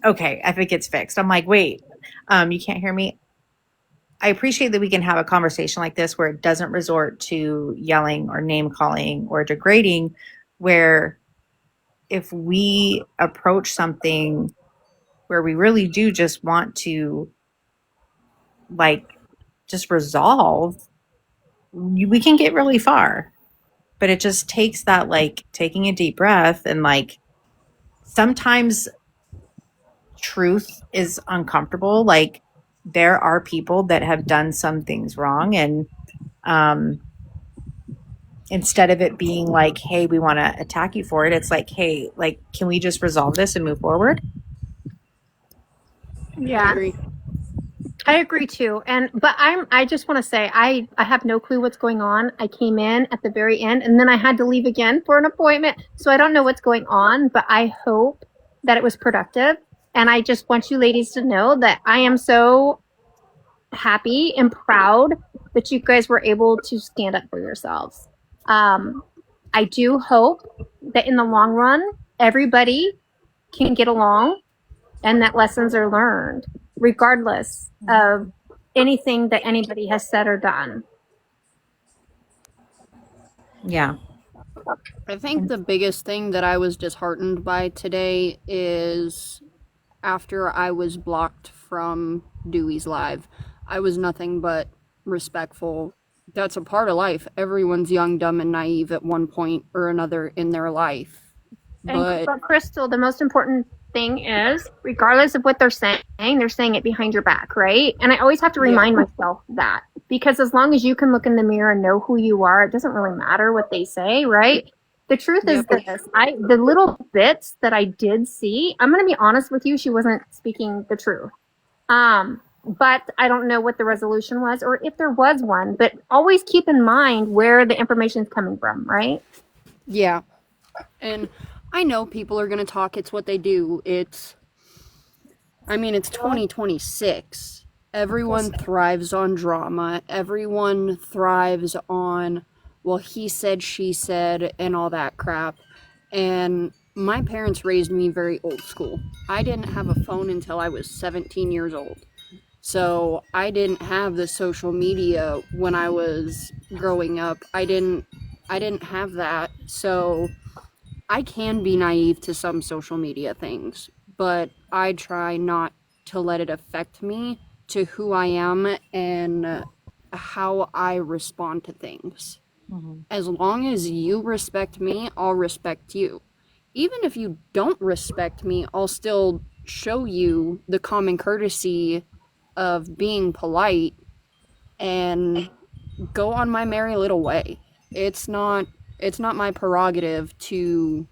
okay, I think it's fixed. I'm like, wait, you can't hear me. I appreciate that we can have a conversation like this where it doesn't resort to yelling or name calling or degrading, where if we approach something where we really do just want to like just resolve, we can get really far. But it just takes that like taking a deep breath and like sometimes truth is uncomfortable. Like there are people that have done some things wrong and um instead of it being like, hey, we want to attack you for it, it's like, hey, like, can we just resolve this and move forward? I Yeah, agree. I agree too. But I just want to say I have no clue what's going on. I came in at the very end and then I had to leave again for an appointment. So I don't know what's going on, but I hope that it was productive. And I just want you ladies to know that I am so happy and proud that you guys were able to stand up for yourselves. Um, I do hope that in the long run, everybody can get along and that lessons are learned, regardless of anything that anybody has said or done. Yeah. I think the biggest thing that I was disheartened by today is after I was blocked from Dewey's Live, I was nothing but respectful. That's a part of life. Everyone's young, dumb, and naive at one point or another in their life. But But Crystal, the most important thing is, regardless of what they're saying it behind your back, right? And I always have to yeah, remind myself that because as long as you can look in the mirror and know who you are, it doesn't really matter what they say, right? The truth is yep, this: the little bits that I did see, I'm going to be honest with you, she wasn't speaking the truth. But I don't know what the resolution was or if there was one. But always keep in mind where the information is coming from, right? yeah. And I know people are going to talk. It's what they do. It's 2026. Everyone thrives on drama. Everyone thrives on, well, he said, she said, and all that crap. And my parents raised me very old school. I didn't have a phone until I was 17 years old. So I didn't have the social media when I was growing up. I didn't have that. So I can be naive to some social media things, but I try not to let it affect me to who I am and how I respond to things. Mhm. As long as you respect me, I'll respect you. Even if you don't respect me, I'll still show you the common courtesy of being polite and go on my merry little way. It's not it's not my prerogative to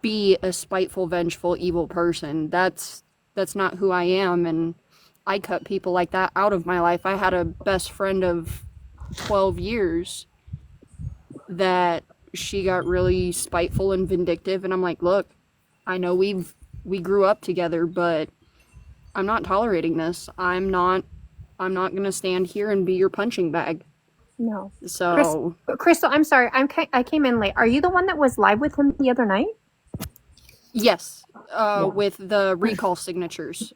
be a spiteful, vengeful, evil person. That's not who I am, and I cut people like that out of my life. I had a best friend of 12 years that she got really spiteful and vindictive, and I'm like, "Look, I know we grew up together, but I'm not tolerating this. I'm not going to stand here and be your punching bag." No. Chris, So, Crystal, I'm sorry. I came in late. Are you the one that was live with him the other night? yes, Yeah. with the recall signatures.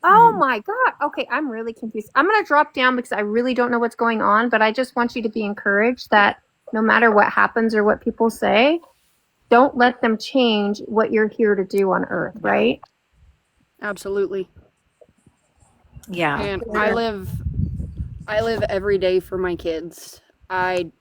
Oh Mhm. my God. Okay, I'm really confused. I'm going to drop down because I really don't know what's going on, but I just want you to be encouraged that no matter what happens or what people say, don't let them change what you're here to do on earth, right? Absolutely. Yeah. And I Yeah. live I live every day for my kids. I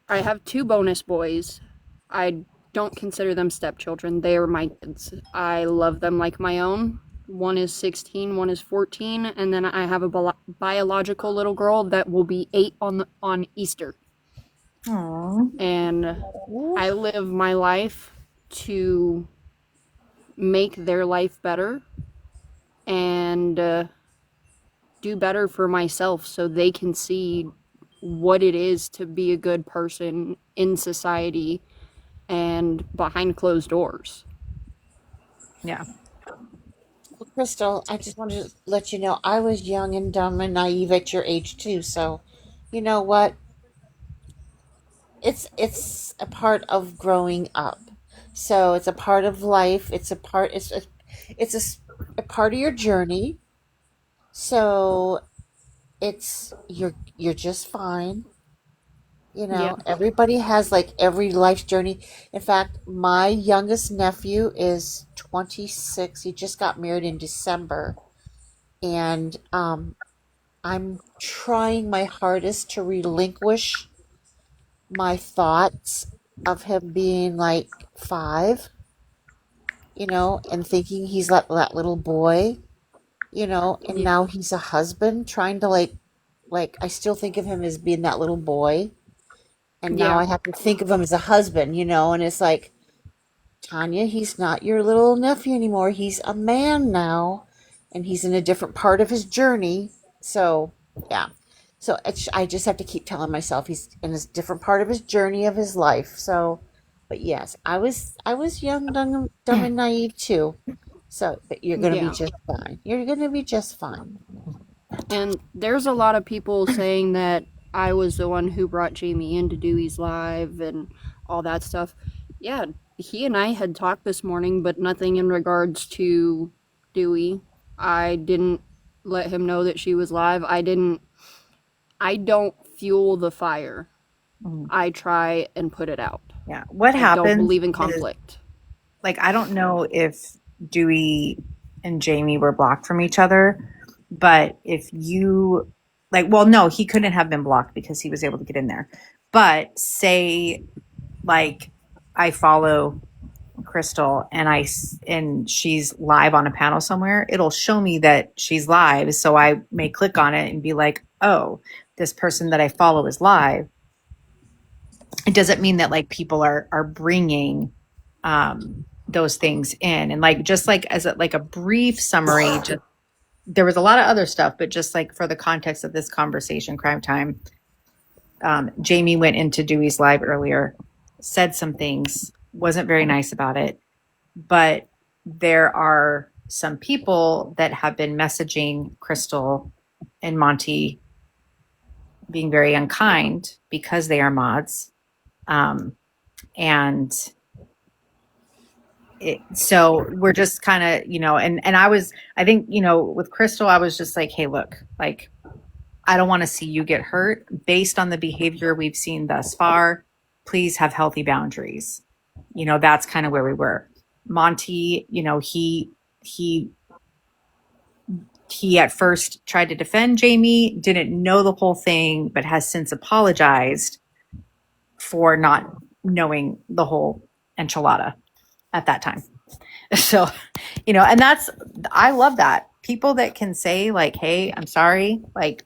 I have two bonus boys. I don't consider them stepchildren. They are my kids. I love them like my own. One is 16, one is 14, and then I have a biological little girl that will be 8 on Easter. Aw. And I live my life to make their life better and do better for myself so they can see what it is to be a good person in society and behind closed doors. Yeah. Well, Crystal, I just wanted to let you know I was young and dumb and naive at your age too. So, you know what? It's a part of growing up. So it's a part of life. It's a part. it's a part of your journey. So you're just fine. Yeah. Everybody has like every life's journey. In fact, my youngest nephew is 26. He just got married in December. And I'm trying my hardest to relinquish my thoughts of him being like 5, and thinking he's that little boy, and Yeah. now he's a husband, trying to like I still think of him as being that little boy, and now I Yeah. have to think of him as a husband, and it's like, Tanya, he's not your little nephew anymore. He's a man now, and he's in a different part of his journey. So, yeah. So I just have to keep telling myself he's in a different part of his journey of his life. So, but yes, I was young, dumb and naive too. So, but you're gonna be Yeah. just fine. You're gonna be just fine. And there's a lot of people saying that I was the one who brought Jamie into Dewey's Live and all that stuff. Yeah, he and I had talked this morning, but nothing in regards to Dewey. I didn't let him know that she was live. I don't fuel the fire. Mhm. I try and put it out. Yeah. What I don't happens believe in is, conflict. like, I don't know if Dewey and Jamie were blocked from each other, but if you, like, well, no, he couldn't have been blocked because he was able to get in there. But say, like, I follow Crystal and she's live on a panel somewhere, it'll show me that she's live. So I may click on it and be like, oh, this person that I follow is live. It doesn't mean that like people are bringing those things in. And like, just like as like a brief summary, just there was a lot of other stuff, but just like for the context of this conversation, Crime Time, Jamie went into Dewey's live earlier, said some things, wasn't very nice about it, but there are some people that have been messaging Crystal and Monty being very unkind because they are mods. And so we're just kind of, and I think, with Crystal, I was just like, hey, look, like, I don't want to see you get hurt based on the behavior we've seen thus far. Please have healthy boundaries. That's kind of where we were. Monty, he at first tried to defend Jamie, didn't know the whole thing, but has since apologized for not knowing the whole enchilada at that time. So, and I love that. People that can say like, hey, I'm sorry, like,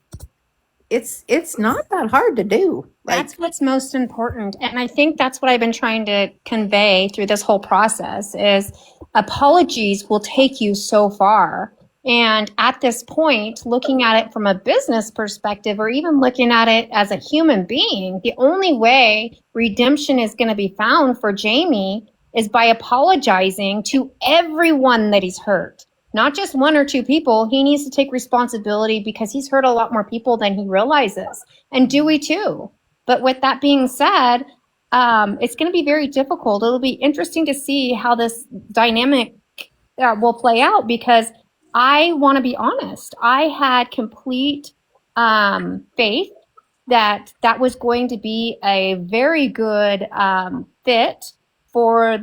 it's not that hard to do. Like, That's what's most important. And I think that's what I've been trying to convey through this whole process is apologies will take you so far. And at this point, looking at it from a business perspective or even looking at it as a human being, the only way redemption is going to be found for Jamie is by apologizing to everyone that he's hurt. Not just one or two people. He needs to take responsibility because he's hurt a lot more people than he realizes. And Dewey too. But with that being said, it's going to be very difficult. It'll be interesting to see how this dynamic will play out because I want to be honest. I had complete faith that that was going to be a very good fit for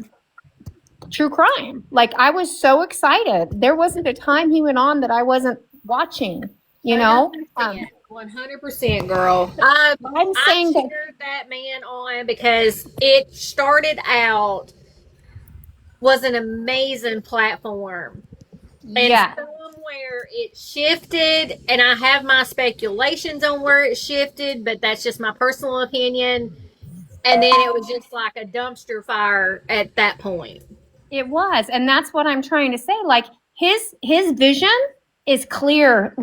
true crime. Like I was so excited. There wasn't a time he went on that I wasn't watching, 100%, girl. I'm saying I that cheered that man on because it started out was an amazing platform. And yeah. somewhere it shifted, and I have my speculations on where it shifted, but that's just my personal opinion. And then it was just like a dumpster fire at that point. It was, and that's what I'm trying to say. Like his vision is clear,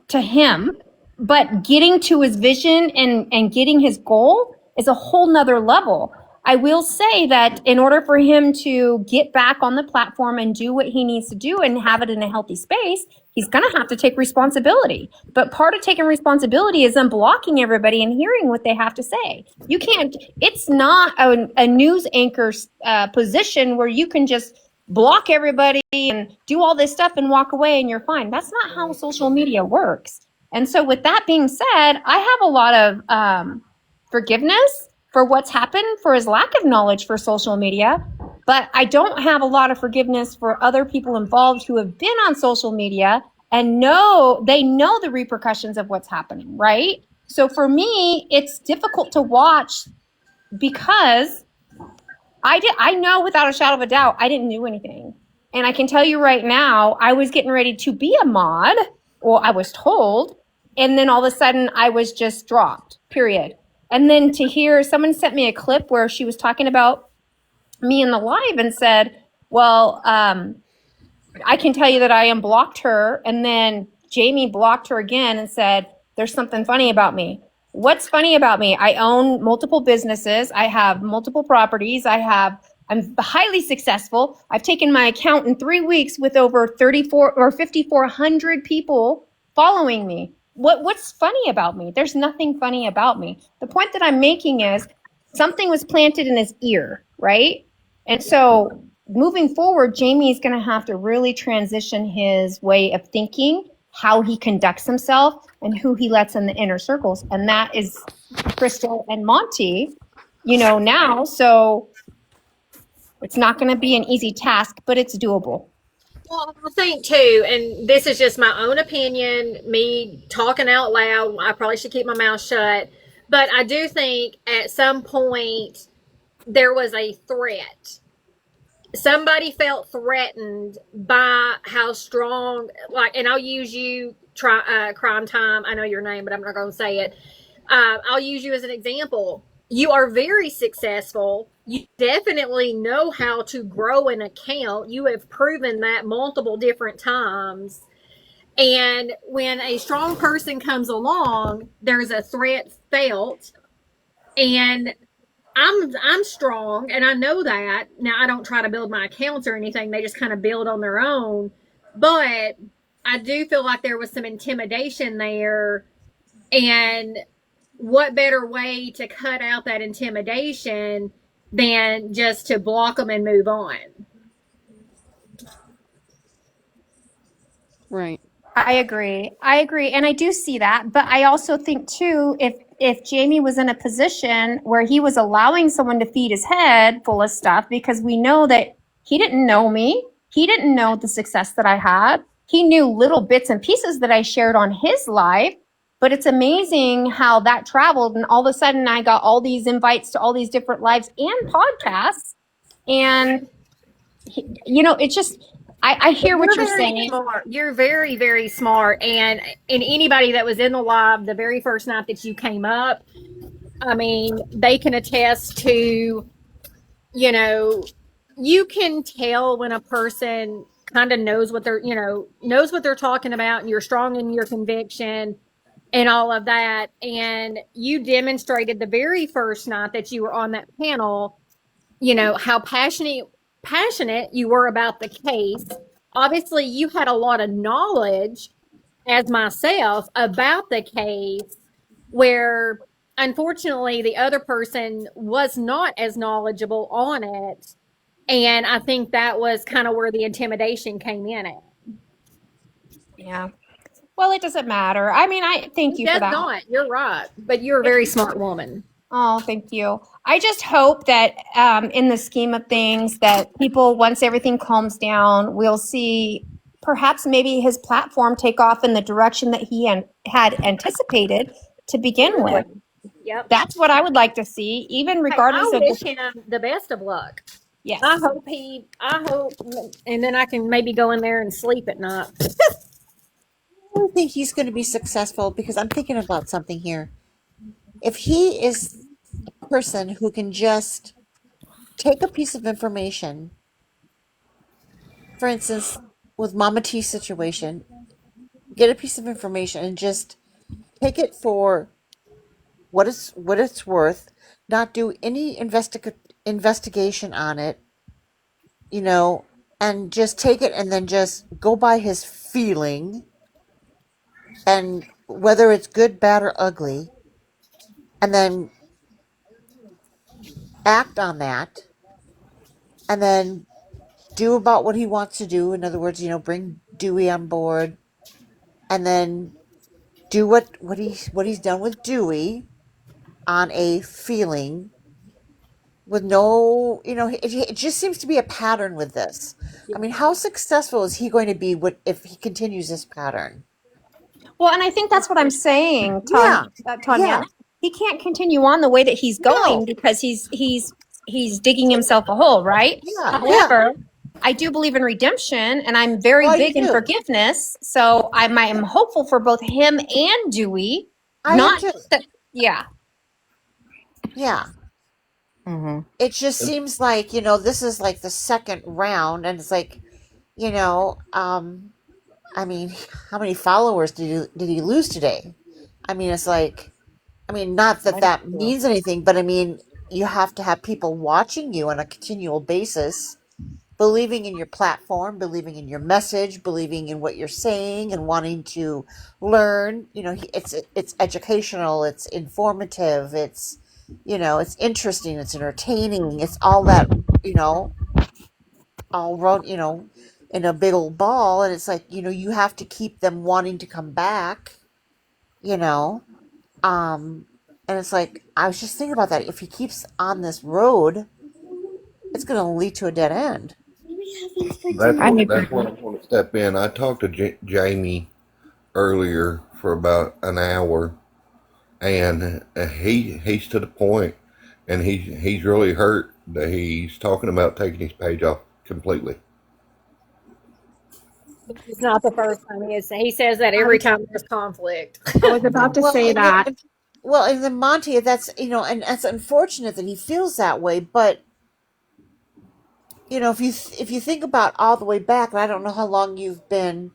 to him, but getting to his vision and getting his goal is a whole nother level. I will say that in order for him to get back on the platform and do what he needs to do and have it in a healthy space, he's going to have to take responsibility. But part of taking responsibility is unblocking everybody and hearing what they have to say. It's not a news anchor's position where you can just block everybody and do all this stuff and walk away and you're fine. That's not how social media works. And so, with that being said, I have a lot of forgiveness for what's happened, for his lack of knowledge for social media. But I don't have a lot of forgiveness for other people involved who have been on social media and know the repercussions of what's happening, right? So for me, it's difficult to watch because I know without a shadow of a doubt I didn't do anything. And I can tell you right now, I was getting ready to be a mod, or I was told, and then all of a sudden I was just dropped, period. And then to hear someone sent me a clip where she was talking about me in the live and said, well, I can tell you that I unblocked her, and then Jamie blocked her again and said, there's something funny about me. What's funny about me? I own multiple businesses. I have multiple properties. I'm highly successful. I've taken my account in 3 weeks with over 34 or 5,400 people following me. What's funny about me? There's nothing funny about me. The point that I'm making is something was planted in his ear, right? And so moving forward, Jamie is going to have to really transition his way of thinking, how he conducts himself, and who he lets in the inner circles. And that is Crystal and Monty, now. So it's not going to be an easy task, but it's doable. Well, I think too, and this is just my own opinion, me talking out loud. I probably should keep my mouth shut. But I do think at some point there was a threat. Somebody felt threatened by how strong, and I'll use you, Crime Time. I know your name, but I'm not going to say it. I'll use you as an example. You are very successful. You definitely know how to grow an account. You have proven that multiple different times. And when a strong person comes along, there's a threat felt. And I'm strong and I know that. Now I don't try to build my accounts or anything. They just kind of build on their own. But I do feel like there was some intimidation there, and what better way to cut out that intimidation than just to block them and move on? Right. I agree. And I do see that. But I also think too, if Jamie was in a position where he was allowing someone to feed his head full of stuff, because we know that he didn't know me. He didn't know the success that I had. He knew little bits and pieces that I shared on his life. But it's amazing how that traveled. And all of a sudden I got all these invites to all these different lives and podcasts. And, it's just, I hear what you're saying. Smart. You're very, very smart. And anybody that was in the live the very first night that you came up, I mean, they can attest to, you can tell when a person kind of knows what they're talking about, and you're strong in your conviction and all of that. And you demonstrated the very first night that you were on that panel, how passionate you were about the case. Obviously, you had a lot of knowledge, as myself, about the case, where unfortunately the other person was not as knowledgeable on it. And I think that was kind of where the intimidation came in at. Yeah. Well, it doesn't matter. I mean, I thank you for that. It does not. You're right. But you're a very smart woman. Oh, thank you. I just hope that in the scheme of things that people, once everything calms down, we'll see perhaps maybe his platform take off in the direction that he had anticipated to begin with. Yep. That's what I would like to see, even regardless of. I wish him the best of luck. Yes. I hope, and then I can maybe go in there and sleep at night. I don't think he's going to be successful because I'm thinking about something here. If he is a person who can just take a piece of information, for instance, with Mama T's situation, get a piece of information and just take it for what it's worth, not do any investigation on it, and just take it and then just go by his feeling, and whether it's good, bad, or ugly, and then act on that, and then do about what he wants to do. In other words, bring Dewey on board, and then do what he's done with Dewey on a feeling with no, it just seems to be a pattern with this. I mean, how successful is he going to be if he continues this pattern? Well, and I think that's what I'm saying, Yeah, Tanya. yeah, He can't continue on the way that he's no, going because he's digging himself a hole, right? yeah, yeah. However, I do believe in redemption, and I'm very Well, I do big in too. forgiveness. So I'm hopeful for both him and Dewey. I am Not too. that, yeah. Yeah. Mm-hmm. It just seems like, this is like the second round, and it's like, you know, um, I mean, how many followers did he lose today? I mean, it's like, I mean, not that Quite a that few. means anything, but I mean, you have to have people watching you on a continual basis, believing in your platform, believing in your message, believing in what you're saying, and wanting to learn. It's educational, it's informative, it's interesting, it's entertaining, it's all that, you know, all run, in a big old ball, and it's like, you have to keep them wanting to come back, you know. Um, and it's like, I was just thinking about that. If he keeps on this road, it's going to lead to a dead end. I agree. That's what I want to step in. I talked to Jamie earlier for about an hour, and he's to the point, and he's really hurt that he's talking about taking his page off completely. It's not the first time he says that I every was, time there's conflict. I was about to Well, say and then, that. and then Monty, and that's unfortunate that he feels that way. But if you think about all the way back, and I don't know how long you've been,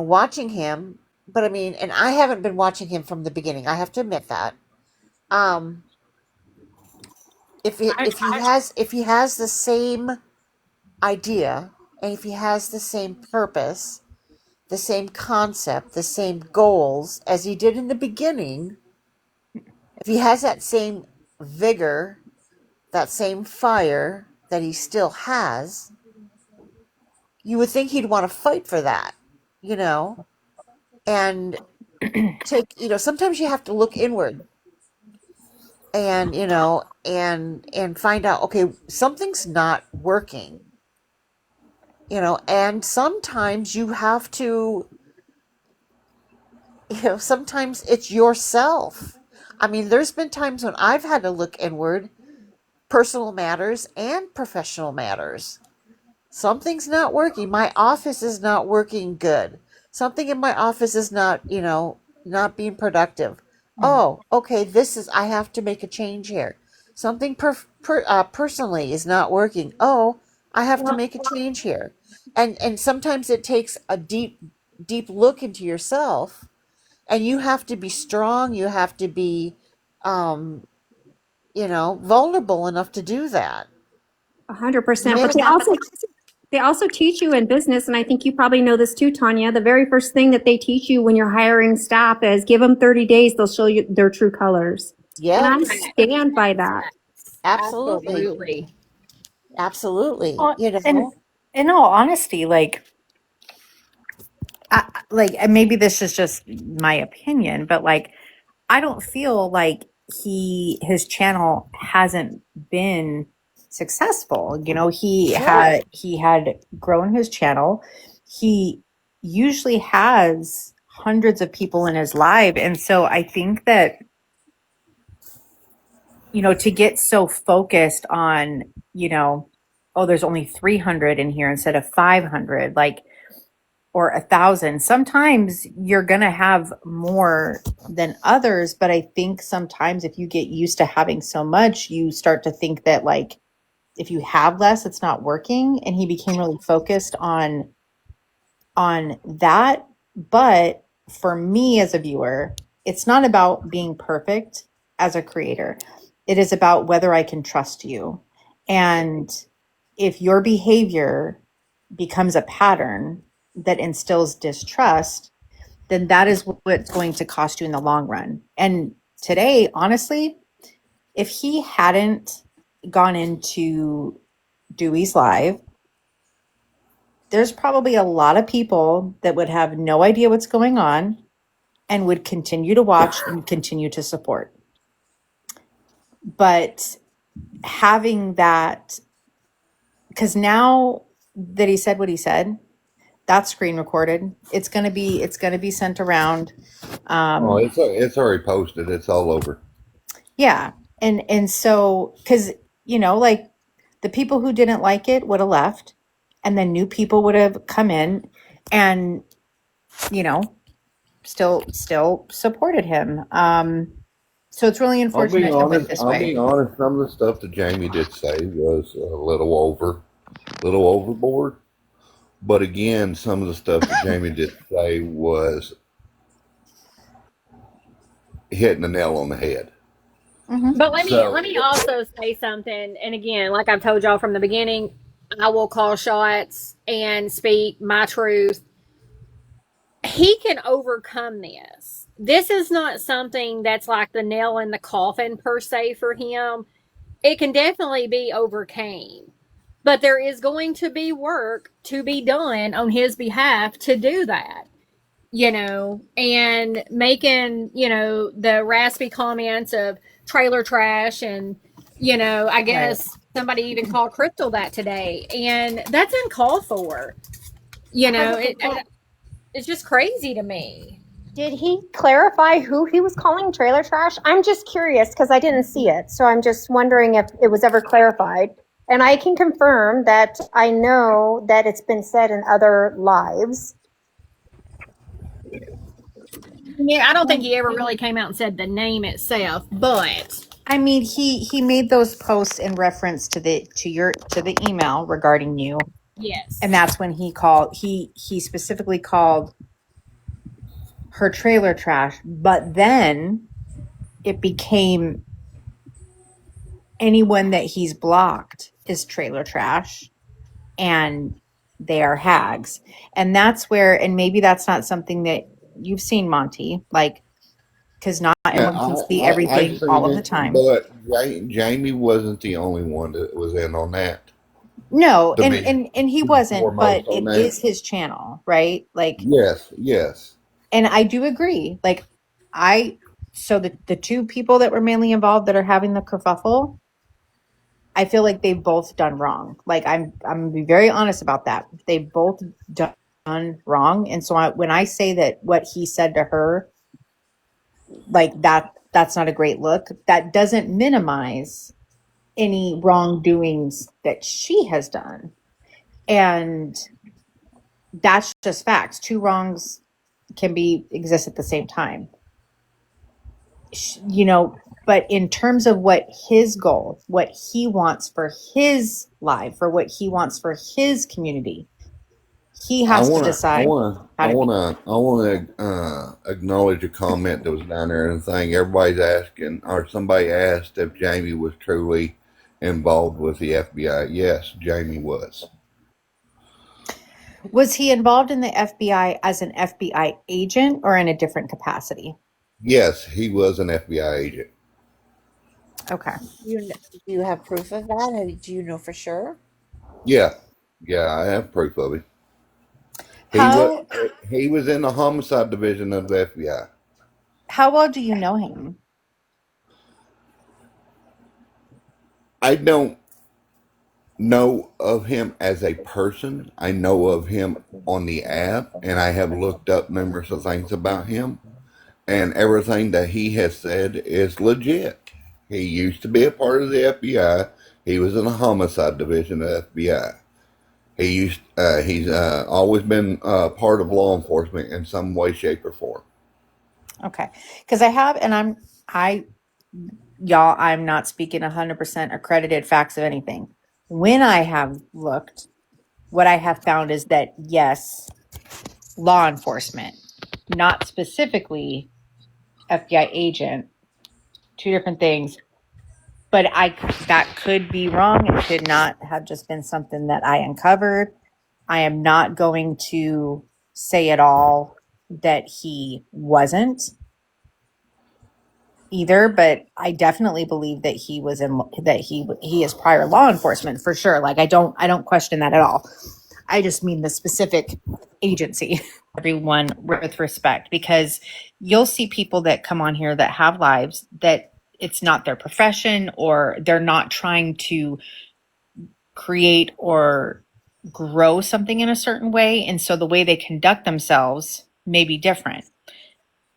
watching him, but I mean, and I haven't been watching him from the beginning. I have to admit that. Um, if he has the same idea, and if he has the same purpose, the same concept, the same goals as he did in the beginning, if he has that same vigor, that same fire that he still has, you would think he'd want to fight for that, you know, and sometimes you have to look inward and, and find out, okay, something's not working, and sometimes you have to, sometimes it's yourself. I mean, there's been times when I've had to look inward, personal matters and professional matters. Something's not working. My office is not working good. Something in my office is not being productive. Oh, okay, I have to make a change here. Something personally is not working. Oh, I have to Well, make a change here. And sometimes it takes a deep, deep look into yourself, and you have to be strong. You have to be, vulnerable enough to do that. You 100%. may But not. they also teach you in business, and I think you probably know this too, Tanya. The very first thing that they teach you when you're hiring staff is give them 30 days, they'll show you their true colors. And Yep, I stand by that. absolutely. Absolutely. Absolutely. Well, and in all honesty, and maybe this is just my opinion, but I don't feel like his channel hasn't been successful. Right. He had grown his channel. He usually has hundreds of people in his live, and so I think that to get so focused on, oh, there's only 300 in here instead of 500, or 1,000. Sometimes you're going to have more than others, but I think sometimes if you get used to having so much, you start to think that if you have less, it's not working. And he became really focused on that. But for me as a viewer, it's not about being perfect as a creator. It is about whether I can trust you. And if your behavior becomes a pattern that instills distrust, then that is what's going to cost you in the long run. And today, honestly, if he hadn't gone into Dewey's live there's probably a lot of people that would have no idea what's going on and would continue to watch and continue to support. But having that, because now that he said what he said, that's screen recorded. It's gonna be sent around. It's already posted. It's all over. Yeah, and so because like the people who didn't like it would have left, and then new people would have come in, and still supported him. So it's really unfortunate it went this I'll way. be honest. Some of the stuff that Jamie did say was a little overboard. But again, some of the stuff that Jamie did say was hitting the nail on the head. Mm-hmm. But let me also say something. And again, like I've told y'all from the beginning, I will call shots and speak my truth. He can overcome this. This is not something that's like the nail in the coffin per se for him. It can definitely be overcame. But there is going to be work to be done on his behalf to do that. And making, the raspy comments of trailer trash and, I guess somebody even called Crystal that today. And that's uncalled for. It's just crazy to me. Did he clarify who he was calling trailer trash? I'm just curious because I didn't see it. So I'm just wondering if it was ever clarified. And I can confirm that I know that it's been said in other lives. Yeah, I don't think he ever really came out and said the name itself, but I mean, he made those posts in reference to the email regarding you, yes. and that's when he specifically called her trailer trash. But then it became anyone that he's blocked is trailer trash, and they are hags. And that's where, and maybe that's not something that you've seen, Monty, like, because not everyone can see everything all of the time. But Jamie wasn't the only one that was in on that. No, and he wasn't, but it is his channel, right? Like, yes. And I do agree. Like, so the two people that were mainly involved that are having the kerfuffle, I feel like they've both done wrong. Like, I'm gonna be very honest about that. They've both done wrong, and so when I say that what he said to her, like that's not a great look. That doesn't minimize any wrongdoings that she has done, and that's just facts. Two wrongs can exist at the same time. But in terms of what his goal, what he wants for his life, for what he wants for his community, he has to decide. I want to acknowledge a comment that was down there and thing. Everybody's asking, or somebody asked if Jamie was truly involved with the FBI. Yes, Jamie was. Was he involved in the FBI as an FBI agent or in a different capacity? Yes, he was an FBI agent. Okay. Do you have proof of that? Do you know for sure? Yeah, I have proof of it. He was in the homicide division of the FBI. How well do you know him? I don't know of him as a person. I know of him on the app, and I have looked up numerous of things about him, and everything that he has said is legit. He used to be a part of the FBI. He was in the homicide division of the FBI. He's always been part of law enforcement in some way, shape, or form. Okay, because I'm not speaking 100% accredited facts of anything. When I have looked, what I have found is that yes, law enforcement, not specifically FBI agent, two different things. But that could be wrong. It could not have just been something that I uncovered. I am not going to say at all that he wasn't either, but I definitely believe that he is prior law enforcement for sure. Like I don't question that at all. I just mean the specific agency. Everyone with respect, because you'll see people that come on here that have lives that it's not their profession, or they're not trying to create or grow something in a certain way. And so the way they conduct themselves may be different.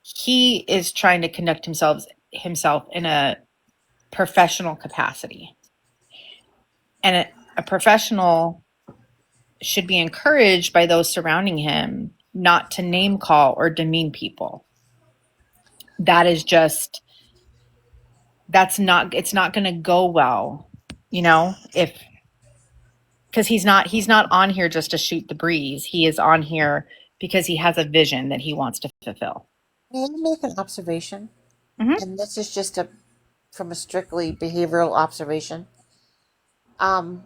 He is trying to conduct himself in a professional capacity. And a professional should be encouraged by those surrounding him not to name call or demean people. That is just, it's not going to go well, because he's not on here just to shoot the breeze. He is on here because he has a vision that he wants to fulfill. May I make an observation? Mhm. And this is just from a strictly behavioral observation. And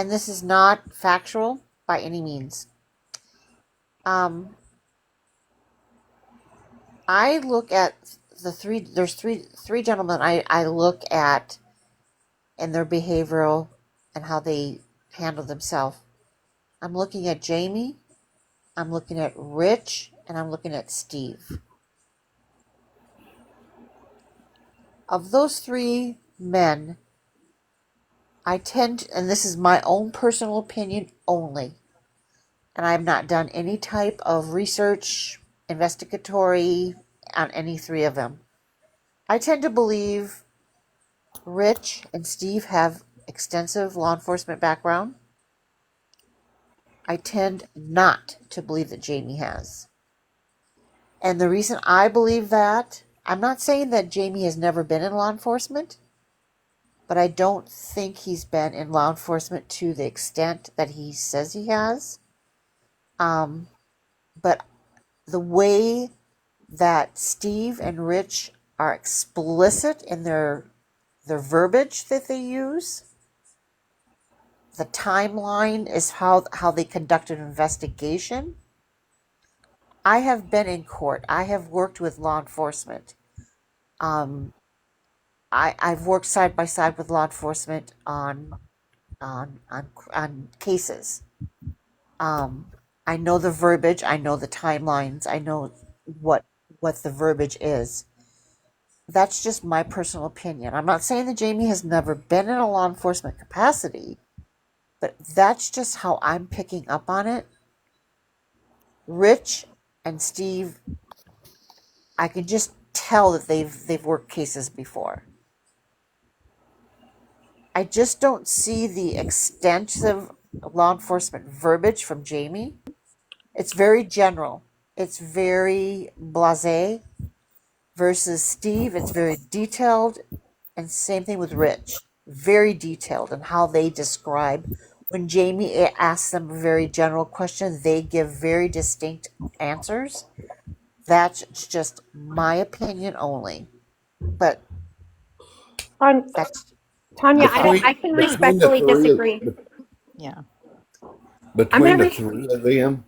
this is not factual by any means. I look at there's three gentlemen I look at and their behavioral and how they handle themselves. I'm looking at Jamie, I'm looking at Rich, and I'm looking at Steve. Of those three men, I tend, and this is my own personal opinion only, and I have not done any type of research, investigatory on any three of them. I tend to believe Rich and Steve have extensive law enforcement background. I tend not to believe that Jamie has. And the reason I believe that, I'm not saying that Jamie has never been in law enforcement, but I don't think he's been in law enforcement to the extent that he says he has. But the way that Steve and Rich are explicit in their verbiage that they use, the timeline is how they conduct an investigation. I have been in court. I have worked with law enforcement. I've worked side by side with law enforcement on cases. I know the verbiage. I know the timelines. I know what the verbiage is. That's just my personal opinion. I'm not saying that Jamie has never been in a law enforcement capacity, but that's just how I'm picking up on it. Rich and Steve, I can just tell that they've worked cases before. I just don't see the extensive law enforcement verbiage from Jamie. It's very general. It's very blasé. Versus Steve, it's very detailed, and same thing with Rich. Very detailed in how they describe. When Jamie asks them a very general question, they give very distinct answers. That's just my opinion only. But that's Tanya, Between I can between the respectfully three disagree. Yeah. between the Go three of them,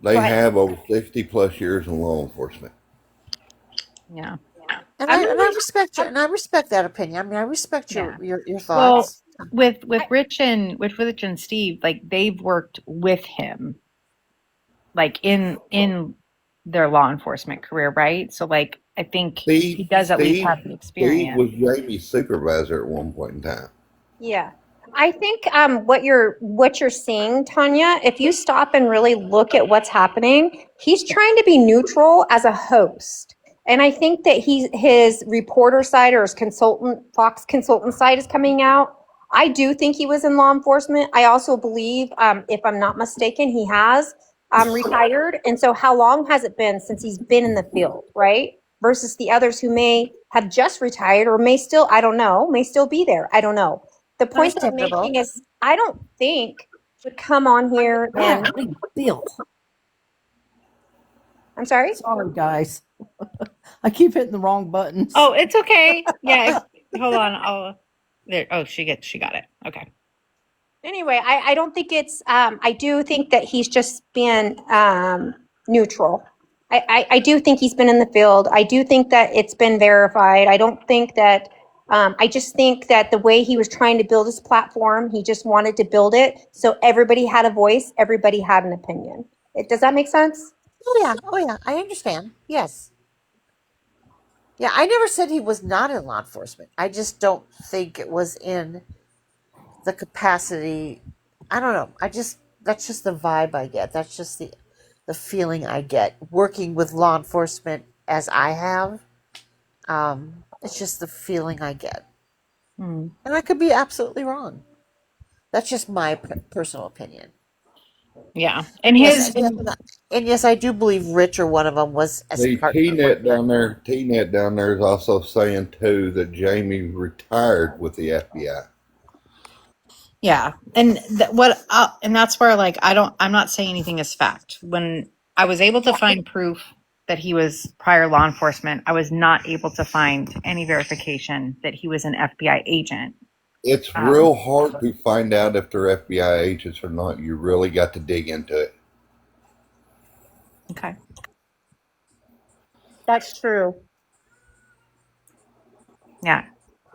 they ahead. have over 60+ years in law enforcement. Yeah. and I'm I gonna respect your, and I respect that opinion. I mean, I respect Yeah. your Well, thoughts. with Rich and Steve, like they've worked with him, like in their law enforcement career, right? So like I think he Steve does at least Steve have the Steve experience. was Jamie's supervisor at one point in time. Yeah. I think what you're seeing, Tanya, if you stop and really look at what's happening, he's trying to be neutral as a host. And I think that his reporter side or his Fox consultant side is coming out. I do think he was in law enforcement. I also believe, if I'm not mistaken, he has retired. And so how long has it been since he's been in the field, right? Versus the others who may have just retired or may still, I don't know, may still be there. I don't know. The point that I'm Understandable. making is I don't think would come on here and Golly, Bill. I'm sorry. Sorry, guys. I keep hitting the wrong buttons. Oh, it's okay. Yeah. Hold on. There. Oh, she got it. Okay. Anyway, I don't think it's I do think that he's just been neutral. I do think he's been in the field. I do think that it's been verified. I don't think that I just think that the way he was trying to build his platform, he just wanted to build it so everybody had a voice, everybody had an opinion. Does that make sense? Oh yeah, I understand. Yes. Yeah, I never said he was not in law enforcement. I just don't think it was in the capacity. I don't know. That's just the vibe I get. That's just the feeling I get working with law enforcement as I have. It's just the feeling I get, Hmm. and I could be absolutely wrong. That's just my personal opinion. Yeah. And Yes, his and yes, I do believe Rich or one of them was as The partner one time. T-Net down there is also saying too that Jamie retired with the FBI. Yeah, and and that's where like I'm not saying anything is fact. When I was able to find proof that he was prior law enforcement, I was not able to find any verification that he was an FBI agent. It's Um, real hard to find out if they're FBI agents or not. You really got to dig into it. okay. That's true. Yeah.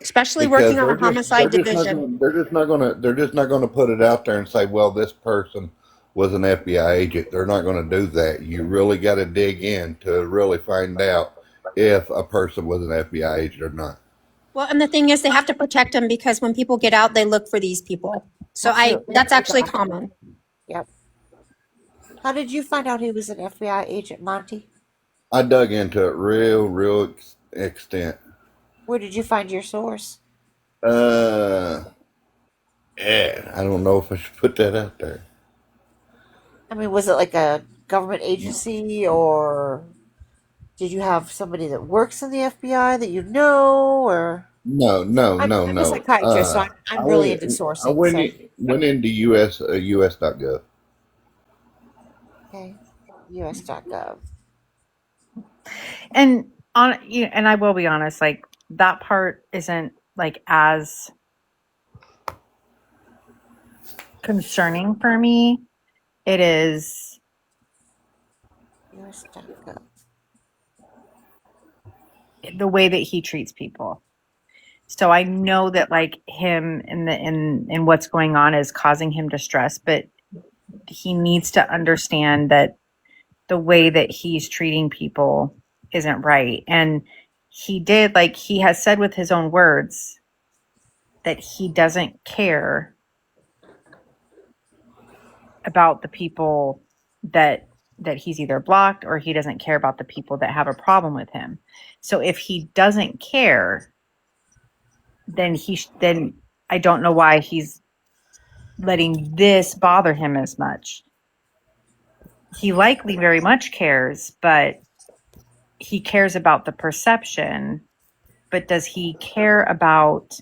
Especially Because working on a homicide division. they're just not gonna put it out there and say, well, this person was an FBI agent. They're not gonna do that. You really got to dig in to really find out if a person was an FBI agent or not. Well, and the thing is, they have to protect them because when people get out, they look for these people. So Absolutely. that's actually common. Yep. How did you find out he was an FBI agent, Monty? I dug into it real extent. Where did you find your source? Uh, yeah, I don't know if I should put that out there. I mean, was it like a government agency, or did you have somebody that works in the FBI that you know, or No, I'm a no. psychiatrist, so I'm really into I sourcing. So went into US.gov. okay, us.gov. And and I will be honest, like that part isn't like as concerning for me. It is us.gov. the way that he treats people. So I know that like him and and what's going on is causing him distress, but he needs to understand that the way that he's treating people isn't right. And he has said with his own words that he doesn't care about the people that he's either blocked, or he doesn't care about the people that have a problem with him. So if he doesn't care, then then I don't know why he's letting this bother him as much. He likely very much cares, but he cares about the perception. But does he care about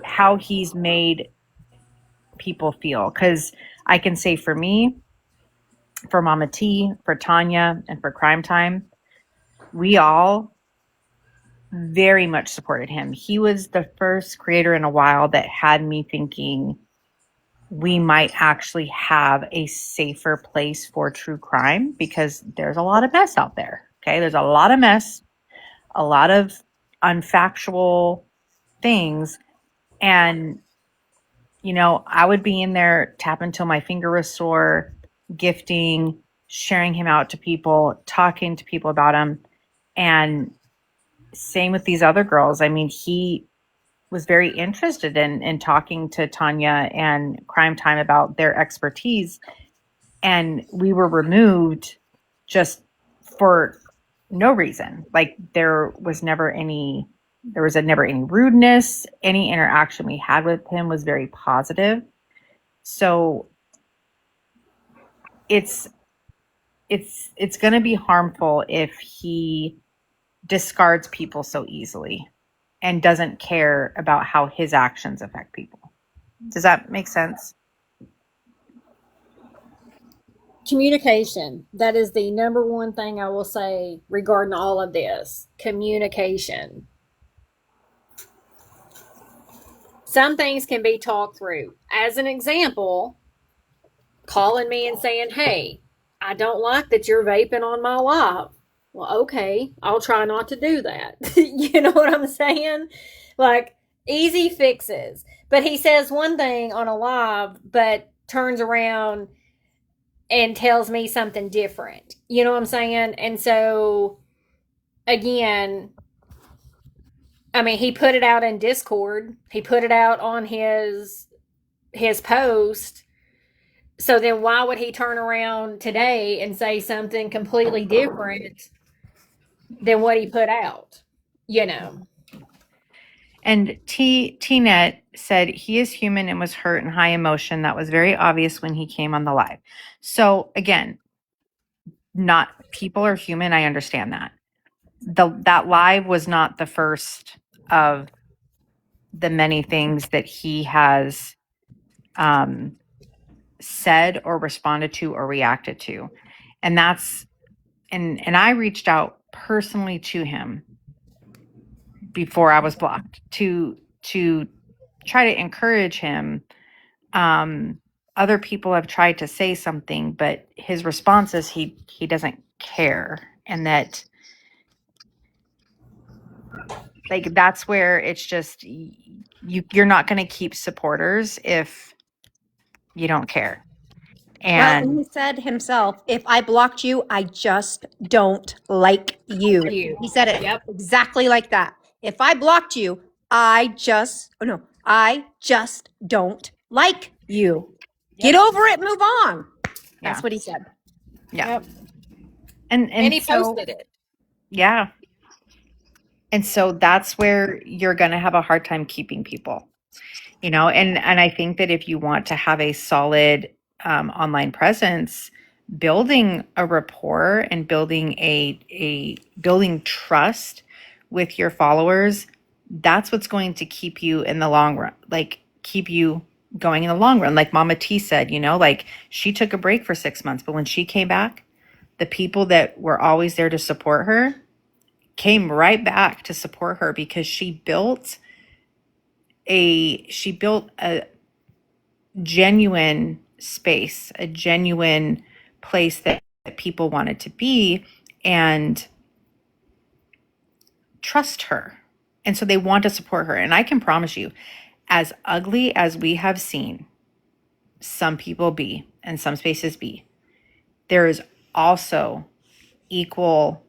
how he's made people feel? Because I can say for me, for Mama T, for Tanya, and for Crime Time, we all very much supported him. He was the first creator in a while that had me thinking we might actually have a safer place for true crime, because there's a lot of mess out there. Okay. There's a lot of mess, a lot of unfactual things. And, I would be in there tapping till my finger was sore, gifting, sharing him out to people, talking to people about him. And same with these other girls. I mean, he was very interested in talking to Tanya and Crime Time about their expertise. And we were removed just for no reason. Like there was never any rudeness. Any interaction we had with him was very positive. So it's going to be harmful if he discards people so easily and doesn't care about how his actions affect people. Does that make sense? Communication. That is the number one thing I will say regarding all of this. Communication. Some things can be talked through. As an example, calling me and saying, hey, I don't like that you're vaping on my live. Well, okay, I'll try not to do that. You know what I'm saying? Like, easy fixes. But he says one thing on a live, but turns around and tells me something different. You know what I'm saying? And so, again, I mean, he put it out in Discord. He put it out on his post. So then why would he turn around today and say something completely different than what he put out? You know. And T-Net said he is human and was hurt and high emotion. That was very obvious when he came on the live. So again, not people are human. I understand that. That live was not the first of the many things that he has said or responded to or reacted to. And that's and I reached out personally to him before I was blocked to try to encourage him. Other people have tried to say something, but his response is he doesn't care, and that like that's where it's just you're not going to keep supporters if you don't care. Well, and And he said himself, if I blocked you, I just don't like you. You. He said it Yep. exactly like that. If I blocked you, I just don't like you. Get over it, move on. That's yeah, what he said. yeah. Yep. And he so posted it. yeah. And so that's where you're going to have a hard time keeping people, and I think that if you want to have a solid online presence, building a rapport and building building trust with your followers, that's what's going to keep you in the long run, like keep you going in the long run. Like Mama T said, like she took a break for 6 months, but when she came back, the people that were always there to support her came right back to support her because she built a genuine space, a genuine place that people wanted to be and trust her. And so they want to support her. And I can promise you, as ugly as we have seen some people be and some spaces be, there is also equal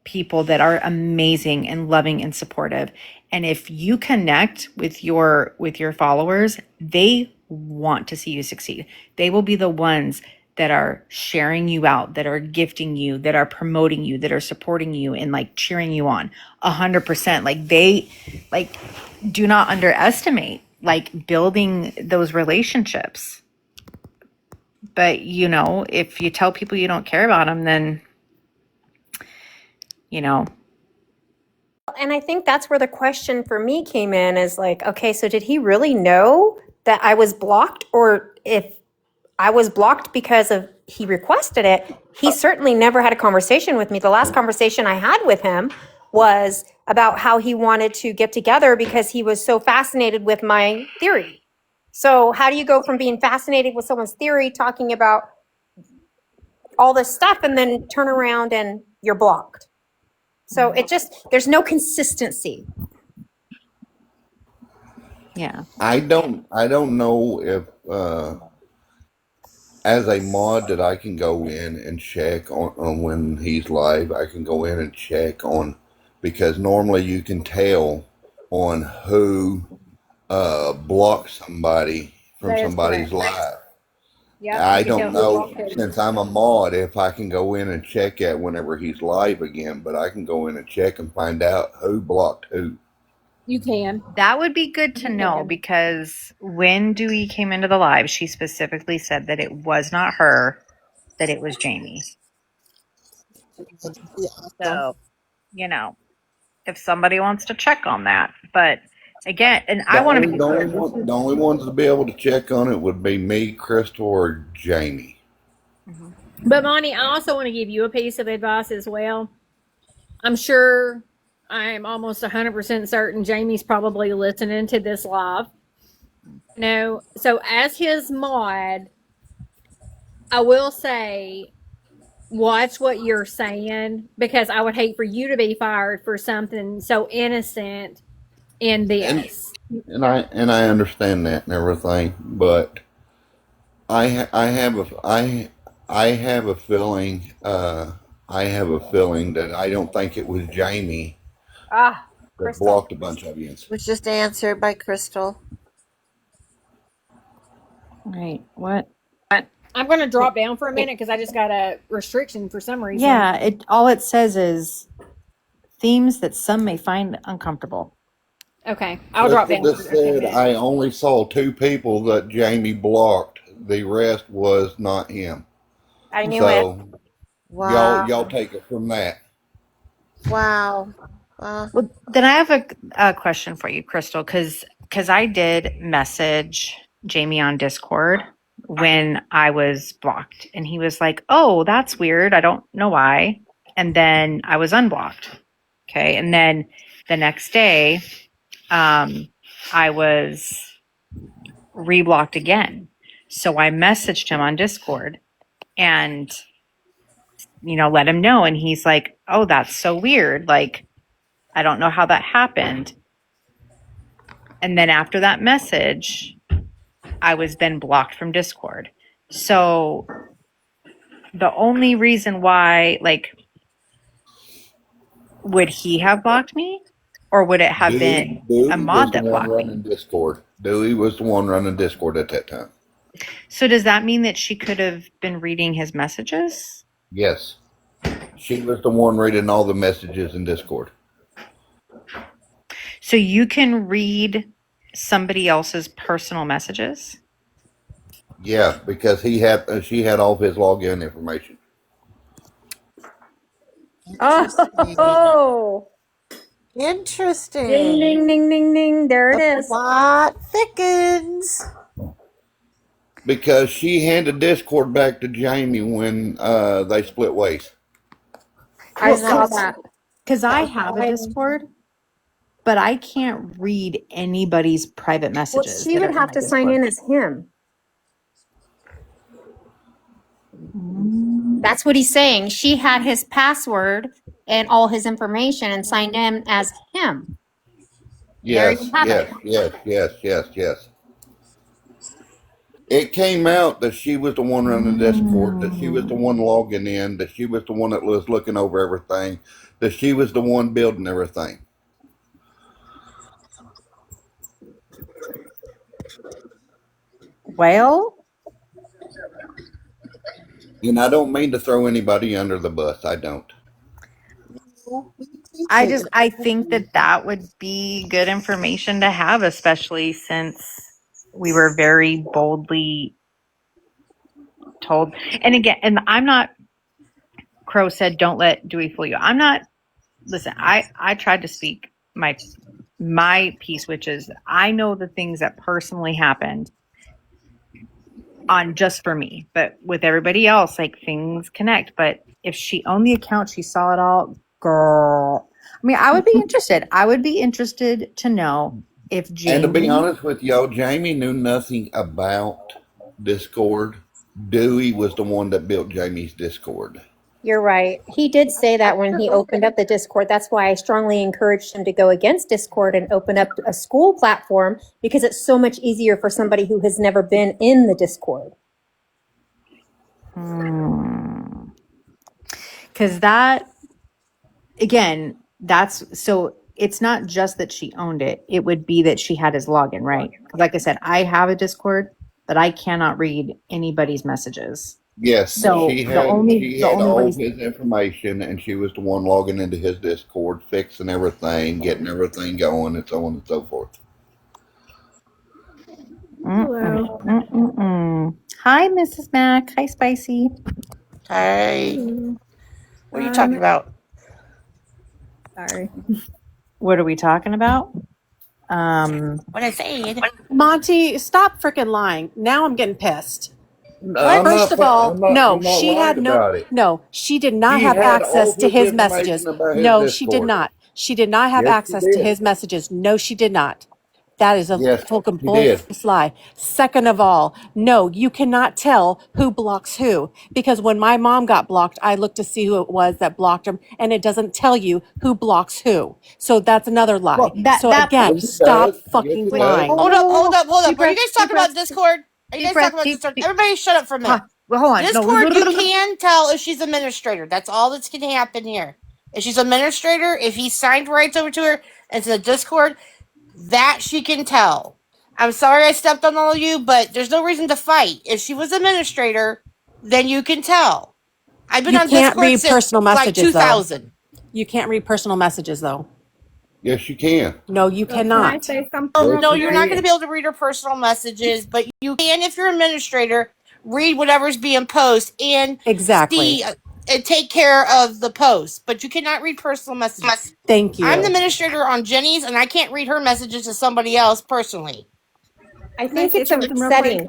people that are amazing and loving and supportive. And if you connect with your followers, they want to see you succeed. They will be the ones that are sharing you out, that are gifting you, that are promoting you, that are supporting you and like cheering you on 100%. Like they like do not underestimate like building those relationships. But if you tell people you don't care about them, then you know And I think that's where the question for me came in is like, okay, so did he really know that I was blocked? Or if I was blocked because of he requested it, he certainly never had a conversation with me. The last conversation I had with him was about how he wanted to get together because he was so fascinated with my theory. So how do you go from being fascinated with someone's theory, talking about all this stuff, and then turn around and you're blocked? So there's no consistency. yeah. I don't know if as a mod that I can go in and check on when he's live. I can go in and check on because normally you can tell on who blocks somebody from That is somebody's correct. live. Yep. I You can tell don't who know blocked who. since I'm a mod if I can go in and check that whenever he's live again, but I can go in and check and find out who blocked who. You can. That would be good to You know can. because when Dewey came into the live, she specifically said that it was not her, that it was Jamie. Yeah. So, if somebody wants to check on that. But again, and I want to be clear. The only ones to be able to check on it would be me, Crystal, or Jamie. Mhm. But Monty, I also want to give you a piece of advice as well. I'm sure I'm almost 100% certain Jamie's probably listening to this live. So as his mod, I will say watch what you're saying, because I would hate for you to be fired for something so innocent in And this. I understand that and everything, but I have I have a feeling I have a feeling that I don't think it was Jamie Ah, that Crystal. blocked a bunch of you. Was just answered by Crystal. Right. What? I'm going to drop down for a minute because I just got a restriction for some reason. Yeah, all it says is themes that some may find uncomfortable. Okay, I'll drop down Crystal just for a few said minutes. I only saw two people that Jamie blocked. The rest was not him. I knew it. So Wow. y'all take it from that. Wow. Well, then I have a question for you, Crystal, because I did message Jamie on Discord when I was blocked, and he was like, "Oh, that's weird. I don't know why." And then I was unblocked. Okay, and then the next day, I was reblocked again. So I messaged him on Discord and let him know, and he's like, "Oh, that's so weird. Like, I don't know how that happened." And then after that message, I was then blocked from Discord. So the only reason why, like, would he have blocked me? Or would it have been a Dewey was mod the that one blocked me? running Discord. Dewey was the one running Discord at that time. So does that mean that she could have been reading his messages? Yes. She was the one reading all the messages in Discord. So you can read somebody else's personal messages? Yeah, because she had all of his login information. Oh, Interesting. ding, ding, ding, ding, ding. There it The is. plot thickens. Because she handed Discord back to Jamie when they split ways. I Well, saw that's- that. Because I have a Discord, but I can't read anybody's private Well, messages. she that would are have my to sign Discord. in as him. That's what he's saying. She had his password and all his information and signed in as him. There Yes, you have it. yes. It came out that she was the one running Discord, that she was the one logging in, that she was the one that was looking over everything, that she was the one building everything. Well, And I don't mean to throw anybody under the bus. I don't. I think that would be good information to have, especially since we were very boldly told. And again, and I'm not, Crow said, don't let Dewey fool you. I'm not, listen, I tried to speak my piece, which is I know the things that personally happened on just for me, but with everybody else, like, things connect. But if she owned the account, she saw it all, girl. I mean, I would be interested. I would be interested to know if Jamie. And to be honest with y'all, Jamie knew nothing about Discord. Dewey was the one that built Jamie's Discord. You're right. He did say that when he opened up the Discord. That's why I strongly encouraged him to go against Discord and open up a school platform, because it's so much easier for somebody who has never been in the Discord. Because that, again, so it's not just that she owned it. It would be that she had his login, right? Like I said, I have a Discord, but I cannot read anybody's messages. Yes, So she the had only all of reason, his information, and she was the one logging into his Discord, fixing everything, getting everything going, and so on and so forth. Hi, Mrs. Mac. Hi, Spicy. Hey. What are you talking about? Sorry. What are we talking about? What I said. Monty, stop freaking lying. Now I'm getting pissed. I'm First not- of all, I'm not- no, I'm not she lying had about it. no, she did not He have had access all to his his information messages. about his No, she did Discord. not. She did not have Yes, she access to did. his messages. No, she did not. That is a Yes, fucking he did. bull lie. Second of all, no, you cannot tell who blocks who, because when my mom got blocked, I looked to see who it was that blocked him, and it doesn't tell you who blocks who. So that's another lie. Well, that So that again, Yes, it stop does. Yes, fucking it wait, does. lying. hold Hold up. deep Are you breath, guys deep talking breath, about Discord? Are you deep guys breath, talking about deep, Discord? deep. Everybody shut up for a minute. Well, hold on. Discord, No. you can tell if she's administrator. That's all that's going to happen here. If she's administrator, if he signed rights over to her into the Discord, that she can tell. I'm sorry I stepped on all of you, but there's no reason to fight. If she was administrator, then you can tell. I've been You on can't Discord read since personal like messages, though. 2000. You can't read personal messages, though. Yes, you can. No, you So can I cannot. say something Oh, real no, Yes, you're you not quick? going to can. be able to read her personal messages, but you can, if you're administrator, read whatever's being posted and Exactly. see and take care of the post. But you cannot read personal messages. Thank I'm the you. administrator on Jenny's, and I can't read her messages to somebody else personally. I Can I think say it's something real upsetting.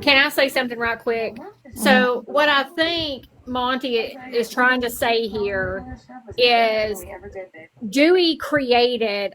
Can I say something right quick? So, what I think Monty is trying to say here is Dewey created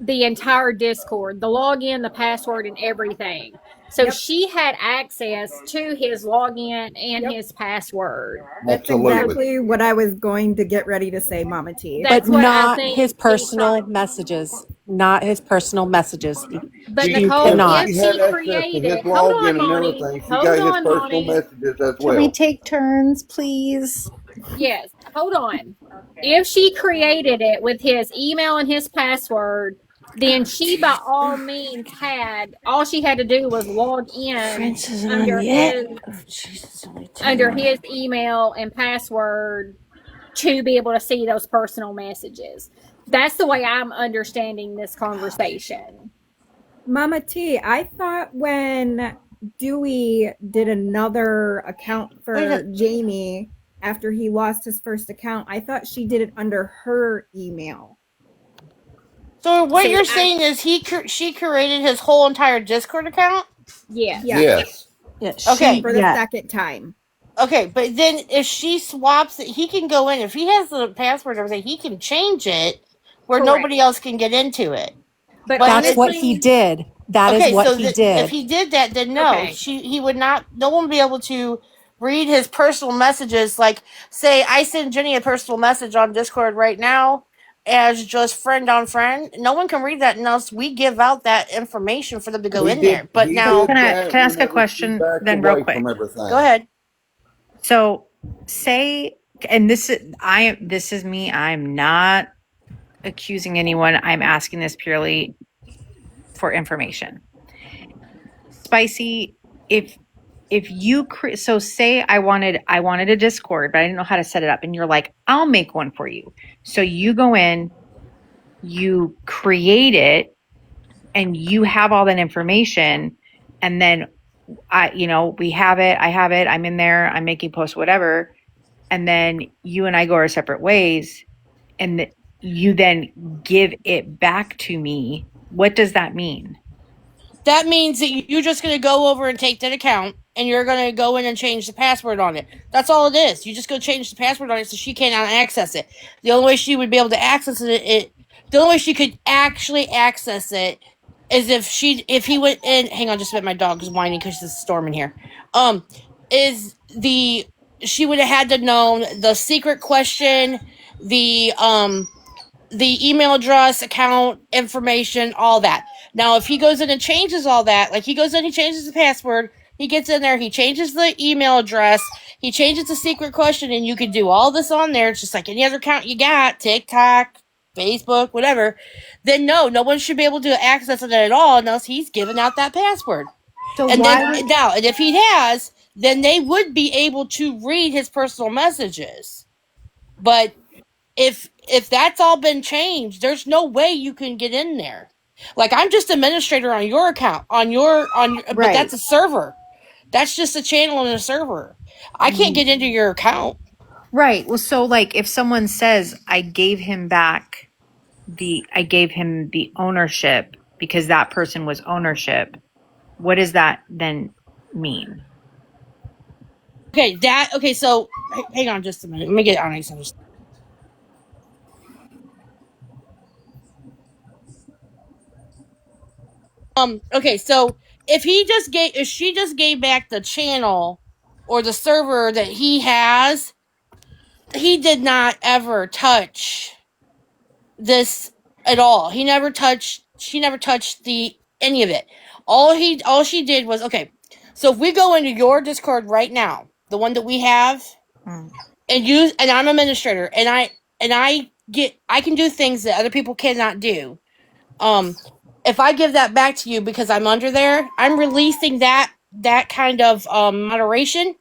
the entire Discord, the login, the password, and everything. So Yep. she had access to his login and Yep. his password. That's Absolutely. exactly what I was going to get ready to say, Mama T. But That's what I not think his he's personal trying. messages. Not his personal messages. But You Nicole, cannot. if She had she access to his created, hold login on, and Monty, everything. She hold got his on, personal Monty. messages as Can we well. take turns, please? Yes, hold on. If she created it with his email and his password, then she by all means had all she had to do was log in Prince isn't on under yet. his Oh, jeez, it's only 10 under minutes. his email and password to be able to see those personal messages. That's the way I'm understanding this conversation. Mama T, I thought when Dewey did another account Wait for a- Jamie after he lost his first account, I thought she did it under her email. So what See, you're saying is she created his whole entire Discord account? yes. Yeah, Yes. Yeah, Okay. for the yeah. second time. Okay, but then if she swaps it, he can go in. If he has the password and everything, he can change it where Correct. nobody else can get into it. But But That's what honestly, he did. That is okay, what so he if did. he did that, then no, okay. he would not. No one would be able to read his personal messages. Like, say, I send Jenny a personal message on Discord right now as just friend on friend. No one can read that unless we give out that information for them to go He in there. did. But He now, did Can I that can I ask a whenever she question backed then, real away quick? from everything. go ahead. So, say, and this is me. I'm not accusing anyone. I'm asking this purely for information. Spicy, if you so say I wanted a Discord, but I didn't know how to set it up, and you're like, I'll make one for you. So you go in, you create it, and you have all that information, and then we have it. I have it. I'm in there. I'm making posts, whatever, and then you and I go our separate ways, and you then give it back to me. What does that mean? That means that you're just going to go over and take that account and you're going to go in and change the password on it. That's all it is. You just go change the password on it so she cannot access it. The only way she would be able to access the only way she could actually access it is if he went in. Hang on, just a minute. My dog is whining because there's a storm in here. Is the she would have had to know the secret question, the email address, account information, all that. Now, if he goes in and changes all that, like he goes in, he changes the password, he gets in there, he changes the email address, he changes the secret question, and you can do all this on there. It's just like any other account you got, TikTok, Facebook, whatever. Then no one should be able to access it at all unless he's given out that password. So And why then would now, and if he has, then they would be able to read his personal messages. But if that's all been changed, there's no way you can get in there. Like, I'm just administrator on your account, but Right. that's a server. That's just a channel in a server. I can't get into your account. Right. Well, so like if someone says I gave him the ownership because that person was ownership, what does that then mean? Okay, so hang on just a minute. Let me get on. Okay, so if she just gave back the channel or the server that he has, he did not ever touch this at all. She never touched the any of it. All she did was, okay. So if we go into your Discord right now, the one that we have, Mm. and I'm administrator, and I can do things that other people cannot do. If I give that back to you because I'm under there, I'm releasing that kind of moderation,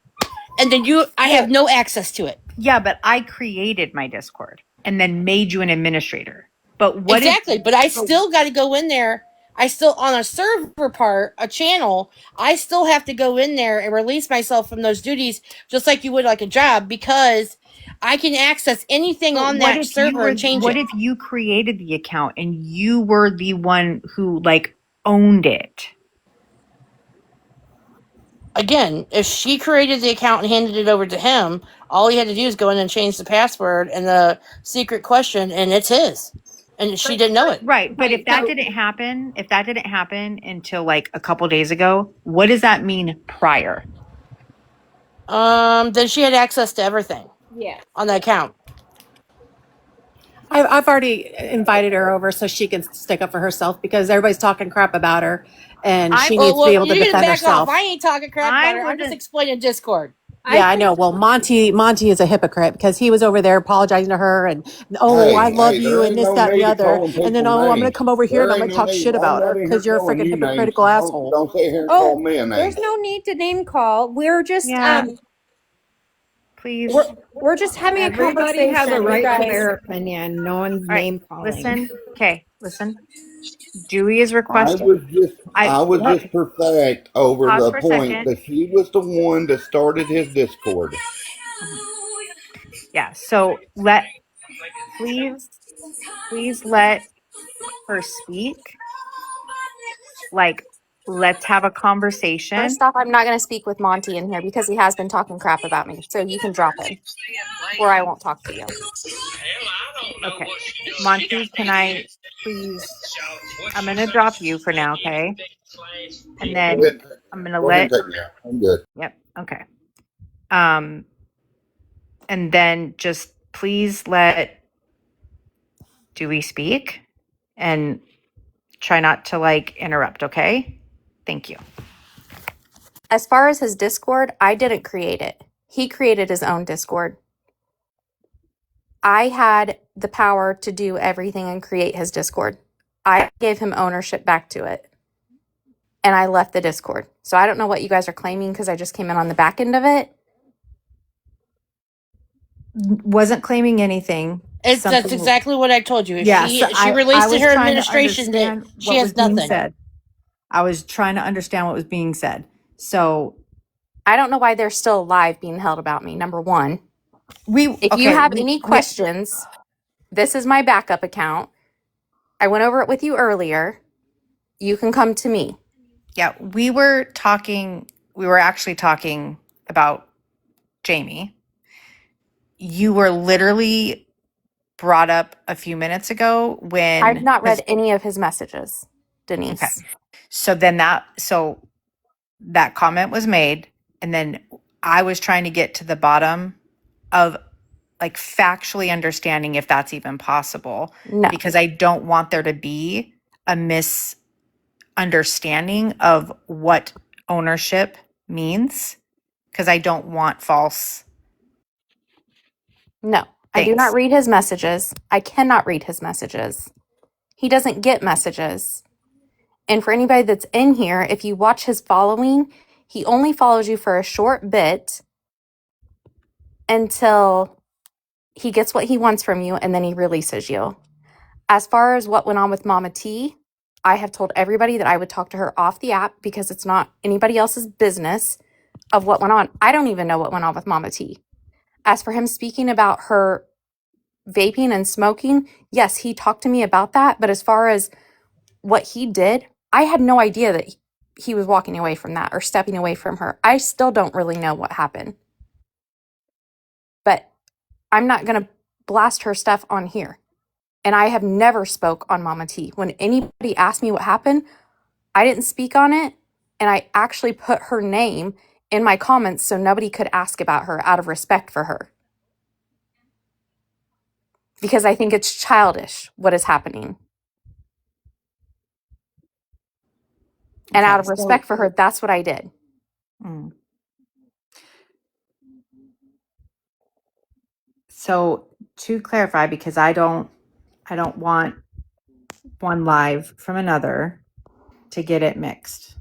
and then I have no access to it. Yeah, but I created my Discord and then made you an administrator. But what Exactly, but I still got to go in there. I still, on a server part, a channel, I still have to go in there and release myself from those duties, just like you would like a job, because I can access anything on that server and change what it. if you created the account and you were the one who like owned it? Again, if she created the account and handed it over to him, all he had to do is go in and change the password and the secret question, and it's his. And she didn't know it. Right, but if that didn't happen until like a couple days ago, what does that mean prior? Then she had access to everything. Yeah. On the account. I've already invited her over so she can stick up for herself because everybody's talking crap about her, and she needs to be able to defend herself. I ain't talking crap about her. I'm just explaining Discord. Yeah, I know. Well, Monty is a hypocrite because he was over there apologizing to her and I love you and this, that, and the other, and then I'm going to come over here and I'm going to talk shit about her because you're a freaking hypocritical asshole. Don't sit here and call me a name. There's no need to name call. We're just please. We're just having a conversation. Everybody has a right to their opinion. No one's name calling. Listen. Dewey is requesting. I was just perfect over the point that she was the one that started his Discord. Yeah, so please let her speak. Like, let's have a conversation. First off, I'm not going to speak with Monty in here because he has been talking crap about me. So you can drop him, or I won't talk to you. Okay, Monty, can I please? I'm going to drop you for now, okay? And then I'm going to let. I'm good. Yep. Okay. And then just please let Dewey speak and try not to like interrupt, okay? Thank you. As far as his Discord, I didn't create it. He created his own Discord. I had the power to do everything and create his Discord. I gave him ownership back to it. And I left the Discord. So I don't know what you guys are claiming because I just came in on the back end of it. Wasn't claiming anything. That's exactly what I told you. Yeah, she released to her administration that she has nothing. Said. I was trying to understand what was being said. So I don't know why they're still alive being held about me, number one. If you have any questions, this is my backup account. I went over it with you earlier. You can come to me. Yeah, we were actually talking about Jamie. You were literally brought up a few minutes ago when I've not read any of his messages, Denise. Okay. So then that comment was made, and then I was trying to get to the bottom of like factually understanding if that's even possible. No. Because I don't want there to be a misunderstanding of what ownership means, because I don't want false. No, I do not read his messages. I cannot read his messages. He doesn't get messages. And for anybody that's in here, if you watch his following, he only follows you for a short bit until he gets what he wants from you, and then he releases you. As far as what went on with Mama T, I have told everybody that I would talk to her off the app because it's not anybody else's business of what went on. I don't even know what went on with Mama T. As for him speaking about her vaping and smoking, yes, he talked to me about that. But as far as what he did, I had no idea that he was walking away from that or stepping away from her. I still don't really know what happened. But I'm not going to blast her stuff on here. And I have never spoke on Mama T. When anybody asked me what happened, I didn't speak on it, and I actually put her name in my comments so nobody could ask about her out of respect for her. Because I think it's childish what is happening. And out of respect for her, that's what I did. So to clarify, because I don't want one live from another to get it mixed.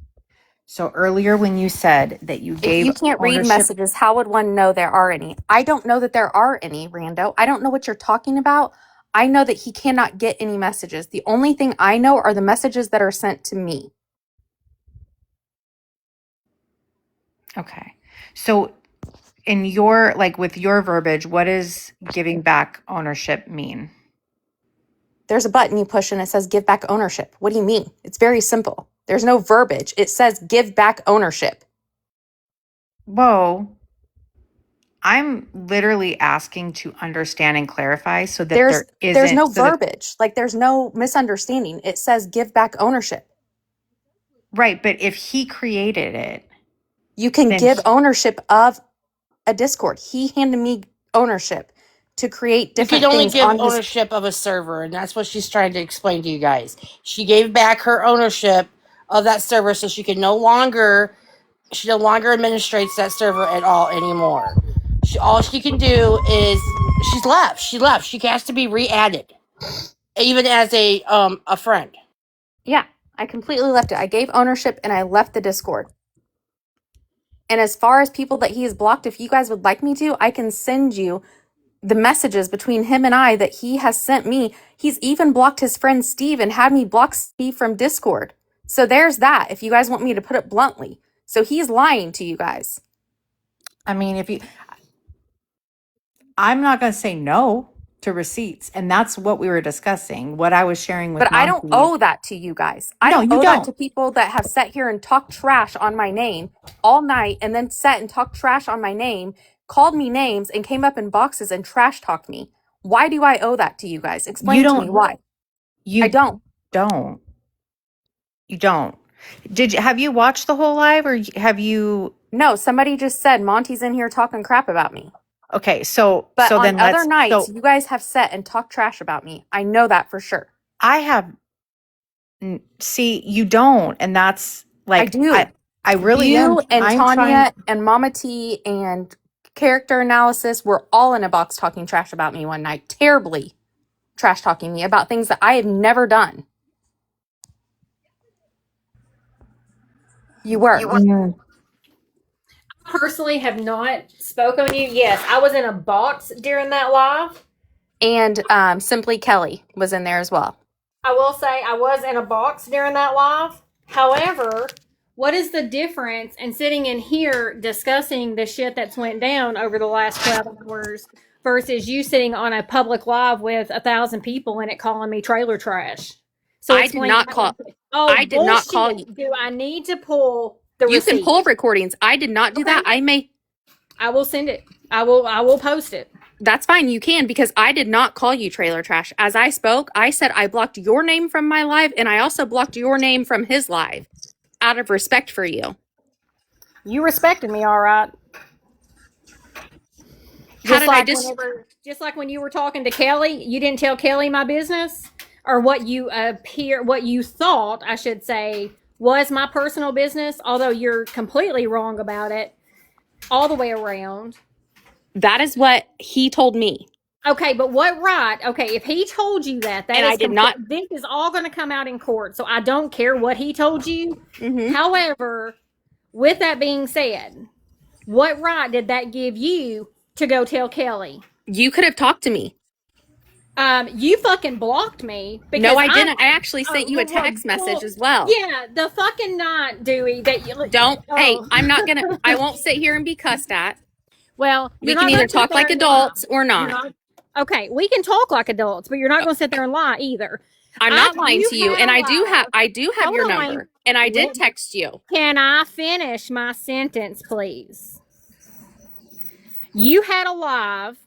So earlier when you said that you If gave you can't read ownership, messages, how would one know there are any? I don't know that there are any, Rando. I don't know what you're talking about. I know that he cannot get any messages. The only thing I know are the messages that are sent to me. okay. So in your, like with your verbiage, what does giving back ownership mean? There's a button you push and it says give back ownership. What do you mean? It's very simple. There's no verbiage. It says give back ownership. Whoa. I'm literally asking to understand and clarify so that There's no so that, verbiage. Like there's no misunderstanding. It says give back ownership. right, but if he created it, You can then give ownership of a Discord. He handed me ownership to create You different can only things give on his. ownership of a server, and that's what she's trying to explain to you guys. She gave back her ownership of that server so she no longer administrates that server at all anymore. All she can do is she's left. She left. She has to be re-added, even as a friend. Yeah, I completely left it. I gave ownership and I left the Discord. And as far as people that he has blocked, if you guys would like me to, I can send you the messages between him and I that he has sent me. He's even blocked his friend Steve and had me block Steve from Discord. So there's that, if you guys want me to put it bluntly. So he's lying to you guys. I mean, I'm not going to say no to receipts, and that's what we were discussing. What I was sharing with But I don't Monty. owe that to you guys. I No, don't you owe that don't. to people that have sat here and talked trash on my name all night and then sat and talked trash on my name, called me names, and came up in boxes and trash talked me. Why do I owe that to you guys? Explain to me why. I don't. You don't. Have you watched the whole live, or have you? No, somebody just said Monty's in here talking crap about me. Okay, so But so on then other nights, you guys have sat and talked trash about me. I know that for sure. I have. See, you don't, and that's like I do. I really you am. and I'm Tanya trying. and Mama T and character analysis were all in a box talking trash about me one night, terribly trash talking me about things that I have never done. You were. Personally have not spoke on you. Yes, I was in a box during that live. And Simply Kelly was in there as well. I will say I was in a box during that live. However, what is the difference in sitting in here discussing the shit that's went down over the last 12 hours versus you sitting on a public live with 1,000 people and it calling me trailer trash? So I did not call. I did not call you. Do I need to pull the receipt? You can pull recordings. I did not do that. I will send it. I will post it. That's fine. You can, because I did not call you trailer trash. As I spoke, I said I blocked your name from my live, and I also blocked your name from his live out of respect for you. You respected me, all right. Just like when you were talking to Kelly, you didn't tell Kelly my business, or what you thought, I should say, was my personal business, although you're completely wrong about it all the way around. That is what he told me. Okay, but what right? Okay, if he told you that and I did not. This is all going to come out in court, so I don't care what he told you. Mm-hmm. However, with that being said, what right did that give you to go tell Kelly? You could have talked to me. You fucking blocked me. No, I didn't. I actually sent you a text message as well. Yeah, the fucking night, Dewey. That you don't. Oh. Hey, I'm not gonna. I won't sit here and be cussed at. Well, we can either talk like adults or not. Okay, we can talk like adults, but you're not going to sit there and lie either. I'm not lying to you, and I do have your number, and I did text you. Can I finish my sentence, please? You had a live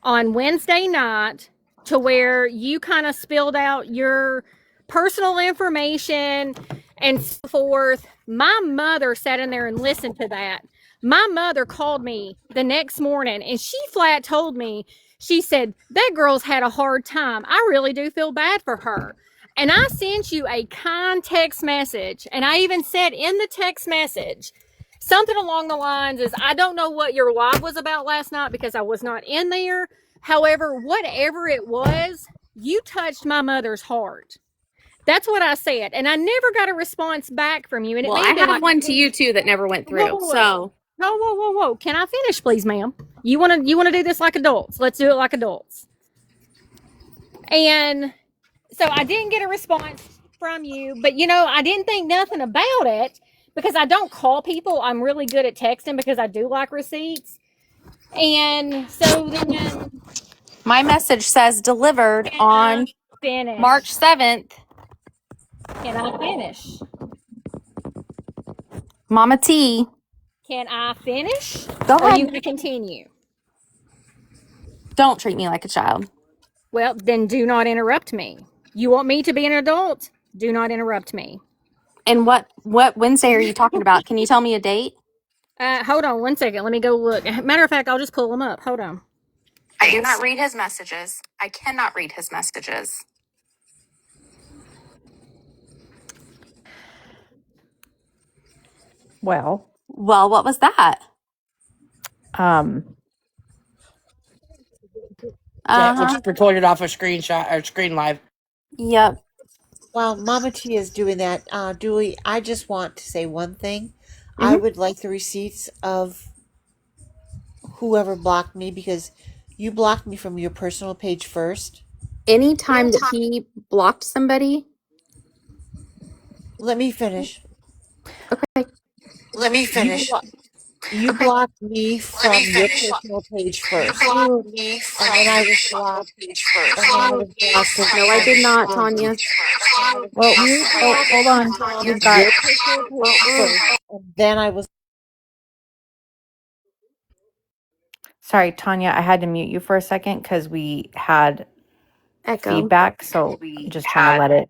on Wednesday night to where you kind of spilled out your personal information and so forth. My mother sat in there and listened to that. My mother called me the next morning and she flat told me, she said, that girl's had a hard time. I really do feel bad for her. And I sent you a kind text message. And I even said in the text message, something along the lines is, I don't know what your live was about last night because I was not in there. However, whatever it was, you touched my mother's heart. That's what I said. And I never got a response back from you. And it Well, may I have been have like, one to you too that never went through. So whoa. Can I finish, please, ma'am? You wanna do this like adults. Let's do it like adults. And so I didn't get a response from you, but I didn't think nothing about it because I don't call people. I'm really good at texting because I do like receipts. And so then my message says delivered on finish. March 7th. Can I finish? Mama T. Can I finish? Go Or are you ahead. going to continue? Don't treat me like a child. Well, then do not interrupt me. You want me to be an adult? Do not interrupt me. And what Wednesday are you talking about? Can you tell me a date? Hold on 1 second. Let me go look. Matter of fact, I'll just pull them up. Hold on. I do not read his messages. I cannot read his messages. Well, what was that? Yeah, which recorded off a screenshot or screen live. Yep. While Mama T is doing that, Julie, I just want to say one thing. I would like the receipts of whoever blocked me because you blocked me from your personal page first. Anytime that he blocked somebody. Let me finish. Okay. Let me finish. You blocked me from your personal page first. And then I was blocked. No, I did not, Tanya. well, hold on. We've got. Your personal page first. And then I was. Sorry, Tanya, I had to mute you for a second because we had Echo. feedback. So just trying to let it.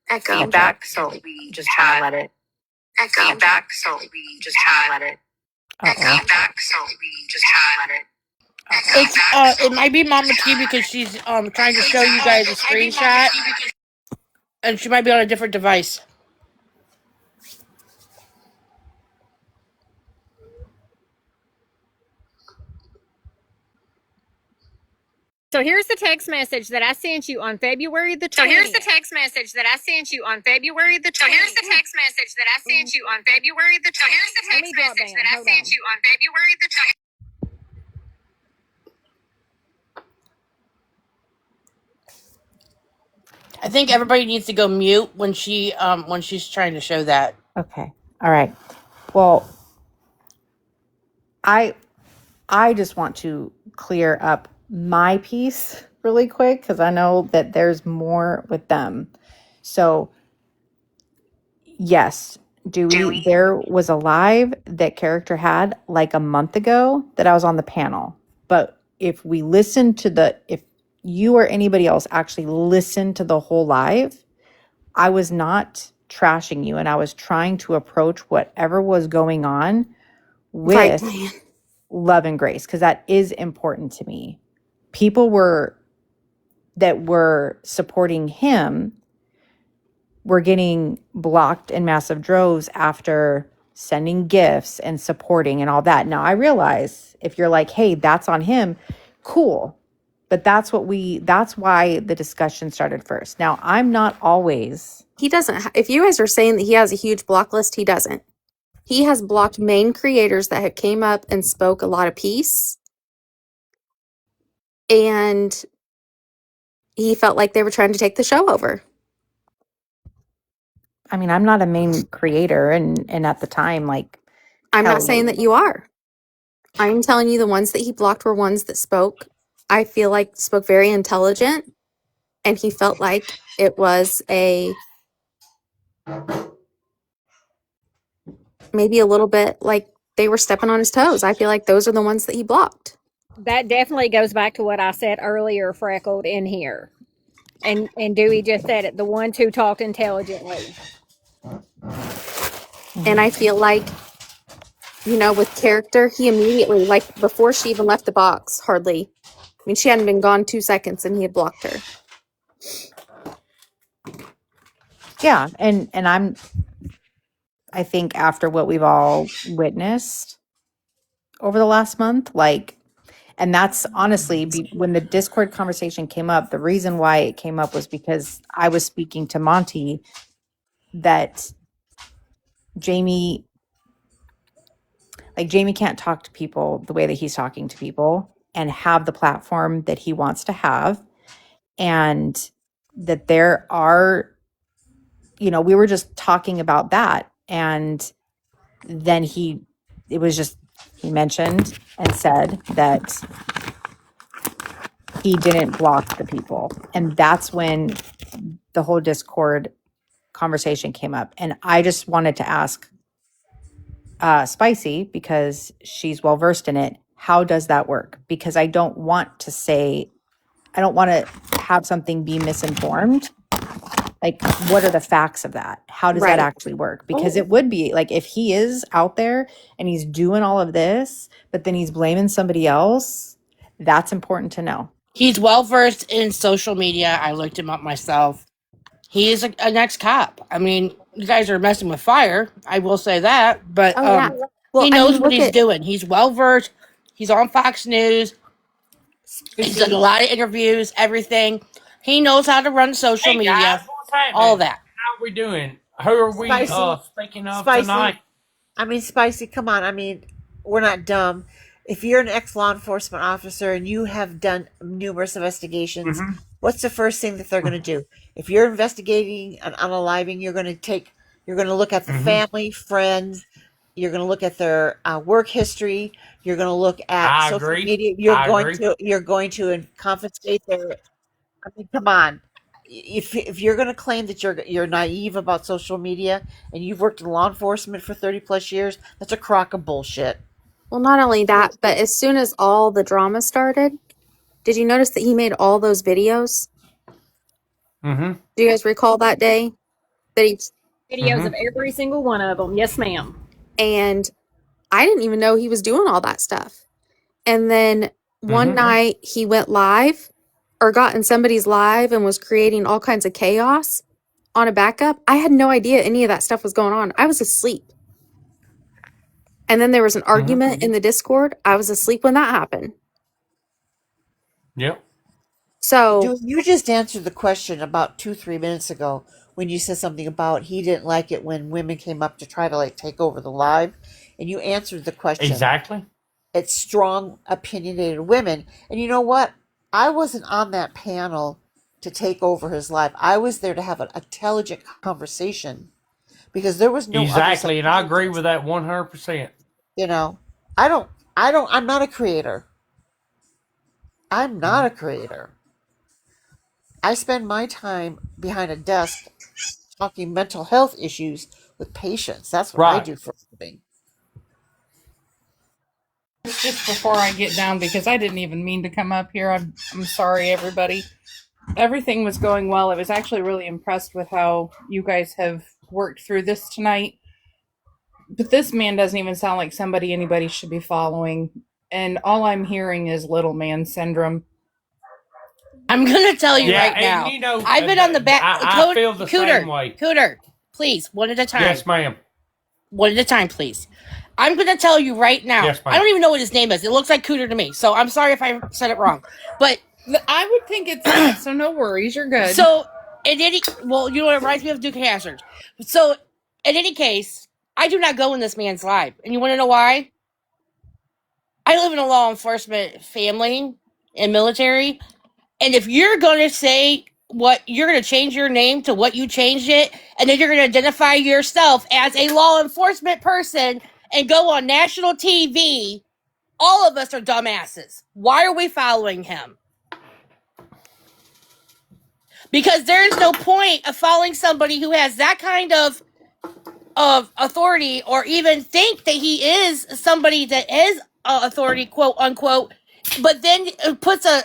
Echo. Feedback. So we just trying to let it. Echo. Feedback. So we just trying to let it. Feedback. So we just trying to let it. It's it might be Mama T because she's trying to show you guys a screenshot, and she might be on a different device. So here's the text message that I sent you on February the 20th. So here's the text message that I sent you on February the 20th. So here's the text message that I sent you on February the 20th. So here's the text message that I sent you on February the 20th. I think everybody needs to go mute when she's trying to show that. Okay. All right. Well, I just want to clear up my piece really quick because I know that there's more with them. So, yes, Dewey, there was a live that character had like a month ago that I was on the panel. But if you or anybody else actually listened to the whole live, I was not trashing you and I was trying to approach whatever was going on with love and grace because that is important to me. People that were supporting him were getting blocked in massive droves after sending gifts and supporting and all that. Now I realize if you're like, hey, that's on him, cool. But that's why the discussion started first. Now I'm not always. He doesn't. If you guys are saying that he has a huge block list, he doesn't. He has blocked main creators that have came up and spoke a lot of peace. And he felt like they were trying to take the show over. I mean, I'm not a main creator and at the time, like I'm not saying that you are. I'm telling you the ones that he blocked were ones that spoke. I feel like spoke very intelligent. And he felt like it was maybe a little bit like they were stepping on his toes. I feel like those are the ones that he blocked. That definitely goes back to what I said earlier, Freckled, in here. And Dewey just said it, the ones who talked intelligently. And I feel like, you know, with character, he immediately, like before she even left the box, hardly. I mean, she hadn't been gone 2 seconds and he had blocked her. Yeah, and I think after what we've all witnessed over the last month, like, and that's honestly when the Discord conversation came up, the reason why it came up was because I was speaking to Monty that Jamie can't talk to people the way that he's talking to people and have the platform that he wants to have. And that there are, you know, we were just talking about that. And then he mentioned and said that he didn't block the people. And that's when the whole Discord conversation came up. And I just wanted to ask Spicy, because she's well versed in it, how does that work? Because I don't want to have something be misinformed. Like, what are the facts of that? How does that Right. actually work? Because it would be like, if he is out there and he's doing all of this, but then he's blaming somebody else, that's important to know. He's well versed in social media. I looked him up myself. He is an ex-cop. I mean, you guys are messing with fire. I will say that, but Oh, yeah. Well, he I knows mean, what look he's at, doing. He's well versed. He's on Fox News. He's done a lot of interviews. Everything. He knows how to run social Hey media. guys, what's happening? All that. How are we doing? Who are we speaking of tonight? Spicy, come on. I mean, we're not dumb. If you're an ex-law enforcement officer and you have done numerous investigations, what's the first thing that they're going to do? If you're investigating an unaliving, you're going to look at the family, friends, you're going to look at their work history, you're going to look at social media, you're going to confiscate their. I mean, come on. If you're going to claim that you're naive about social media and you've worked in law enforcement for 30 plus years, that's a crock of bullshit. well, not only that, but as soon as all the drama started, did you notice that he made all those videos? Mm-hmm. Do you guys recall that day? That he Videos of every single one of them. Yes, ma'am. And I didn't even know he was doing all that stuff. And then one night he went live or got in somebody's live and was creating all kinds of chaos on a backup. I had no idea any of that stuff was going on. I was asleep. And then there was an argument in the Discord. I was asleep when that happened. Yep. So Dude, you just answered the question about 2-3 minutes ago when you said something about he didn't like it when women came up to try to like take over the live, and you answered the question. Exactly. It's strong, opinionated women, and you know what? I wasn't on that panel to take over his live. I was there to have an intelligent conversation because there was no exactly, and I agree with that 100%. You know, I'm not a creator. I'm not a creator. I spend my time behind a desk talking mental health issues with patients. That's what I do for a living. Just before I get down, because I didn't even mean to come up here. I'm sorry, everybody. Everything was going well. I was actually really impressed with how you guys have worked through this tonight. But this man doesn't even sound like somebody anybody should be following. And all I'm hearing is little man syndrome. I'm going to tell you right now. You know, I've been on the back. I feel the same way. Cooter, please, one at a time. Yes, ma'am. One at a time, please. I'm going to tell you right now. Yes, ma'am. I don't even know what his name is. It looks like Cooter to me. So I'm sorry if I said it wrong. But I would think it's that, so no worries. You're good. So, you know what it reminds me of? Duke Hazard. So, in any case, I do not go in this man's life. And you want to know why? I live in a law enforcement family and military. And if you're going to say you're going to change your name to what you changed it, and then you're going to identify yourself as a law enforcement person and go on national TV, all of us are dumbasses. Why are we following him? Because there is no point of following somebody who has that kind of authority, or even think that he is somebody that is authority, quote unquote, but then puts a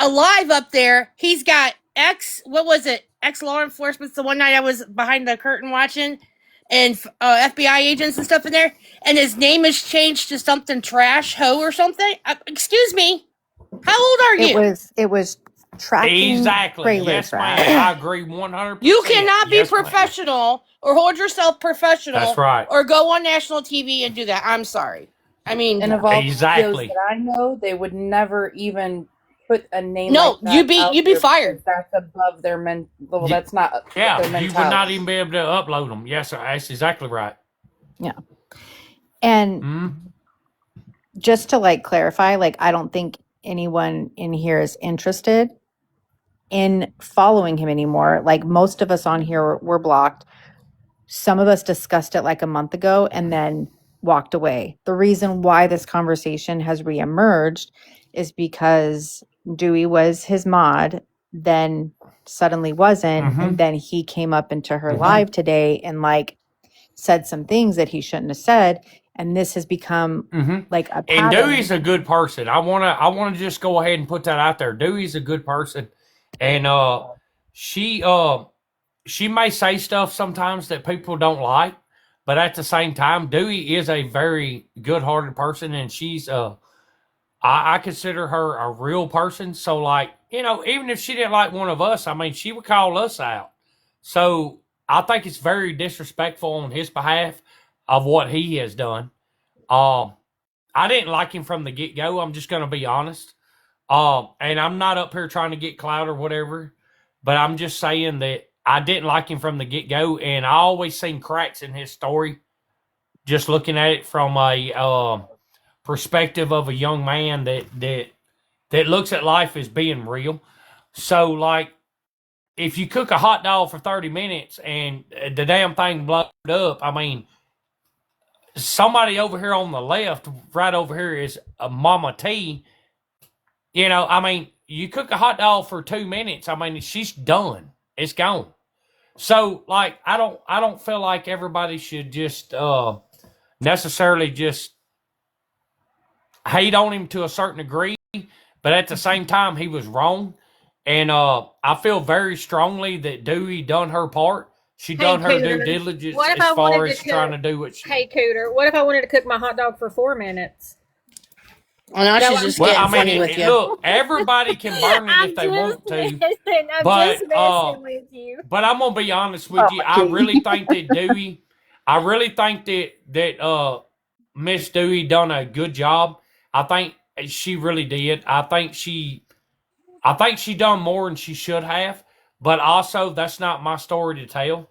live up there. He's got what was it? Ex law enforcement's the one night I was behind the curtain watching, and FBI agents and stuff in there, and his name is changed to something trash hoe or something. Excuse me, how old are you? It was tracking Exactly. trailers, Yes, Brad. ma'am. I agree 100%. You cannot be Yes, ma'am. professional or hold yourself professional. That's right. Or go on national TV and do that. I'm sorry. I mean, And of all Exactly. the videos that I know, they would never even put a name No, like that you'd be- out you'd be there fired. because that's above their well, that's not Yeah, their you mentality. would not even be able to upload them. Yes, sir. That's exactly right. Yeah. And Mhm. just to like clarify, like I don't think anyone in here is interested in following him anymore. Like most of us on here were blocked. Some of us discussed it like a month ago and then walked away. The reason why this conversation has reemerged is because Dewey was his mod, then suddenly wasn't, Mhm. and then he came up into her live today and like said some things that he shouldn't have said, and this has become like a And pattern. Dewey's a good person. I wanna just go ahead and put that out there. Dewey's a good person, and she may say stuff sometimes that people don't like, but at the same time, Dewey is a very good-hearted person, and she's I consider her a real person. So, like, even if she didn't like one of us, I mean, she would call us out. So, I think it's very disrespectful on his behalf of what he has done. I didn't like him from the get-go. I'm just going to be honest. And I'm not up here trying to get clout or whatever, but I'm just saying that I didn't like him from the get-go, and I always seen cracks in his story, just looking at it from a perspective of a young man that looks at life as being real. So, like, if you cook a hot dog for 30 minutes and the damn thing blows up, I mean, somebody over here on the left, right over here, is a Mama T. I mean, you cook a hot dog for 2 minutes, I mean, she's done. It's gone. So, like, I don't feel like everybody should just necessarily just hate on him to a certain degree, but at the same time, he was wrong. And I feel very strongly that Dewey done her part. She done her due diligence as far as trying to do what she... Hey, Cooter, what if I wanted to cook my hot dog for 4 minutes? Well, now she's just getting funny with you. Look, everybody can burn it if they want to. But with you. But I'm gonna be honest with you. I really think that Dewey, I really think that Miss Dewey done a good job. I think she really did. I think she done more than she should have. But also, that's not my story to tell.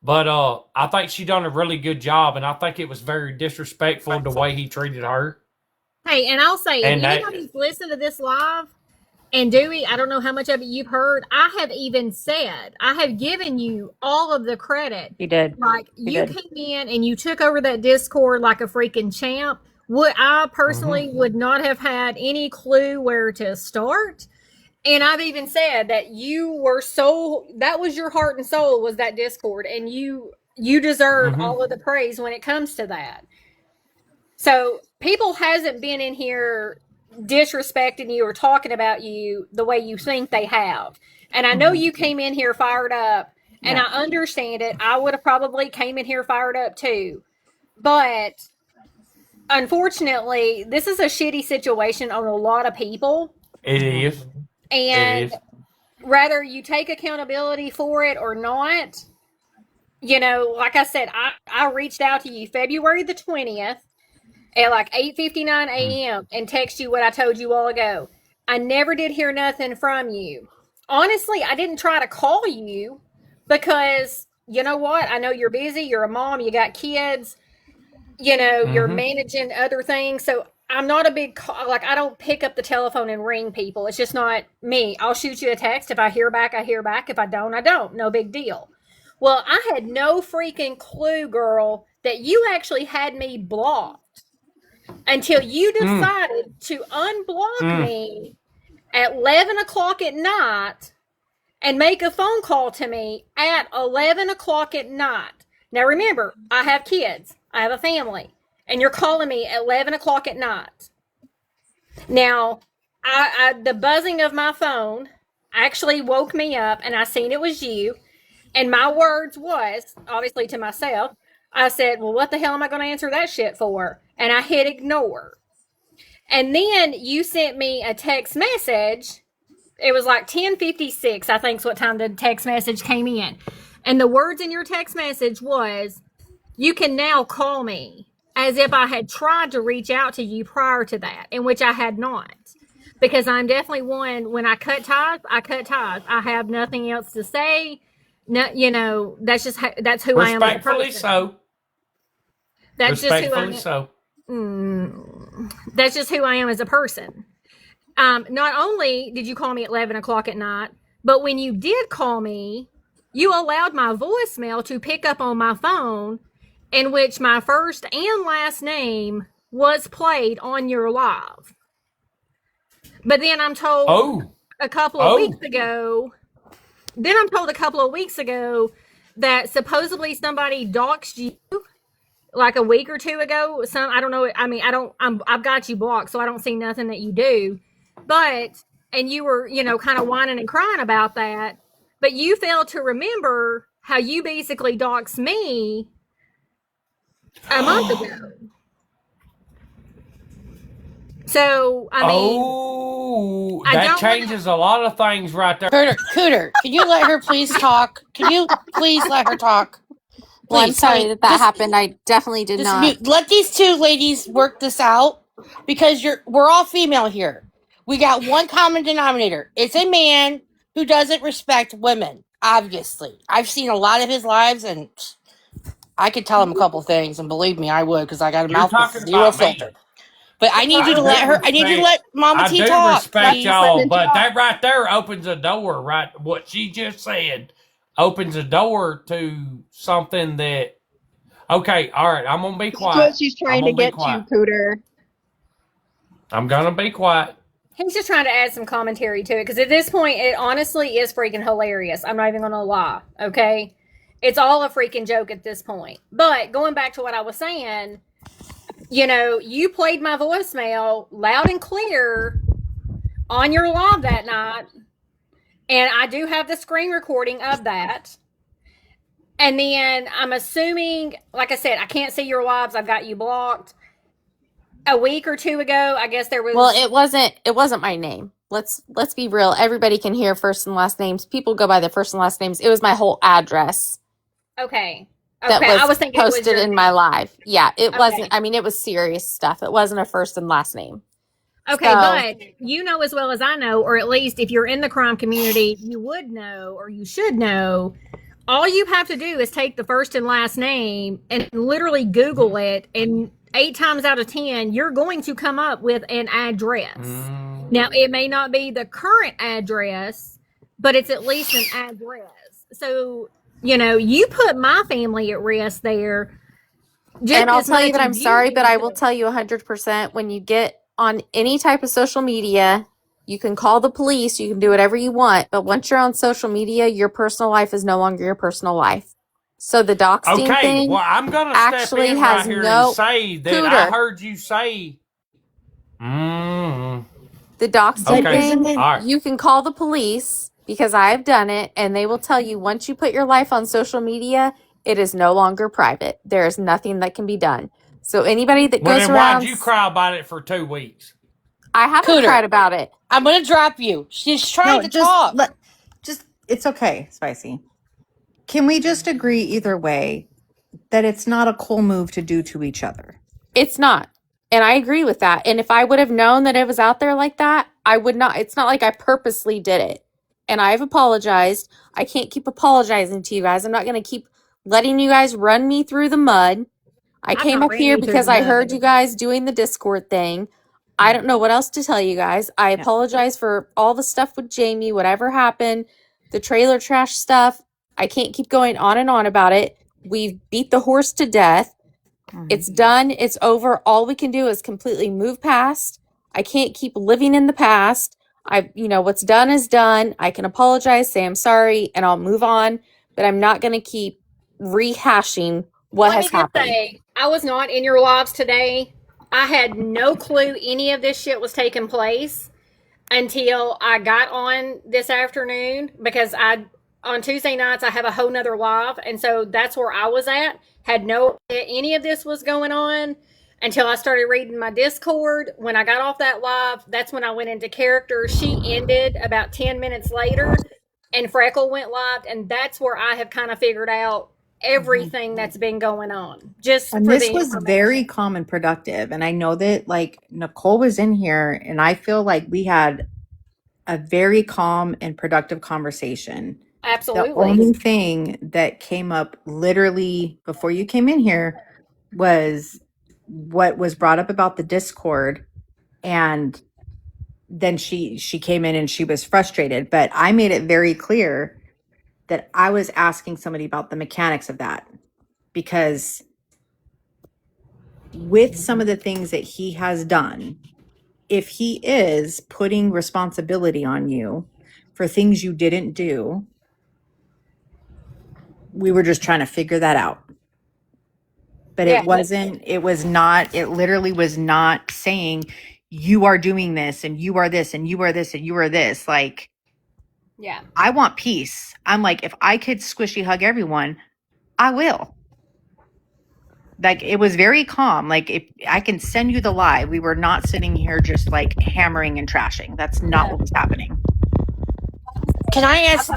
But I think she done a really good job, and I think it was very disrespectful the way he treated her. Hey, and I'll say, And if anybody's listened to this live, and Dewey, I don't know how much of it you've heard, I have even said, I have given you all of the credit. You did. Like, you came in and you took over that Discord like a freaking champ. I personally would not have had any clue where to start. And I've even said that that was your heart and soul, was that Discord. And you deserve all of the praise when it comes to that. So people hasn't been in here disrespecting you or talking about you the way you think they have. And I know you came in here fired up, and I understand it. I would have probably came in here fired up too. But unfortunately, this is a shitty situation on a lot of people. It is. And whether you take accountability for it or not, like I said, I reached out to you February the 20th at like 8:59 a.m. and text you what I told you all ago. I never did hear nothing from you. Honestly, I didn't try to call you because, you know what? I know you're busy. You're a mom. You got kids. You're managing other things. So I'm not a big, I don't pick up the telephone and ring people. It's just not me. I'll shoot you a text. If I hear back, I hear back. If I don't, I don't. No big deal. Well, I had no freaking clue, girl, that you actually had me blocked until you decided to unblock me at 11 o'clock at night and make a phone call to me at 11 o'clock at night. Now, remember, I have kids. I have a family. And you're calling me at 11 o'clock at night. Now, the buzzing of my phone, actually woke me up and I seen it was you. And my words was, obviously to myself, I said, well, what the hell am I going to answer that shit for? And I hit ignore. And then you sent me a text message. It was like 10:56, I think is what time the text message came in. And the words in your text message was, you can now call me, as if I had tried to reach out to you prior to that, in which I had not. Because I'm definitely one, when I cut ties, I cut ties. I have nothing else to say. No, you know, that's just that's who I am as a Respectfully person. so. That's just who I Respectfully am. so. That's just who I am as a person. Not only did you call me at 11 o'clock at night, but when you did call me, you allowed my voicemail to pick up on my phone, in which my first and last name was played on your live. But then I'm told a couple of weeks ago, that supposedly somebody doxed you like a week or two ago. I don't know. I mean, I've got you blocked, so I don't see nothing that you do. But, and you were, you know, kind of whining and crying about that. But you failed to remember how you basically doxed me a month ago. So, I mean, that changes a lot of things right there. Cooter, can you let her please talk? Can you please let her talk? Well, I'm Please, sorry honey, that happened. I definitely did not. Let these two ladies work this out, because we're all female here. We got one common denominator. It's a man who doesn't respect women, obviously. I've seen a lot of his lives, and I could tell him a couple things, and believe me, I would, because I got a mouth with zero filter. But I need you to let her. I need you to let Mama T talk. I do respect please. y'all, but that right there opens a door. Right, what she just said opens a door to something that. Okay, all right. I'm gonna be quiet. That's what she's trying to get to, Cooter. I'm gonna be quiet. He's just trying to add some commentary to it, because at this point, it honestly is freaking hilarious. I'm not even gonna lie. Okay, it's all a freaking joke at this point. But going back to what I was saying. You know, you played my voicemail loud and clear on your live that night. And I do have the screen recording of that. And then I'm assuming, like I said, I can't see your lives. I've got you blocked. A week or two ago, I guess there was. Well, it wasn't my name. Let's be real. Everybody can hear first and last names. People go by their first and last names. It was my whole address. Okay. That I was thinking posted it was in my live. Yeah, it wasn't. I mean, it was serious stuff. It wasn't a first and last name. Okay, so, but you know as well as I know, or at least if you're in the crime community, you would know, or you should know, all you have to do is take the first and last name and literally Google it, and 8 times out of 10, you're going to come up with an address. Now, it may not be the current address, but it's at least an address. So, you know, you put my family at risk there. And I'll tell you that I'm sorry, but I will tell you 100% when you get on any type of social media, you can call the police, you can do whatever you want, but once you're on social media, your personal life is no longer your personal life. So the doxing thing well, I'm gonna actually step in has right here no and say that Cooter. I heard you say. The doxing thing, you can call the police because I've done it, and they will tell you once you put your life on social media, it is no longer private. There is nothing that can be done. So anybody that goes around, why'd you cry about it for 2 weeks? I haven't cried about it. I'm gonna drop you. She's trying to talk. It's okay, Spicy. Can we just agree either way that it's not a cool move to do to each other? It's not. And I agree with that. And if I would have known that it was out there like that, I would not. It's not like I purposely did it. And I've apologized. I can't keep apologizing to you guys. I'm not going to keep letting you guys run me through the mud. I came up here because I heard you guys doing the Discord thing. I don't know what else to tell you guys. I apologize for all the stuff with Jamie, whatever happened, the trailer trash stuff. I can't keep going on and on about it. We've beat the horse to death. It's done. It's over. All we can do is completely move past. I can't keep living in the past. What's done is done. I can apologize, say I'm sorry, and I'll move on. But I'm not going to keep rehashing what has happened. I was not in your lives today. I had no clue any of this shit was taking place. until I got on this afternoon because on Tuesday nights I have a whole nother live, and so that's where I was at. Had no idea any of this was going on until I started reading my Discord. When I got off that live, that's when I went into character. She ended about 10 minutes later, and Freckle went live, and that's where I have kind of figured out everything that's been going on. Just And for this the was information. very calm and productive. And I know that like Nicole was in here, and I feel like we had a very calm and productive conversation. The Absolutely. only thing that came up literally before you came in here was what was brought up about the Discord. And then she came in and she was frustrated, but I made it very clear that I was asking somebody about the mechanics of that, because with some of the things that he has done, if he is putting responsibility on you for things you didn't do, we were just trying to figure that out. But Yeah. it literally was not saying you are doing this and you are this and you are this and you are this. Like, Yeah. I want peace. I'm like, if I could squishy hug everyone, I will. Like, it was very calm. Like, if I can send you the lie, we were not sitting here just like hammering and trashing. That's not what was happening. Can I ask?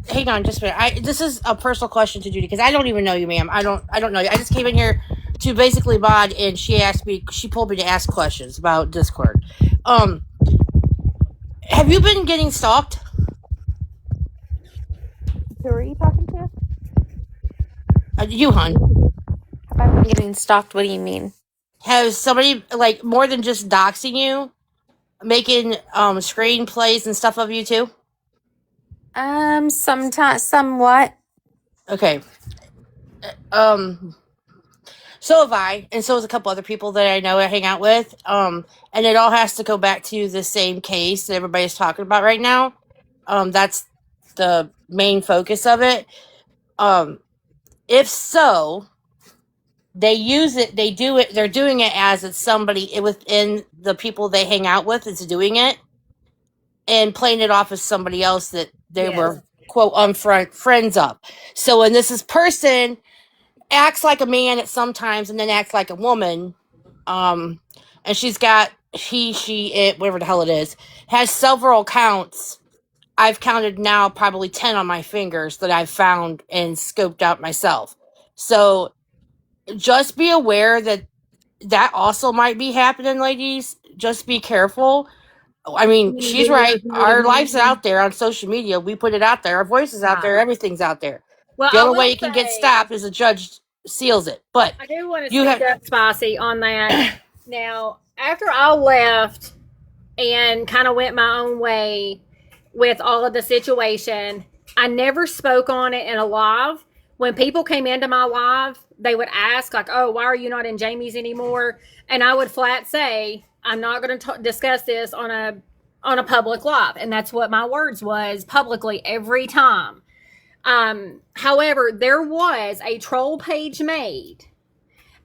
Hang on, just a minute. This is a personal question to Judy because I don't even know you, ma'am. I don't know you. I just came in here to basically mod, and she pulled me to ask questions about Discord. Have you been getting stalked? Who are you talking to? You, hon. If I'm getting stalked, what do you mean? Has somebody, like, more than just doxing you, making screenplays and stuff of you too? Sometimes, somewhat. Okay. So have I, and so has a couple other people that I know I hang out with. And it all has to go back to the same case that everybody's talking about right now. That's the main focus of it. If so, they use it, they're doing it as it's somebody within the people they hang out with is doing it and playing it off as somebody else that they were, quote, friends of. So when this person acts like a man at some times and then acts like a woman, and she's got it, whatever the hell it is, has several accounts. I've counted now probably 10 on my fingers that I've found and scoped out myself. So just be aware that also might be happening, ladies. Just be careful. I mean, she's right. Our life's out there on social media. We put it out there. Our voice is out there. Everything's out there. Well, The only way it can get stopped is a judge seals it. But I do want to speak up, Spicy, on that. Now, after I left and kind of went my own way with all of the situation, I never spoke on it in a live. When people came into my live, they would ask, like, oh, why are you not in Jamie's anymore? And I would flat say, I'm not going to discuss this on a public live. And that's what my words was publicly every time. However, there was a troll page made.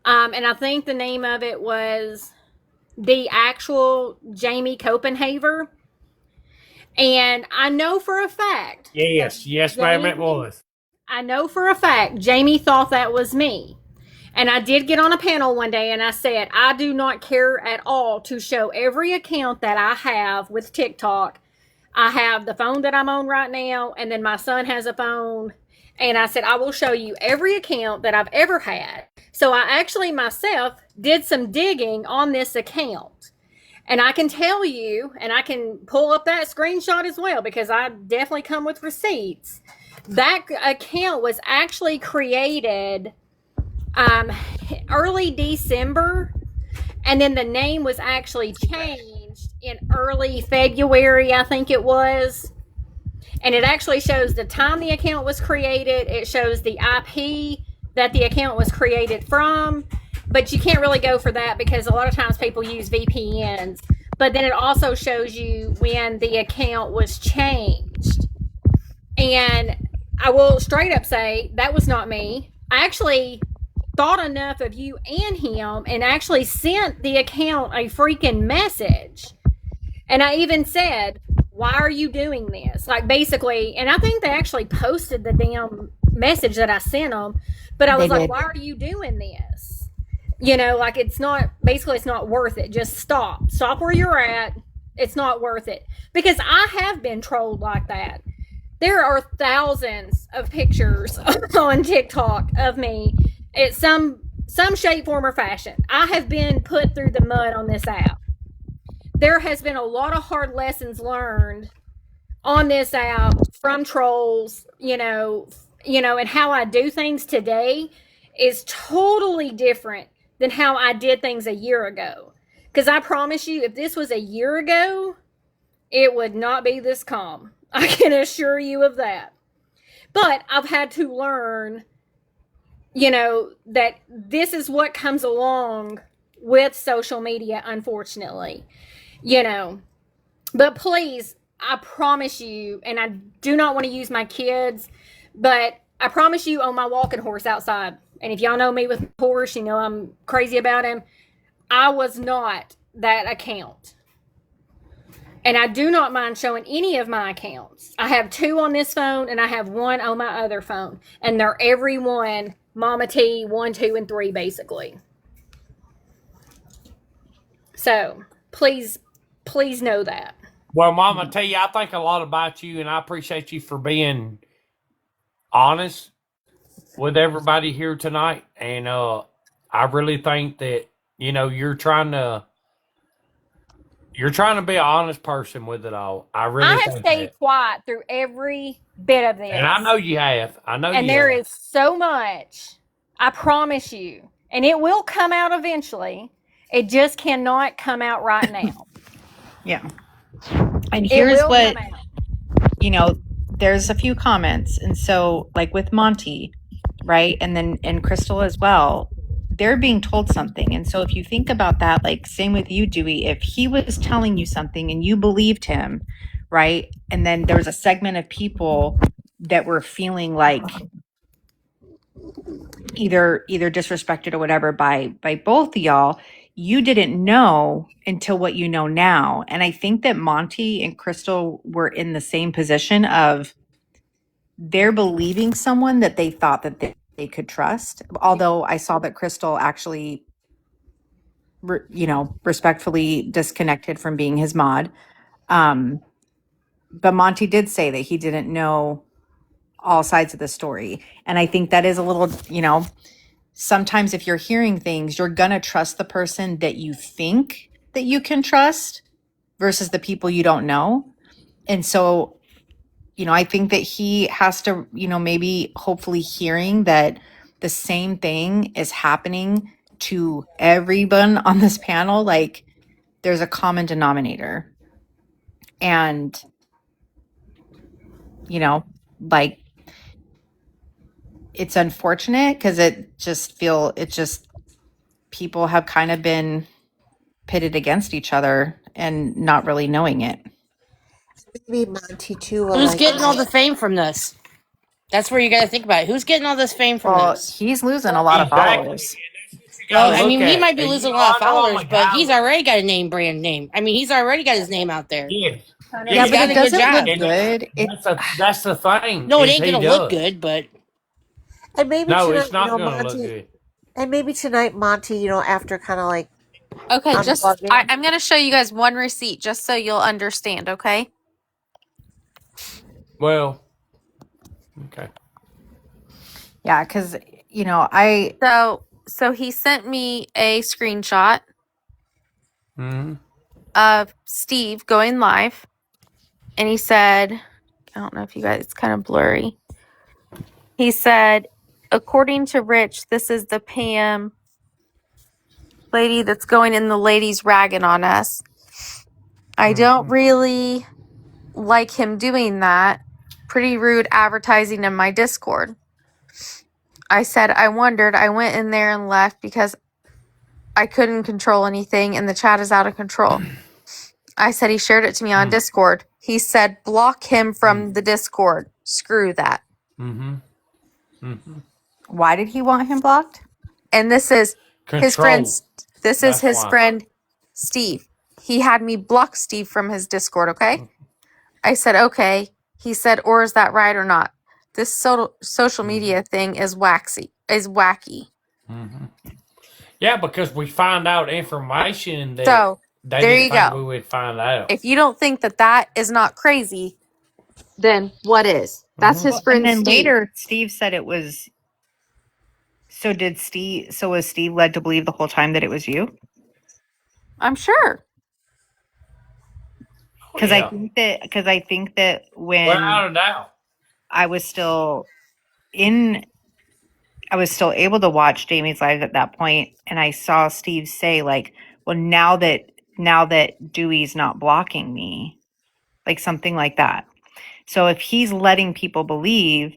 And I think the name of it was the actual Jamie Copenhaver. And I know for a fact. Yes, ma'am, it was. I know for a fact Jamie thought that was me. And I did get on a panel one day and I said, I do not care at all to show every account that I have with TikTok. I have the phone that I'm on right now, and then my son has a phone. And I said, I will show you every account that I've ever had. So I actually myself did some digging on this account. And I can tell you, and I can pull up that screenshot as well, because I definitely come with receipts. That account was actually created early December, and then the name was actually changed in early February, I think it was. And it actually shows the time the account was created. It shows the IP that the account was created from. But you can't really go for that because a lot of times people use VPNs. But then it also shows you when the account was changed. And I will straight up say that was not me. I actually thought enough of you and him and actually sent the account a freaking message. And I even said, why are you doing this? Like, basically, and I think they actually posted the damn message that I sent them, but I was They like, did. why are you doing this? You know, like, it's not, basically, it's not worth it. Just stop. Stop where you're at. It's not worth it. Because I have been trolled like that. There are thousands of pictures on TikTok of me at some shape, form, or fashion. I have been put through the mud on this app. There has been a lot of hard lessons learned on this app from trolls, and how I do things today is totally different than how I did things a year ago. Because I promise you, if this was a year ago, it would not be this calm. I can assure you of that. But I've had to learn, that this is what comes along with social media, unfortunately. But please, I promise you, and I do not want to use my kids, but I promise you on my walking horse outside, and if y'all know me with horse, I'm crazy about him, I was not that account. And I do not mind showing any of my accounts. I have 2 on this phone, and I have 1 on my other phone. And they're every one Mama T 1, 2, and 3, basically. So, please know that. Well, Mama T, I think a lot about you, and I appreciate you for being honest with everybody here tonight. And I really think that, you're trying to be an honest person with it all. I have stayed quiet through every bit of this. And I know you have. And there is so much, I promise you. And it will come out eventually. It just cannot come out right now. Yeah. And here's what, there's a few comments. And so, like with Monty, right? And Crystal as well, they're being told something. And so if you think about that, like same with you, Dewey, if he was telling you something and you believed him, right? And then there was a segment of people that were feeling like either disrespected or whatever by both of y'all, you didn't know until what you know now. And I think that Monty and Crystal were in the same position of they're believing someone that they thought that they could trust. Although I saw that Crystal actually, respectfully disconnected from being his mod. But Monty did say that he didn't know all sides of the story. And I think that is a little, sometimes if you're hearing things, you're going to trust the person that you think that you can trust versus the people you don't know. And so, I think that he has to, maybe hopefully hearing that the same thing is happening to everyone on this panel, like there's a common denominator. And, like it's unfortunate because people have kind of been pitted against each other and not really knowing it. Maybe Monty too. Who's getting all the fame from this? That's where you got to think about it. Who's getting all this fame from this? He's losing a lot of followers. Well, I mean, he might be losing a lot of followers, but he's already got a brand name. I mean, he's already got his name out there. Yeah, yeah, but it doesn't look good. That's the thing. No, it ain't going to look good, but and maybe no, tonight, it's not going to look good. And maybe tonight, Monty, after kind of like okay, I'm going to show you guys one receipt just so you'll understand. Okay. Well, okay. Yeah, because So he sent me a screenshot Mm-hmm. of Steve going live, and he said, I don't know if you guys, it's kind of blurry. He said, according to Rich, this is the Pam lady that's going in the ladies ragging on us. I don't really like him doing that. Pretty rude advertising in my Discord. I said, I wondered. I went in there and left because I couldn't control anything and the chat is out of control. I said he shared it to me on Discord. He said, block him from the Discord. Screw that. Mm-hmm. Mm-hmm. Why did he want him blocked? And this is his friend. This is his why. friend, Steve. He had me block Steve from his Discord, okay? I said, okay. He said, or is that right or not? This social media thing is wacky. Mm-hmm. Yeah, because we find out information that So, they there didn't you think go. we would find out. If you don't think that that is not crazy, then what is? That's his And friend then Steve. later, Steve said it was. So was Steve led to believe the whole time that it was you? I'm sure. Because Yeah. I think that when Without a doubt. I was still able to watch Jamie's live at that point, and I saw Steve say, like, well, now that Dewey's not blocking me, like something like that. So if he's letting people believe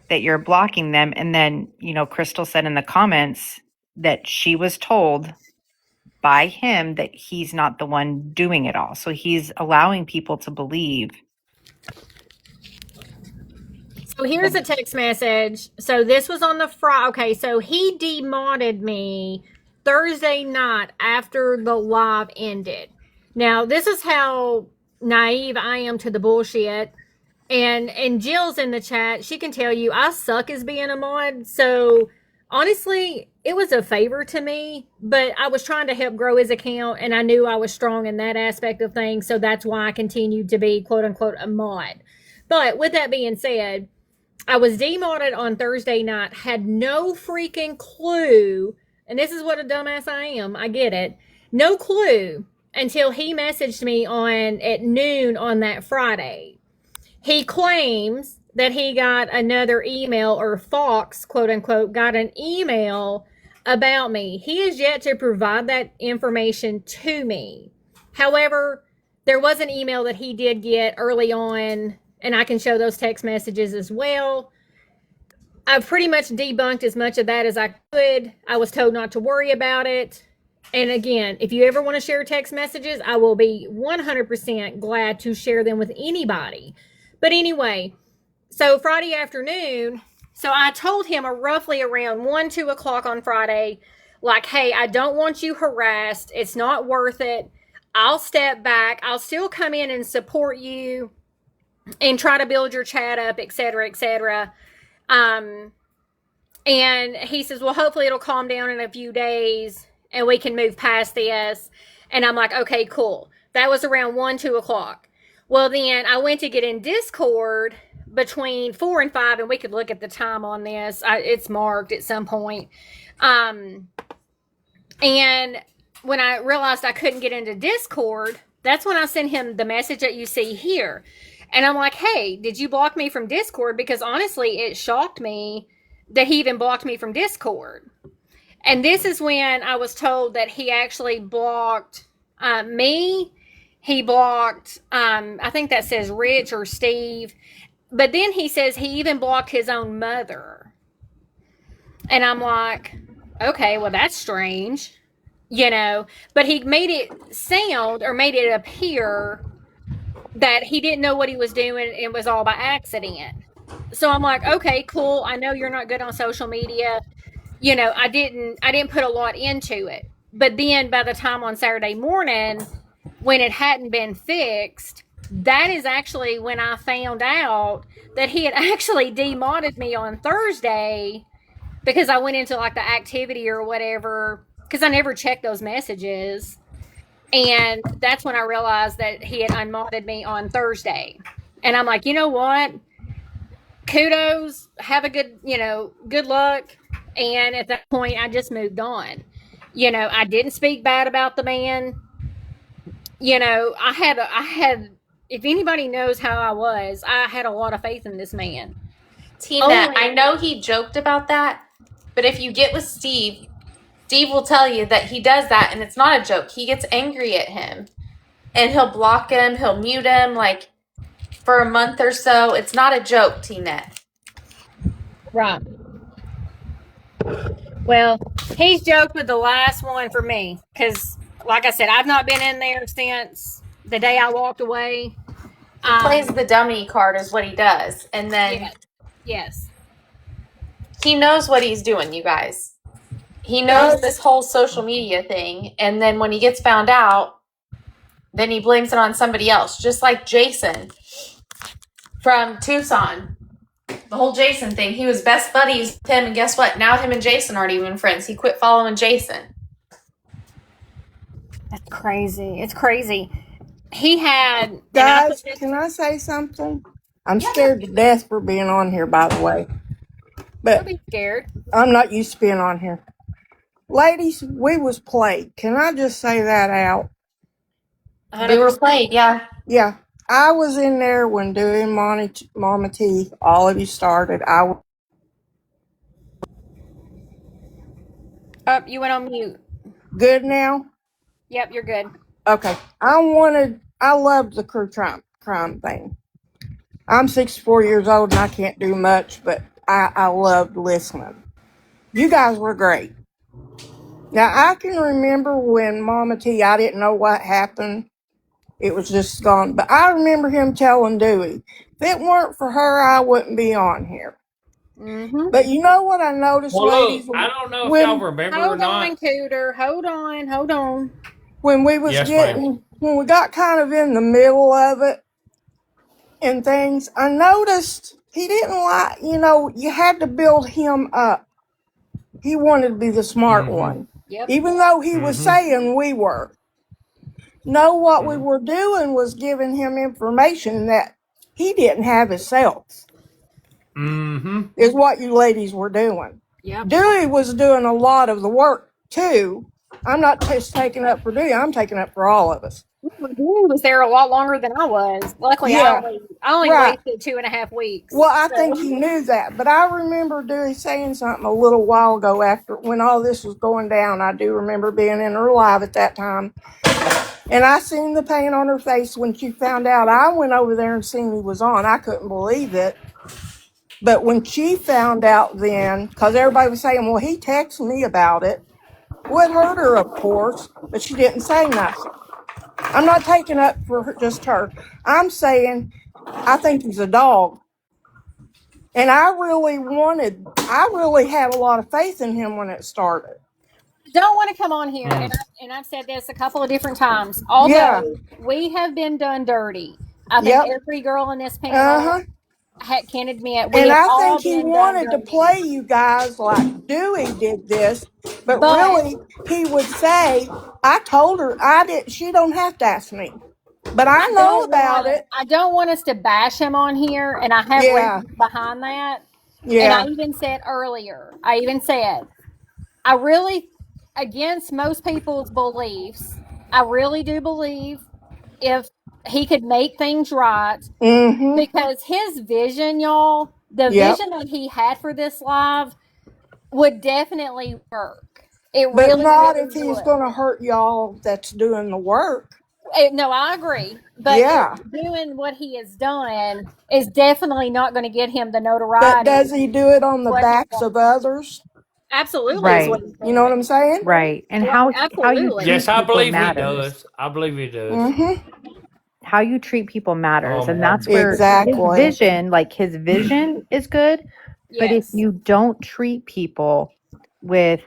that you're blocking them, and then, Crystal said in the comments that she was told by him that he's not the one doing it all. So he's allowing people to believe. So here's a text message. So this was on the Friday. Okay, so he demodded me Thursday night after the live ended. Now, this is how naive I am to the bullshit. And Jill's in the chat. She can tell you I suck as being a mod. So honestly, it was a favor to me, but I was trying to help grow his account, and I knew I was strong in that aspect of things. So that's why I continued to be quote unquote a mod. But with that being said, I was demodded on Thursday night, had no freaking clue. And this is what a dumbass I am. I get it. No clue until he messaged me at noon on that Friday. He claims that he got another email, or Fox, quote unquote, got an email about me. He is yet to provide that information to me. However, there was an email that he did get early on, and I can show those text messages as well. I've pretty much debunked as much of that as I could. I was told not to worry about it. And again, if you ever want to share text messages, I will be 100% glad to share them with anybody. But anyway, so Friday afternoon, so I told him roughly around 1, 2 o'clock on Friday, like, hey, I don't want you harassed. It's not worth it. I'll step back. I'll still come in and support you and try to build your chat up, et cetera, et cetera. And he says, well, hopefully it'll calm down in a few days and we can move past this. And I'm like, okay, cool. That was around 1, 2 o'clock. Well, then I went to get in Discord between 4 and 5, and we could look at the time on this. It's marked at some point. And when I realized I couldn't get into Discord, that's when I sent him the message that you see here. And I'm like, hey, did you block me from Discord? Because honestly, it shocked me that he even blocked me from Discord. And this is when I was told that he actually blocked me. He blocked, I think that says Rich or Steve. But then he says he even blocked his own mother. And I'm like, okay, well, that's strange. But he made it sound, or made it appear, that he didn't know what he was doing. It was all by accident. So I'm like, okay, cool. I know you're not good on social media. I didn't put a lot into it. But then by the time on Saturday morning, when it hadn't been fixed, that is actually when I found out that he had actually demodded me on Thursday, because I went into like the activity or whatever, because I never checked those messages. And that's when I realized that he had unmodded me on Thursday. And I'm like, you know what? Kudos. Have a good luck. And at that point, I just moved on. I didn't speak bad about the man. I had, if anybody knows how I had a lot of faith in this man. Tina, I know he joked about that, but if you get with Steve will tell you that he does that, and it's not a joke. He gets angry at him, and he'll block him, he'll mute him, like, for a month or so. It's not a joke, Tina. Right. Well, he's joked with the last one for me, because, like I said, I've not been in there since the day I walked away. He plays the dummy card is what he does, and then yes. He knows what he's doing, you guys. He knows this whole social media thing, and then when he gets found out, then he blames it on somebody else, just like Jason from Tucson. The whole Jason thing, he was best buddies with him, and guess what? Now him and Jason aren't even friends. He quit following Jason. That's crazy. It's crazy. He had... Guys, can I say something? I'm scared to death for being on here, by the way. But Don't be scared. I'm not used to being on here. Ladies, we was played. Can I just say that out? We were played, yeah. Yeah. I was in there when Dewey and Mama T, all of you started. You went on mute. Good now? Yep, you're good. Okay. I loved the crime thing. I'm 64 years old and I can't do much, but I loved listening. You guys were great. Now, I can remember when Mama T, I didn't know what happened. It was just gone. But I remember him telling Dewey, if it weren't for her, I wouldn't be on here. Mm-hmm. But you know what I noticed, ladies? Look, I don't know if y'all remember or not. Hold on, Cooter. Hold on. When we was when we got kind of in the middle of it and things, I noticed he didn't like, you had to build him up. He wanted to be the smart one. Yep. Even though he was saying we were. No, what we were doing was giving him information that he didn't have himself. Is what you ladies were doing. Yep. Dewey was doing a lot of the work too. I'm not just taking up for Dewey, I'm taking up for all of us. Dewey was there a lot longer than I was. Luckily, Yeah. I only wasted 2.5 weeks. Well, I think he knew that, but I remember Dewey saying something a little while ago after when all this was going down. I do remember being in her live at that time. And I seen the pain on her face when she found out. I went over there and seen he was on. I couldn't believe it. But when she found out then, because everybody was saying, well, he texted me about it. Well, it hurt her, of course, but she didn't say nothing. I'm not taking up for just her. I'm saying I think he's a dog. And I really had a lot of faith in him when it started. Don't want to come on here, and I've said this a couple of different times. Although we have been done dirty, I think every girl in this panel can admit. And I think he wanted to play you guys like Dewey did this, but really he would say, "I told her she don't have to ask me, but I know about it." I don't want us to bash him on here, and I have reasons behind that. Yeah. And I even said earlier, I really, against most people's beliefs, I really do believe if he could make things right, because his vision, y'all, the vision that he had for this live would definitely work. But not if he's going to hurt y'all that's doing the work. No, I agree. But doing what he has done is definitely not going to get him the notoriety. But does he do it on the backs of others? Absolutely. Right. You know what I'm saying? Right. And how you treat Yes, I people believe matters. he does. I believe he does. How you treat people matters. Oh, and that's where his vision is good. Yes. But if you don't treat people with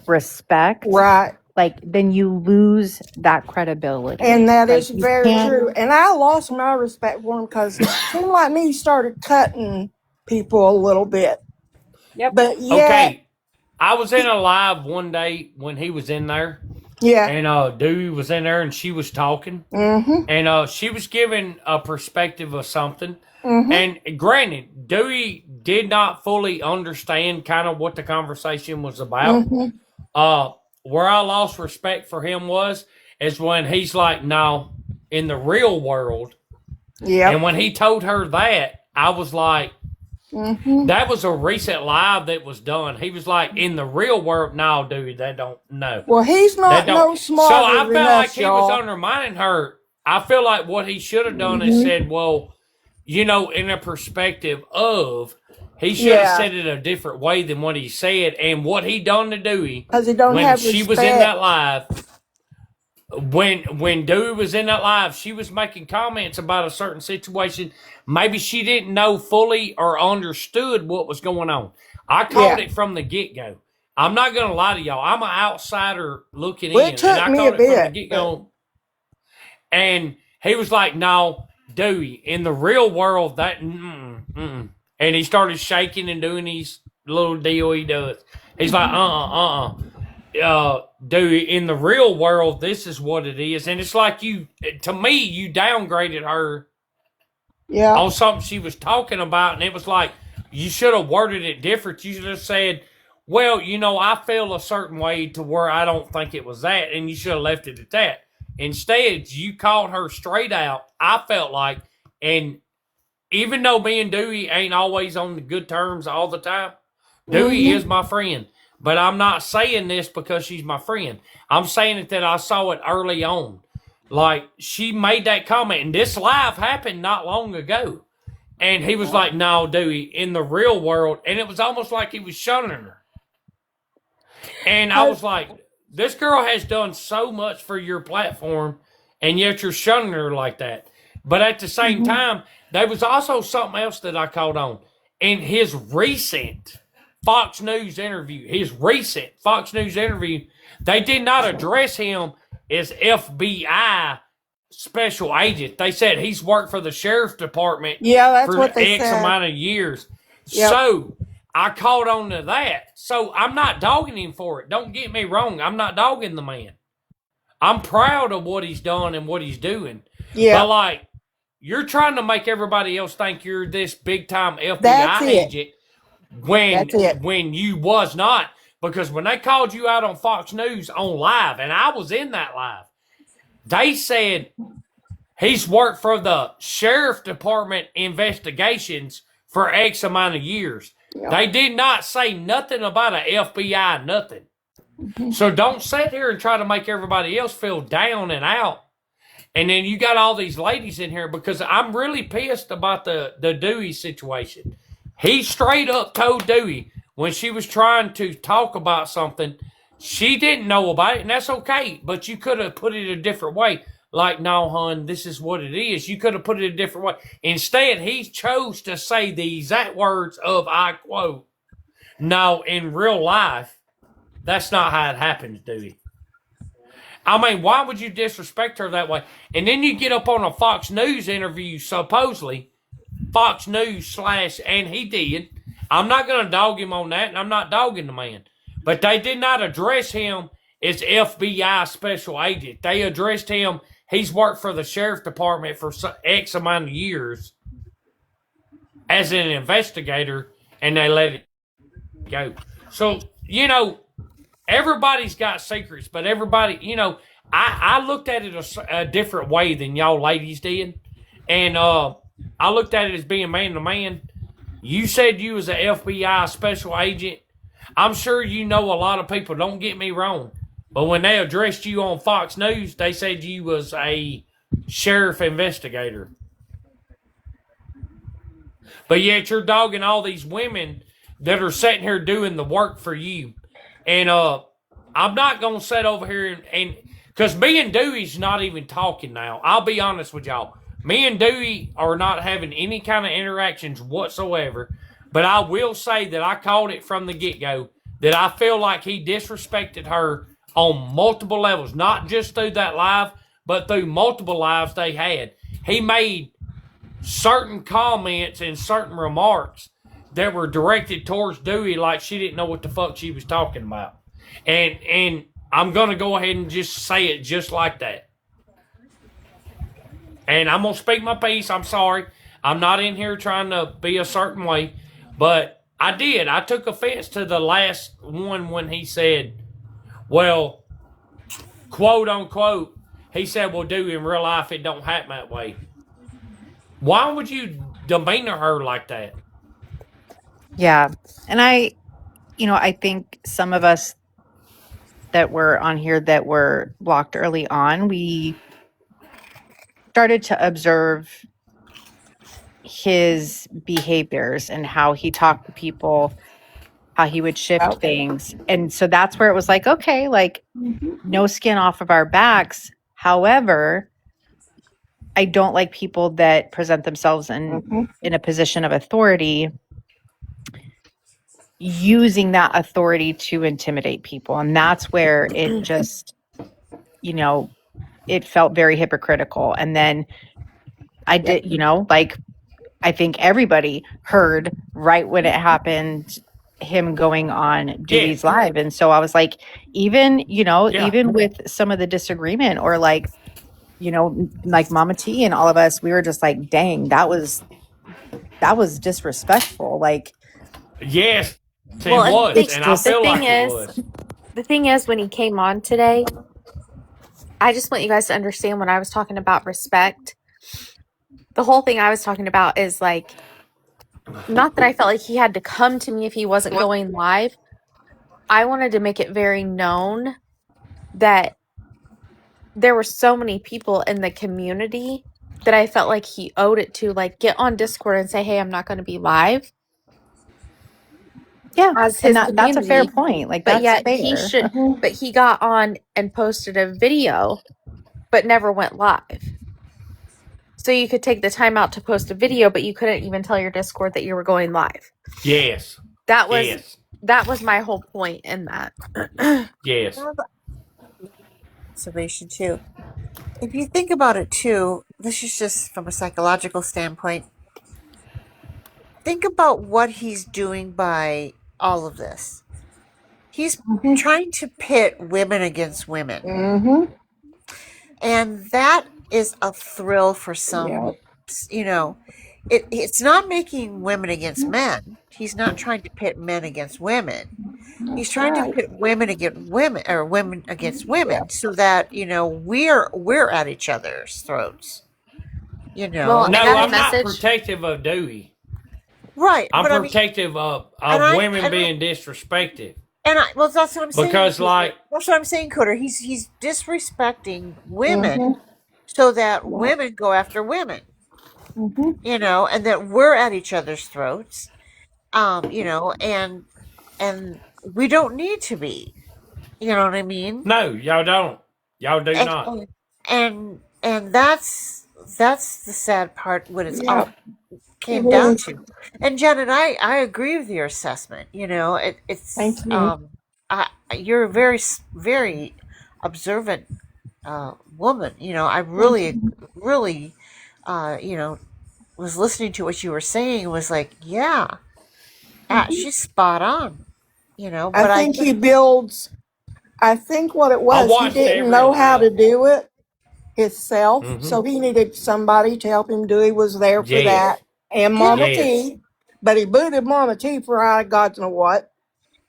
respect, right, like then you lose that credibility. And that is very true. And I lost my respect for him because it seemed like me started cutting people a little bit. Yep. But okay, I was in a live one day when he was in there. Yeah. And Dewey was in there and she was talking. And she was giving a perspective of something. And granted, Dewey did not fully understand kind of what the conversation was about. Where I lost respect for him is when he's like, no, in the real world. Yeah. And when he told her that, I was like, that was a recent live that was done. He was like, in the real world, no, dude, that don't, no. Well, he's not no smarter So I than felt us, like he was undermining her. I feel like what he should have done is said, well, in a perspective of, he should have said it a different way than what he said. And what he done to Dewey, when she was in that live, when Dewey was in that live, she was making comments about a certain situation. Maybe she didn't know fully or understood what was going on. I called it from the get-go. I'm not gonna lie to y'all. I'm an outsider looking Well, in, it and took I me a caught it from the bit, get but go. And he was like, "No, Dewey, in the real world, that." And he started shaking and doing these little deal he does. He's like, Dewey, in the real world, this is what it is. And it's like to me, you downgraded her yeah, on something she was talking about, and it was like, you should have worded it different. You should have said, well, I feel a certain way to where I don't think it was that, and you should have left it at that. Instead, you called her straight out, I felt like, and even though me and Dewey ain't always on the good terms all the time, Dewey is my friend. But I'm not saying this because she's my friend. I'm saying it that I saw it early on. Like, she made that comment, and this live happened not long ago. And he was like, no, Dewey, in the real world. And it was almost like he was shunning her. And I was like, this girl has done so much for your platform, and yet you're shunning her like that. But at the same time, there was also something else that I caught on. In his recent Fox News interview, they did not address him as FBI special agent. They said he's worked for the sheriff's department yeah, that's for what they X said. amount of years. Yep. So I caught on to that. So I'm not dogging him for it. Don't get me wrong. I'm not dogging the man. I'm proud of what he's done and what he's doing. Yeah, But like, you're trying to make everybody else think you're this big time that's FBI it. agent when That's it. when you was not. Because when they called you out on Fox News on live, and I was in that live, they said he's worked for the sheriff department investigations for X amount of years. Yeah. They did not say nothing about an FBI, nothing. So don't sit here and try to make everybody else feel down and out. And then you got all these ladies in here, because I'm really pissed about the Dewey situation. He straight up told Dewey when she was trying to talk about something, she didn't know about it, and that's okay. But you could have put it a different way. Like, no, hon, this is what it is. You could have put it a different way. Instead, he chose to say the exact words of, I quote, no, in real life, that's not how it happens, Dewey. I mean, why would you disrespect her that way? And then you get up on a Fox News interview, supposedly, Fox News / and he did. I'm not going to dog him on that, and I'm not dogging the man. But they did not address him as FBI special agent. They addressed him, he's worked for the sheriff department for X amount of years as an investigator, and they let it go. So, everybody's got secrets, but everybody, I looked at it a different way than y'all ladies did. And I looked at it as being man to man. You said you was an FBI special agent. I'm sure you know a lot of people, don't get me wrong. But when they addressed you on Fox News, they said you was a sheriff investigator. But yet you're dogging all these women that are sitting here doing the work for you. And I'm not going to sit over here and because me and Dewey's not even talking now. I'll be honest with y'all. Me and Dewey are not having any kind of interactions whatsoever. But I will say that I called it from the get-go that I feel like he disrespected her on multiple levels, not just through that live, but through multiple lives they had. He made certain comments and certain remarks that were directed towards Dewey like she didn't know what the fuck she was talking about. And I'm going to go ahead and just say it just like that. And I'm going to speak my piece. I'm sorry. I'm not in here trying to be a certain way. But I did. I took offense to the last one when he said, well, quote unquote, he said, well, Dewey, in real life, it don't happen that way. Why would you demeanor her like that? Yeah. And I think some of us that were on here that were blocked early on, we started to observe his behaviors and how he talked to people, how he would shift things. And so that's where it was like, okay, like no skin off of our backs. However, I don't like people that present themselves in a position of authority using that authority to intimidate people. And that's where it just, you know, it felt very hypocritical. And then I did, you know, like I think everybody heard right when it happened him going on Dewey's live. And so I was like, even, you know, even with some of the disagreement or like, you know, like Mama T and all of us, we were just like, dang, that was disrespectful. Like, yes, it Well, and was, and I feel like it was. the thing is, when he came on today, I just want you guys to understand when I was talking about respect, the whole thing I was talking about is like, not that I felt like he had to come to me if he wasn't going live. I wanted to make it very known that there were so many people in the community that I felt like he owed it to, like, get on Discord and say, hey, I'm not going to be live. Yeah, as and his that's a fair community. point. Like, But that's yet fair. he should, but he got on and posted a video, but never went live. So you could take the time out to post a video, but you couldn't even tell your Discord that you were going live. Yes. That was my whole point in that. Yes. Observation too. If you think about it too, this is just from a psychological standpoint. Think about what he's doing by all of this. He's trying to pit women against women. Mm-hmm. And that is a thrill for some, you know, it's not making women against men. He's not trying to pit men against women. He's trying to pit women against women or women against women so that, you know, we're at each other's throats. You know. Well, No, I got a I'm not message. protective of Dewey. Right. I'm but protective of women being disrespected. Well, that's what I'm saying. Because, like, that's what I'm saying, Cutter. He's disrespecting women so that women go after women. You know, and that we're at each other's throats. You know, and we don't need to be. You know what I mean? No, y'all don't. Y'all do and, not. And that's the sad part when it's all came down to. And Janet, I agree with your assessment. You know, it's Thank you. you're a very very observant woman. You know, I really you know, was listening to what you were saying and was like, yeah, she's spot on. You know, I but think he builds. I think what it I was, he watched didn't every know how to live. do it himself, Mhm. so he needed somebody to help him do. He was there for Yes. that, and Mama Yes. T. But he booted Mama T for God know what.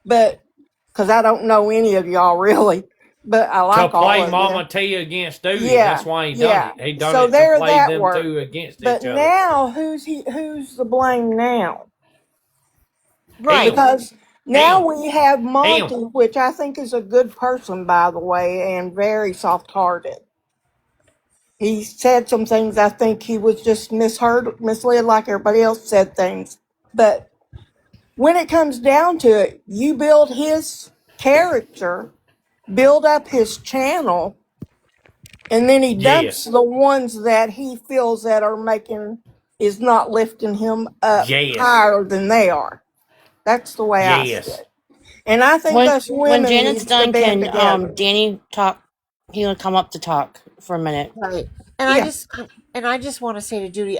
But because I don't know any of y'all really, but I To like all play of Mama them. T against Dewey, Yeah, that's why he yeah. done it. He done So it to there play that them worked. two against But each other. now who's the blame now? right. Because now Him. we have Monty, Him. which I think is a good person, by the way, and very soft-hearted. He said some things I think he was just misled like everybody else said things. But when it comes down to it, you build his character, build up his channel, and then he dumps Yes. the ones that he feels that is not lifting him up Yes. higher than they are. That's the way I see Yes. it. And I think us When women Janet's needs to done, band can together. Danny talk? He'll come up to talk for a minute. Right. And Yeah. I just want to say to Judy,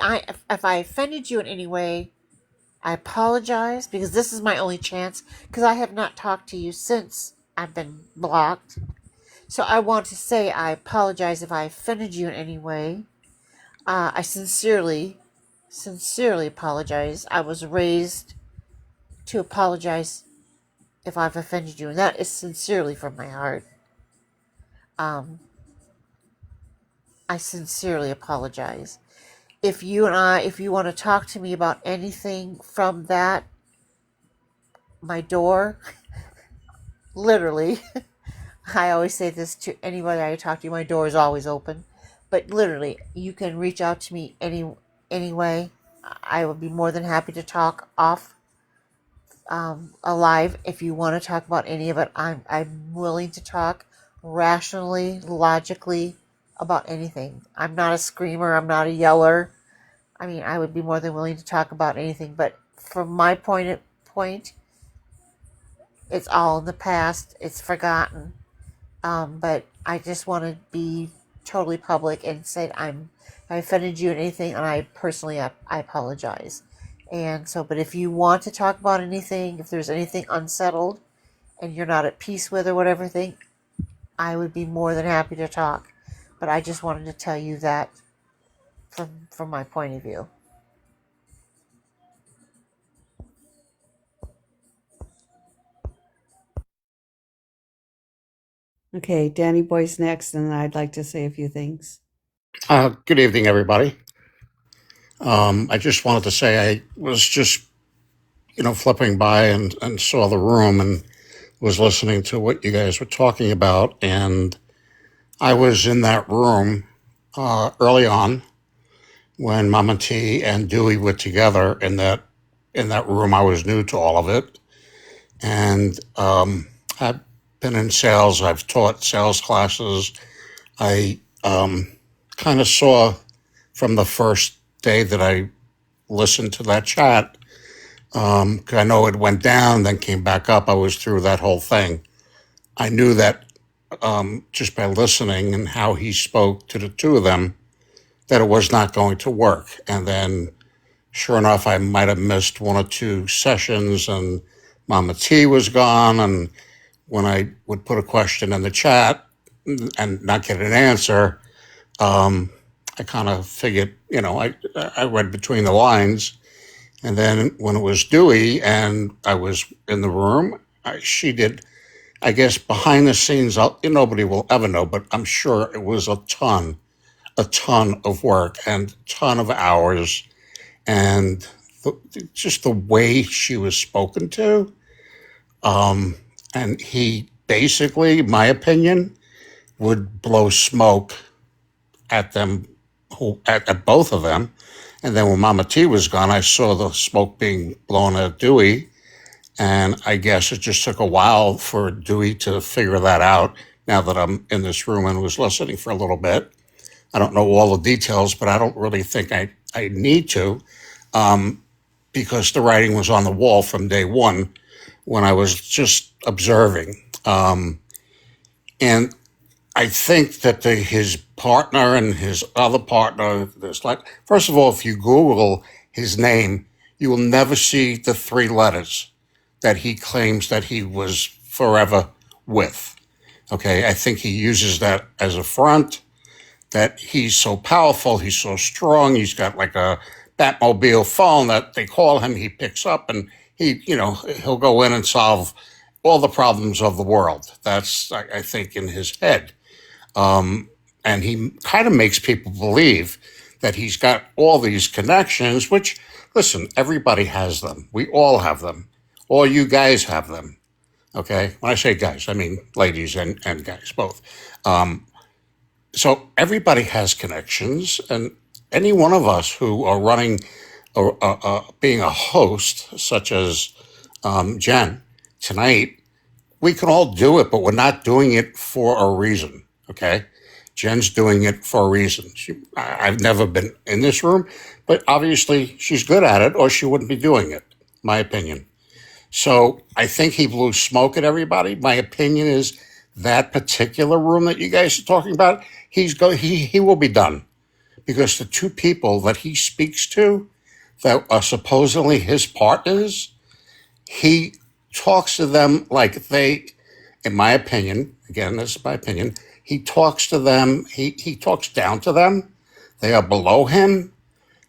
if I offended you in any way, I apologize because this is my only chance because I have not talked to you since I've been blocked. So I want to say I apologize if I offended you in any way. I sincerely apologize. I was raised to apologize if I've offended you, and that is sincerely from my heart. I sincerely apologize. If you want to talk to me about anything from that, my door, literally, I always say this to anybody I talk to, my door is always open. But literally, you can reach out to me anyway. I would be more than happy to talk off alive if you want to talk about any of it. I'm willing to talk rationally, logically about anything. I'm not a screamer. I'm not a yeller. I mean, I would be more than willing to talk about anything. But from my point, it's all in the past. It's forgotten. But I just want to be totally public and say I offended you in anything, and I personally I apologize. And so, but if you want to talk about anything, if there's anything unsettled and you're not at peace with or whatever thing, I would be more than happy to talk. But I just wanted to tell you that from my point of view. Okay, Danny Boy's next, and I'd like to say a few things. Good evening, everybody. I just wanted to say I was just, flipping by and saw the room and was listening to what you guys were talking about. And I was in that room early on when Mama T and Dewey were together in that room. I was new to all of it. And I've been in sales. I've taught sales classes. I kind of saw from the first day that I listened to that chat, 'cause I know it went down, then came back up. I was through that whole thing. I knew that just by listening and how he spoke to the two of them, that it was not going to work. And then, sure enough, I might have missed one or two sessions, and Mama T was gone. And when I would put a question in the chat and not get an answer, I kind of figured, I read between the lines. And then when it was Dewey and I was in the room, she did, I guess, behind the scenes. Nobody will ever know, but I'm sure it was a ton of work and a ton of hours. And just the way she was spoken to. And he basically, my opinion, would blow smoke at them, at both of them. And then when Mama T was gone, I saw the smoke being blown at Dewey. And I guess it just took a while for Dewey to figure that out now that I'm in this room and was listening for a little bit. I don't know all the details, but I don't really think I need to, because the writing was on the wall from day one when I was just observing. And I think that his partner and his other partner, first of all, if you Google his name, you will never see the three letters that he claims that he was forever with. Okay, I think he uses that as a front, that he's so powerful, he's so strong, he's got like a Batmobile phone that they call him, he picks up, and he'll go in and solve all the problems of the world. That's, I think, in his head. And he kind of makes people believe that he's got all these connections, which, listen, everybody has them. We all have them. All you guys have them. Okay? When I say guys, I mean ladies and guys, both. So everybody has connections, and any one of us who are running, being a host, such as Jen tonight, we can all do it, but we're not doing it for a reason. Okay, Jen's doing it for a reason. I've never been in this room, but obviously she's good at it, or she wouldn't be doing it. My opinion. So I think he blew smoke at everybody. My opinion is that particular room that you guys are talking about, he will be done, because the two people that he speaks to that are supposedly his partners, he talks to them like they, in my opinion, again, this is my opinion, he talks to them, he talks down to them. They are below him.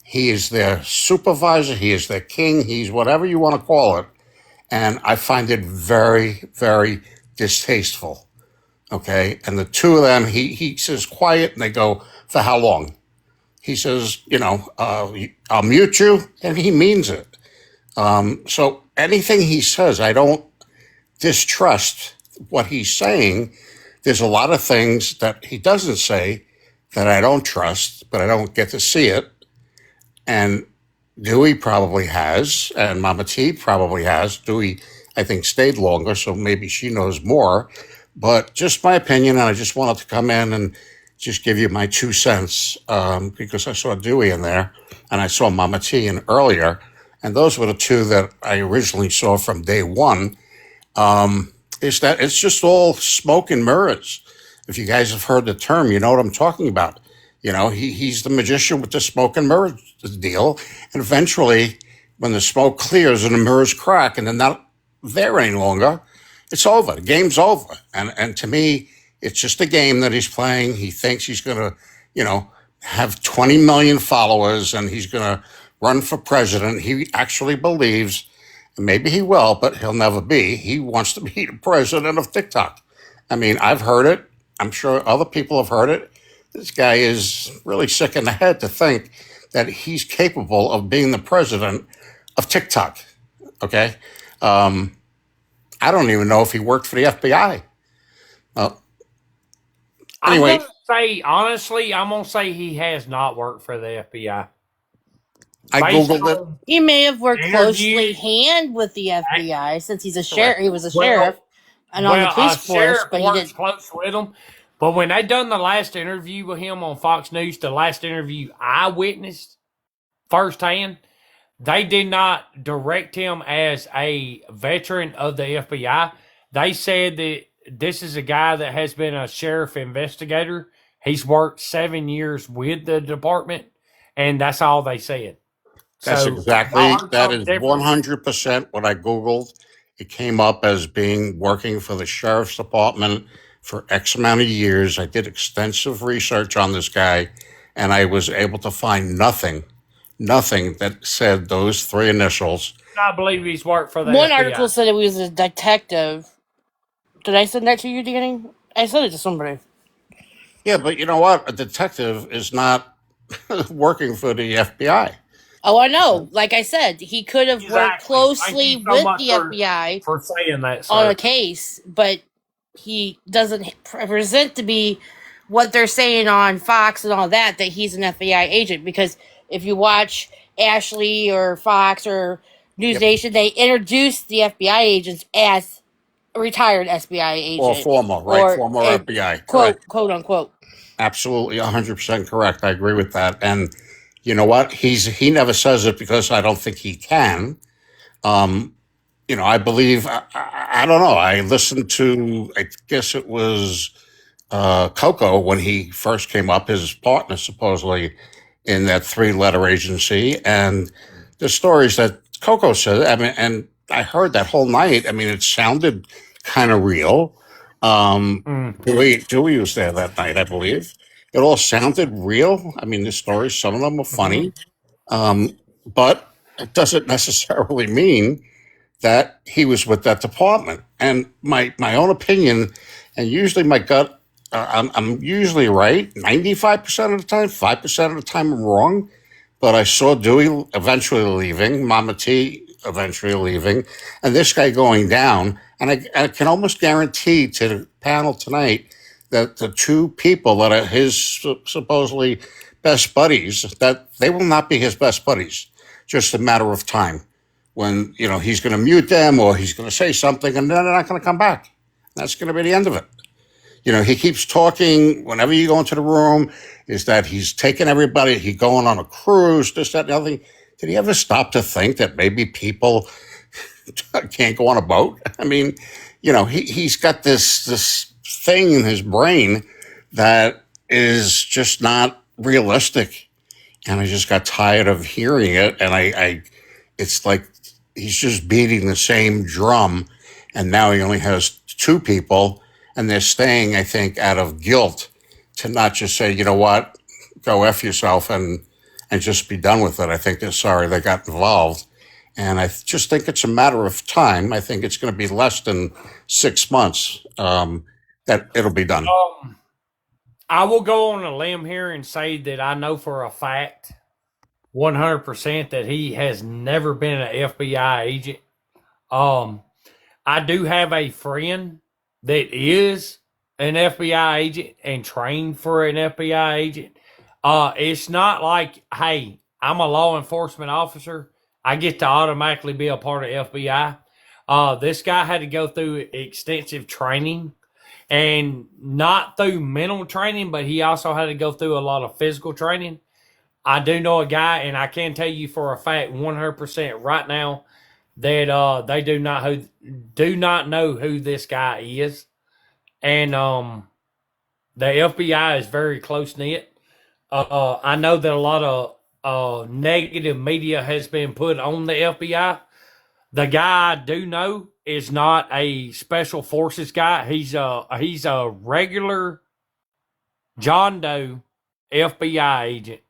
He is their supervisor. He is their king. He's whatever you want to call it. And I find it very, very distasteful. Okay. And the two of them, he says quiet, and they go, for how long? He says, I'll mute you. And he means it. So anything he says, I don't distrust what he's saying. There's a lot of things that he doesn't say that I don't trust, but I don't get to see it. And Dewey probably has, and Mama T probably has. Dewey, I think, stayed longer, so maybe she knows more. But just my opinion, and I just wanted to come in and just give you my 2 cents, because I saw Dewey in there, and I saw Mama T in earlier, and those were the two that I originally saw from day one. is that it's just all smoke and mirrors. If you guys have heard the term, you know what I'm talking about. He's the magician with the smoke and mirrors deal. And eventually, when the smoke clears and the mirrors crack and they're not there any longer, it's over. The game's over. And to me, it's just a game that he's playing. He thinks he's going to, have 20 million followers and he's going to run for president. He actually believes, and maybe he will, but he'll never be. He wants to be the president of TikTok. I mean, I've heard it. I'm sure other people have heard it. This guy is really sick in the head to think that he's capable of being the president of TikTok. Okay. I don't even know if he worked for the FBI. Anyway, I'm gonna say he has not worked for the FBI. I googled it. He may have worked closely hand with the FBI since he's a sheriff. He was a sheriff and on the police force, but he didn't close with him. But when they done the last interview with him on Fox News, the last interview I witnessed firsthand, they did not direct him as a veteran of the FBI. They said that this is a guy that has been a sheriff investigator. He's worked 7 years with the department, and that's all they said. That is 100% what I Googled. It came up as being working for the sheriff's department for X amount of years. I did extensive research on this guy, and I was able to find nothing that said those three initials. I believe he's worked for the One FBI. article said he was a detective. Did I send that to you, Danny? I sent it to somebody. Yeah, but you know what? A detective is not working for the FBI. Oh, I know. Like I said, he could have worked closely with the FBI for saying that, on a case, but he doesn't present to be what they're saying on Fox and all that he's an FBI agent. Because if you watch Ashley or Fox or News Nation, they introduce the FBI agents as a retired FBI agent. Or former FBI. Quote unquote. Absolutely 100% correct. I agree with that. And you know what? He never says it because I don't think he can. I believe, I don't know. I listened to, I guess it was Coco when he first came up, his partner supposedly in that 3-letter agency. And the stories that Coco said, I mean, and I heard that whole night. I mean, it sounded kind of real. Dewey was there that night, I believe. It all sounded real. I mean, the stories, some of them were funny. But it doesn't necessarily mean that he was with that department. And my own opinion, and usually my gut, I'm usually right 95% of the time, 5% of the time I'm wrong. But I saw Dewey eventually leaving, Mama T eventually leaving, and this guy going down. And I can almost guarantee to the panel tonight that the two people that are his supposedly best buddies, that they will not be his best buddies. Just a matter of time when, he's going to mute them or he's going to say something and then they're not going to come back. That's going to be the end of it. He keeps talking whenever you go into the room is that he's taking everybody, he's going on a cruise, this, that, and the other thing. Did he ever stop to think that maybe people can't go on a boat? I mean, he's got this thing in his brain that is just not realistic. And I just got tired of hearing it. And it's like he's just beating the same drum. And now he only has 2 people. And they're staying, I think, out of guilt to not just say, you know what, go F yourself and just be done with it. I think they're sorry they got involved. And I just think it's a matter of time. I think it's going to be less than 6 months that it'll be done. I will go on a limb here and say that I know for a fact, 100%, that he has never been an FBI agent. I do have a friend that is an FBI agent and trained for an FBI agent. It's not like, hey, I'm a law enforcement officer, I get to automatically be a part of FBI. This guy had to go through extensive training, and not through mental training, but he also had to go through a lot of physical training. I do know a guy, and I can tell you for a fact, 100% right now, that they do not know who this guy is, and the FBI is very close knit. I know that a lot of negative media has been put on the FBI. The guy I do know is not a special forces guy. He's a regular John Doe FBI agent.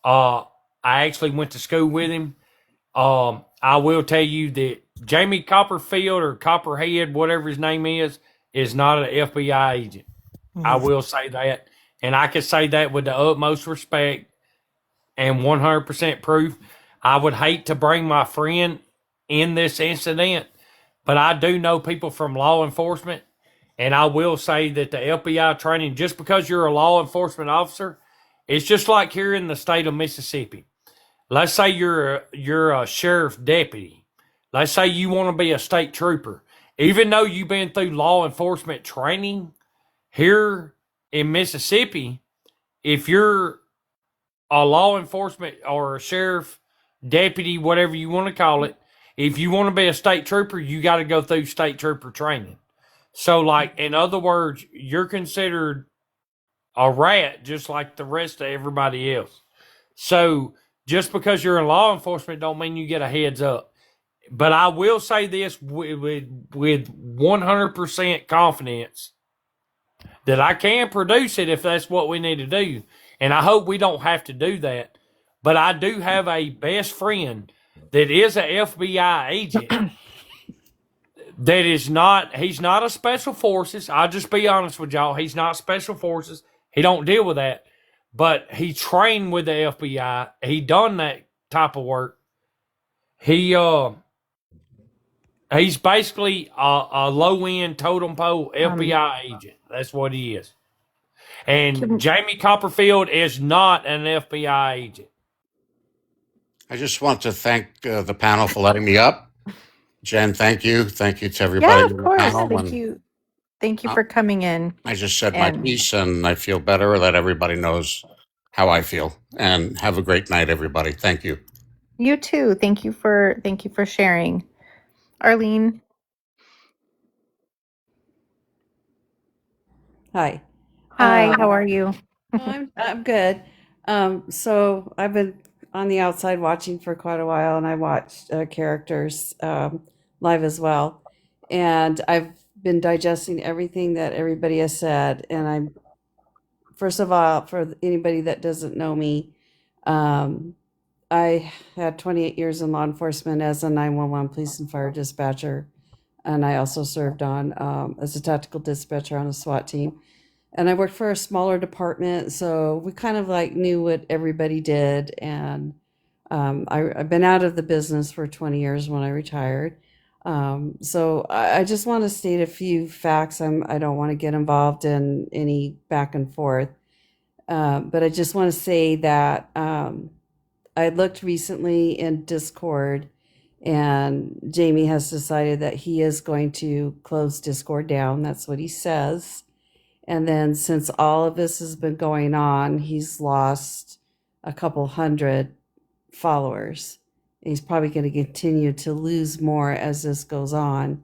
I actually went to school with him. I will tell you that Jamie Copperfield or Copperhead, whatever his name is not an FBI agent. I will say that. And I can say that with the utmost respect and 100% proof. I would hate to bring my friend in this incident, but I do know people from law enforcement. And I will say that the FBI training, just because you're a law enforcement officer, it's just like here in the state of Mississippi. Let's say you're a sheriff's deputy. Let's say you want to be a state trooper. Even though you've been through law enforcement training here in Mississippi, if you're a law enforcement or a sheriff deputy, whatever you want to call it, if you want to be a state trooper, you got to go through state trooper training. So, like, in other words, you're considered a rat just like the rest of everybody else. So, just because you're in law enforcement don't mean you get a heads up. But I will say this with 100% confidence that I can produce it if that's what we need to do. And I hope we don't have to do that. But I do have a best friend that is a FBI agent that is not, he's not a special forces. I'll just be honest with y'all. He's not special forces. He don't deal with that. But he trained with the FBI. He done that type of work. He's basically a low-end totem pole FBI agent. That's what he is. And Jamie Copperfield is not an FBI agent. I just want to thank the panel for letting me up. Jen, thank you. Thank you to everybody Yeah, on of the course. panel. Thank And you. Thank you for coming in. I just said my And piece, and I feel better that everybody knows how I feel. And have a great night, everybody. Thank you. you too. Thank you for sharing. Arlene. Hi. Hi, how are you? I'm good. So I've been on the outside watching for quite a while, and I watched characters live as well. And I've been digesting everything that everybody has said. And I'm, first of all, for anybody that doesn't know me, I had 28 years in law enforcement as a 911 police and fire dispatcher. And I also served on as a tactical dispatcher on a SWAT team. And I worked for a smaller department, so we kind of like knew what everybody did. And I've been out of the business for 20 years when I retired. So I just want to state a few facts. I don't want to get involved in any back and forth. But I just want to say that I looked recently in Discord, and Jamie has decided that he is going to close Discord down. That's what he says. And then since all of this has been going on, he's lost a couple hundred followers. He's probably going to continue to lose more as this goes on.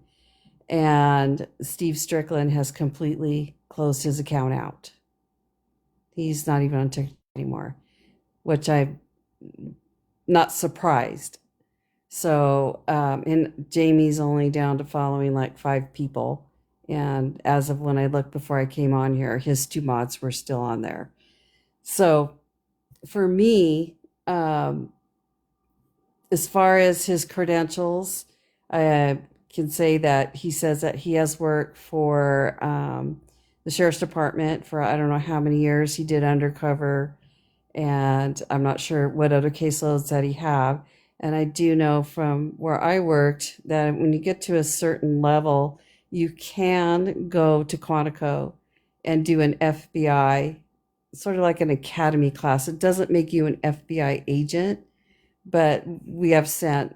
And Steve Strickland has completely closed his account out. He's not even on TikTok anymore, which I'm not surprised. So, and Jamie's only down to following like 5 people. And as of when I looked before I came on here, his 2 mods were still on there. So for me, as far as his credentials, I can say that he says that he has worked for the sheriff's department for I don't know how many years. He did undercover, and I'm not sure what other caseloads that he have. And I do know from where I worked that when you get to a certain level, you can go to Quantico and do an FBI, sort of like an academy class. It doesn't make you an FBI agent, but we have sent,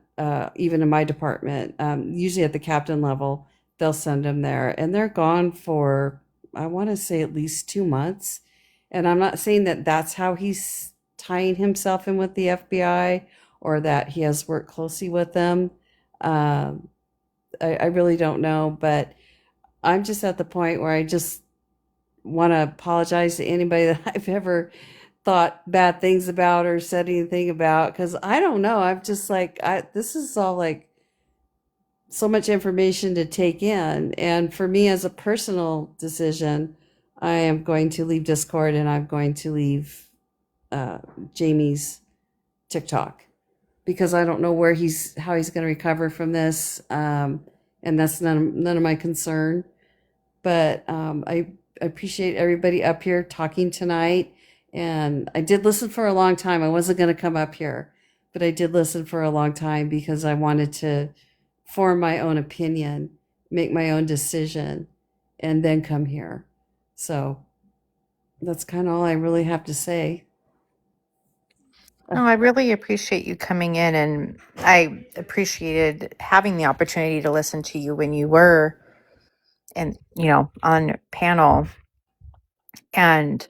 even in my department, usually at the captain level, they'll send them there. And they're gone for, I want to say, at least 2 months. And I'm not saying that that's how he's tying himself in with the FBI or that he has worked closely with them. Um, I really don't know, but I'm just at the point where I just want to apologize to anybody that I've ever thought bad things about or said anything about, because I don't know. I'm just like, this is all like so much information to take in. And for me, as a personal decision, I am going to leave Discord and I'm going to leave uh, Jamie's TikTok because I don't know how he's going to recover from this, and that's none of my concern. But I appreciate everybody up here talking tonight, and I did listen for a long time. I wasn't going to come up here, but I did listen for a long time because I wanted to form my own opinion, make my own decision, and then come here. So that's kind of all I really have to say. No, I really appreciate you coming in, and I appreciated having the opportunity to listen to you when you were on panel. And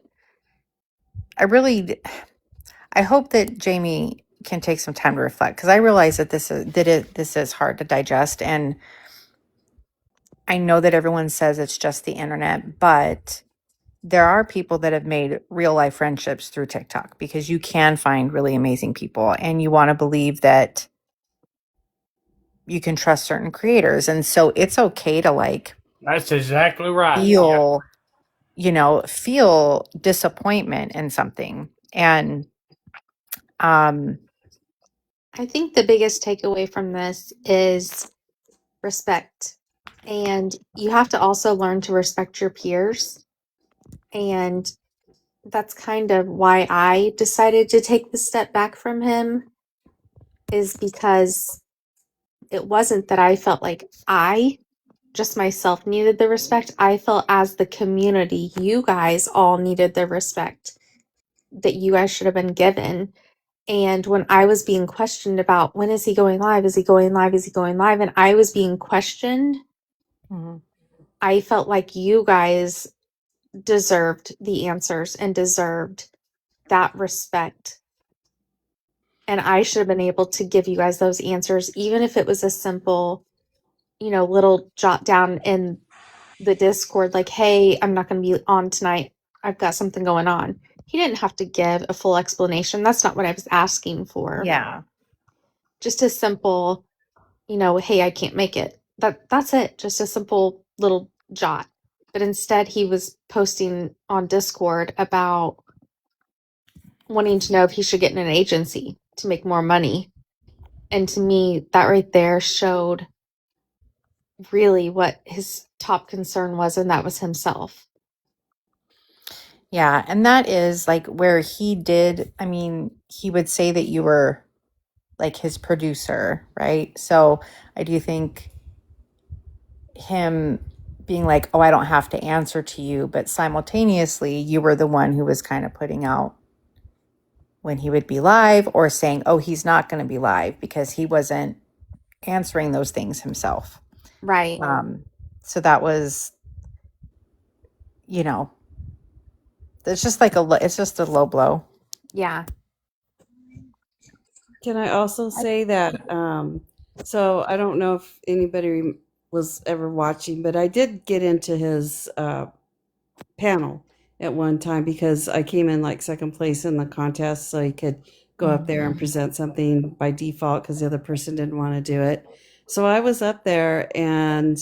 I hope that Jamie can take some time to reflect, because I realize that this is hard to digest, and I know that everyone says it's just the internet, but there are people that have made real life friendships through TikTok, because you can find really amazing people, and you want to believe that you can trust certain creators. And so it's okay to That's exactly right. feel disappointment in something. And I think the biggest takeaway from this is respect. And you have to also learn to respect your peers. And that's kind of why I decided to take the step back from him, is because it wasn't that I felt like I just myself needed the respect. I felt as the community, you guys all needed the respect that you guys should have been given. And when I was being questioned about when is he going live? Is he going live? Is he going live? And I was being questioned, I felt like you guys deserved the answers and deserved that respect. And I should have been able to give you guys those answers, even if it was a simple, little jot down in the Discord, like, hey, I'm not going to be on tonight. I've got something going on. He didn't have to give a full explanation. That's not what I was asking for. yeah. Just a simple, hey, I can't make it. That's it. Just a simple little jot. But instead he was posting on Discord about wanting to know if he should get in an agency to make more money. And to me, that right there showed really what his top concern was, and that was himself. Yeah, and that is like where he would say that you were like his producer, right? So I do think him being like, oh, I don't have to answer to you, but simultaneously you were the one who was kind of putting out when he would be live, or saying, oh, he's not going to be live, because he wasn't answering those things himself. Right. So that was, it's just it's just a low blow. Yeah. Can I also say that? So I don't know if anybody was ever watching, but I did get into his panel at one time because I came in like second place in the contest, so he could go up there and present something by default because the other person didn't want to do it. So I was up there and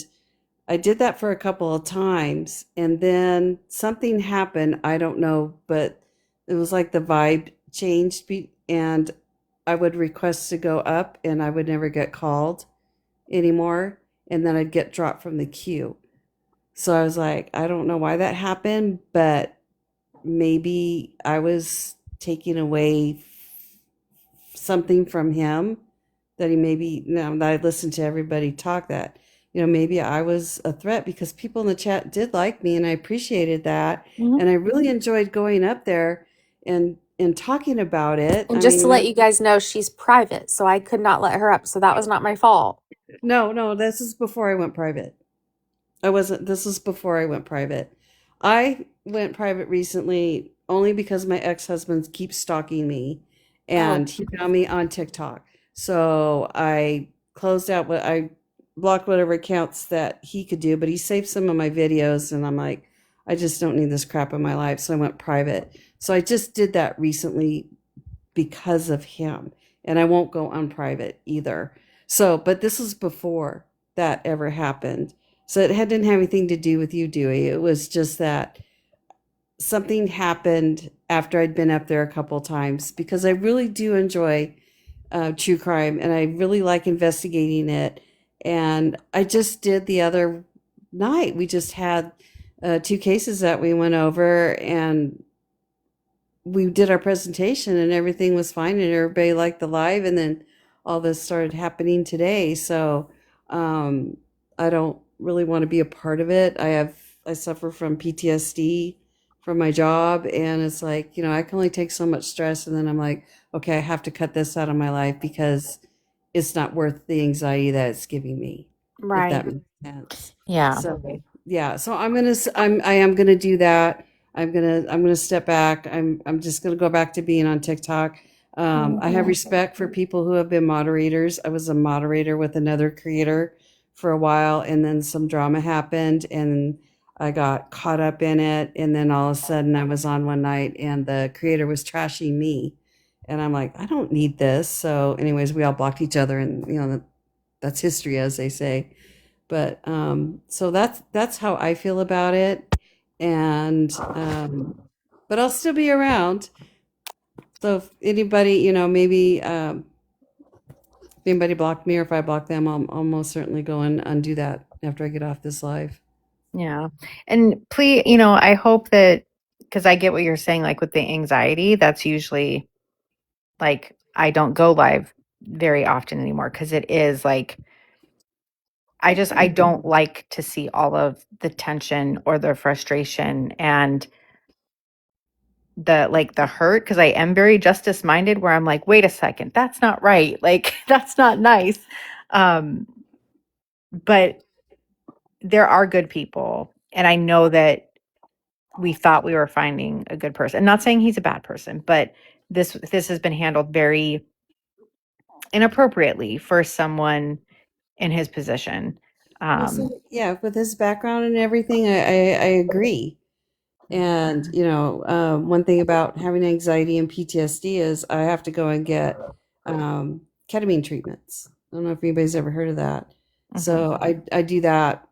I did that for a couple of times, and then something happened. I don't know, but it was like the vibe changed, and I would request to go up, and I would never get called anymore, and then I'd get dropped from the queue. So I was like, I don't know why that happened, but maybe I was taking away something from him that he maybe, now that I listened to everybody talk, that maybe I was a threat, because people in the chat did like me and I appreciated that. Mhm. And I really enjoyed going up there and talking about it. And just to let you guys know, she's private, so I could not let her up. So that was not my fault. No, this is before I went private. This is before I went private. I went private recently only because my ex-husband keeps stalking me, and he found me on TikTok. So I closed out what I blocked whatever accounts that he could do, but he saved some of my videos, and I'm like, I just don't need this crap in my life. So I went private. So I just did that recently because of him. And I won't go unprivate either. So, but this was before that ever happened. So it didn't have anything to do with you, Dewey. It was just that something happened after I'd been up there a couple times, because I really do enjoy true crime and I really like investigating it. And I just did the other night, we just had two cases that we went over, and we did our presentation and everything was fine and everybody liked the live, and then all this started happening today. So I don't really want to be a part of it. I suffer from PTSD from my job, and it's like, I can only take so much stress, and then I'm like, okay, I have to cut this out of my life because it's not worth the anxiety that it's giving me. If that Right. makes sense. Yeah. So yeah, so I am gonna do that. I'm gonna step back. I'm just gonna go back to being on TikTok. I have respect for people who have been moderators. I was a moderator with another creator for a while, and then some drama happened, and I got caught up in it. And then all of a sudden, I was on one night, and the creator was trashing me, and I'm like, I don't need this. So, anyways, we all blocked each other, and that's history, as they say. But so that's how I feel about it. And but I'll still be around. So if anybody, maybe if anybody blocked me or if I block them, I'll most certainly go and undo that after I get off this live. Yeah. And please, I hope that, because I get what you're saying, like with the anxiety, that's usually like, I don't go live very often anymore because it is like, I don't like to see all of the tension or the frustration and the hurt, because I am very justice minded, where I'm like, wait a second, that's not right. Like, that's not nice. But there are good people. And I know that we thought we were finding a good person. I'm not saying he's a bad person, but this has been handled very inappropriately for someone in his position. Well, yeah, with his background and everything, I agree. And one thing about having anxiety and PTSD is I have to go and get ketamine treatments. I don't know if anybody's ever heard of that. So I do that.